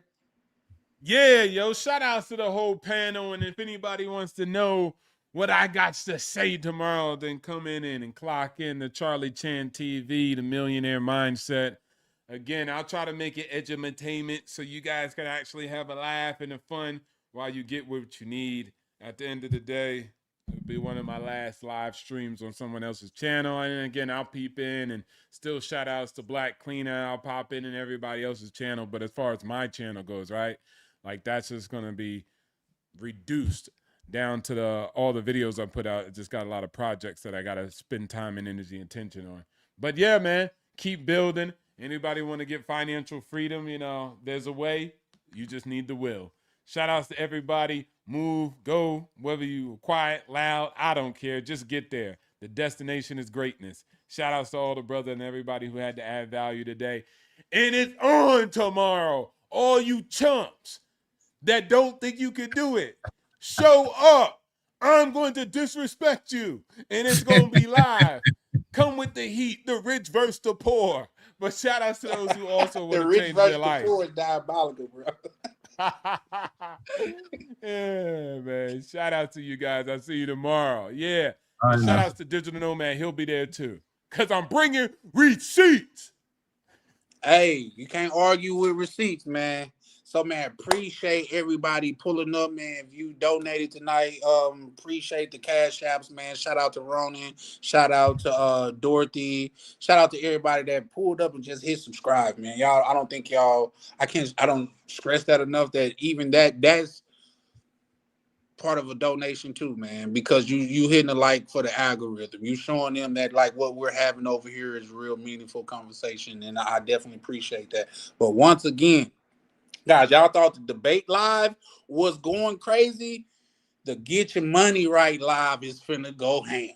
Yeah, yo, shout outs to the whole panel. And if anybody wants to know what I got to say tomorrow, then come in and clock in to Charlie Chan TV, the Millionaire Mindset. Again, I'll try to make it edutainment so you guys can actually have a laugh and a fun while you get what you need. At the end of the day, it'll be one of my last live streams on someone else's channel. And again, I'll peep in and still shout outs to Black Cleaner. I'll pop in everybody else's channel. But as far as my channel goes, right? Like that's just going to be reduced down to all the videos I put out. It just got a lot of projects that I got to spend time and energy and attention on. But yeah, man, keep building. Anybody want to get financial freedom, you know, there's a way. You just need the will. Shout outs to everybody. Move, go, whether you quiet, loud, I don't care. Just get there. The destination is greatness. Shout outs to all the brother and everybody who had to add value today. And it's on tomorrow. All you chumps that don't think you can do it, show up. I'm going to disrespect you, and it's going to be live. Come with the heat, the rich versus the poor. But shout out to those who also want to change their life. The rich versus the poor is diabolical, bro. Yeah, man. Shout out to you guys. I'll see you tomorrow. Yeah. Shout out to Digital Nomad. He'll be there too. Because I'm bringing receipts. Hey, you can't argue with receipts, man. So, man, appreciate everybody pulling up, man. If you donated tonight, appreciate the cash apps, man. Shout out to Ronan. Shout out to Dorothy. Shout out to everybody that pulled up and just hit subscribe, man. Y'all, I don't think y'all, I don't stress that enough that even that's part of a donation too, man, because you hitting the like for the algorithm. You showing them that like what we're having over here is real meaningful conversation, and I definitely appreciate that. But once again, guys, y'all thought the debate live was going crazy. The Get Your Money Right live is finna go ham.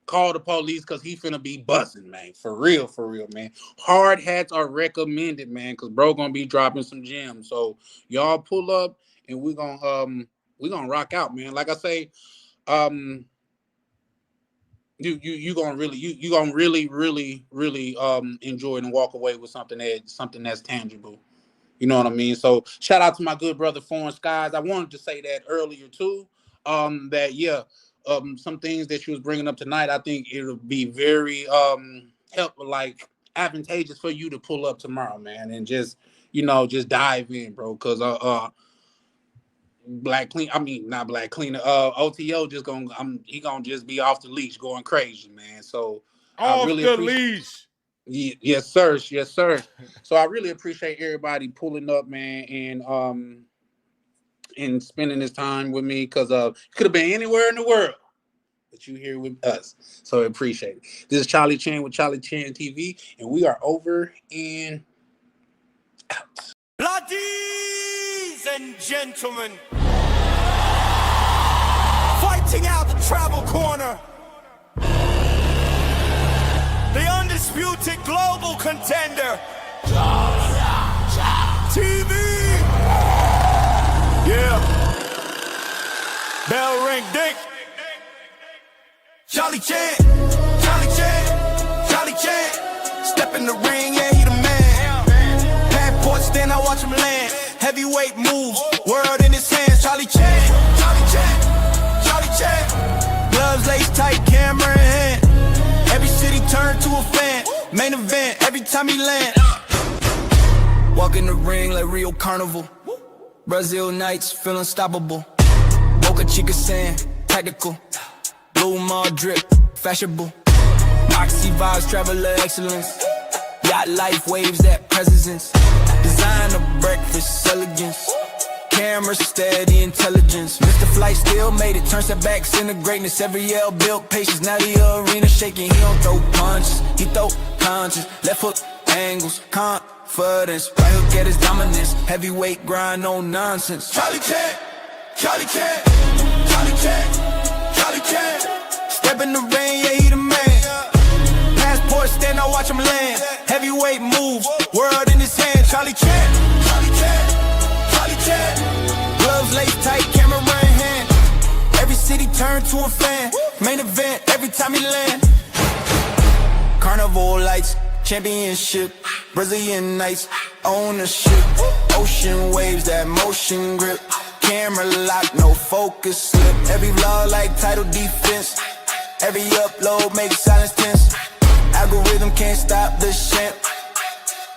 Call the police because he finna be buzzing, man. For real, man. Hard hats are recommended, man, because bro gonna be dropping some gems. So y'all pull up and we're gonna rock out, man. Like I say, you gonna really enjoy it and walk away with something that's tangible. You know what I mean? So shout out to my good brother Foreign Skies. I wanted to say that earlier too. Some things that you was bringing up tonight, I think it'll be very advantageous for you to pull up tomorrow, man, and just dive in, bro. Because not Black Cleaner, OTO he gonna just be off the leash going crazy, man. So off the leash. Yes, sir. So I really appreciate everybody pulling up, man, and spending this time with me because could have been anywhere in the world, but you here with us. So I appreciate it. This is Charlie Chan with Charlie Chan TV, and we are over and out. Ladies and gentlemen, fighting out the travel corner, the undisputed global contender, TV. Yeah. Bell ring, ding. Charlie Chan, Charlie Chan, Charlie Chan. Step in the ring, yeah, he the man. Passport stand, I watch him land. Heavyweight moves, world in his hands. Charlie Chan, Charlie Chan, Charlie Chan. Gloves laced tight, camera in hand. Every city turn to a fan. Main event, every time he land. Walk in the ring like Rio Carnival. Brazil nights, feel unstoppable. Boca Chica sand, tactical. Blue mall drip, fashionable. Moxie vibes, traveler excellence. Yacht life, waves that presence. Design of breakfast, elegance. Camera steady, intelligence. Mr. Flight still made it, turn setbacks into greatness. Every yell built patience, now the arena shaking. He don't throw punches, he throw punches. Left hook angles, for this. Right hook at his dominance. Heavyweight grind, no nonsense. Charlie Chan, Charlie Chan, Charlie Chan, Charlie Chan. Step in the rain, yeah, he the man. Passport stand, I watch him land. Heavyweight moves, world in his hand. Charlie Chan, Charlie Chan, Charlie Chan. Gloves lace tight, camera in hand. Every city turn to a fan. Main event every time he land. Carnival lights, championship, Brazilian nights, ownership. Ocean waves, that motion grip. Camera lock, no focus slip. Every vlog like title defense. Every upload makes silence tense. Algorithm can't stop the champ.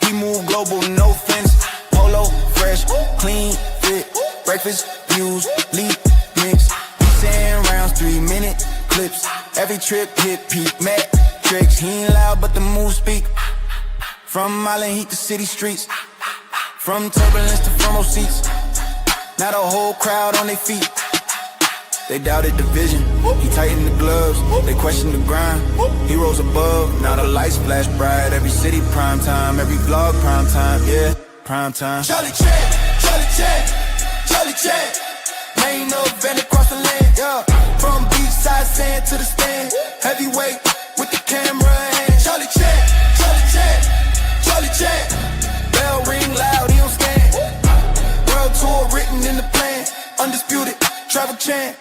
He move global, no fence. Polo, fresh, clean, fit. Breakfast, views, lead, mix. We saying rounds, 3-minute clips. Every trip hit peak, metrics. He ain't loud, but the moves speak. From Island Heat to city streets. From turbulence to front row seats. Now the whole crowd on their feet. They doubted the vision, he tightened the gloves. They questioned the grind, he rose above. Now the lights flash bright, every city prime time. Every vlog prime time, yeah, prime time. Charlie Chan, Charlie Chan, Charlie Chan. Main event across the land, yeah. From beachside sand to the stand. Heavyweight with the camera in hand. Charlie Chan, Charlie Chan, Charlie Chan. Bell ring loud, he don't stand. World tour written in the plan. Undisputed, Travel Chan.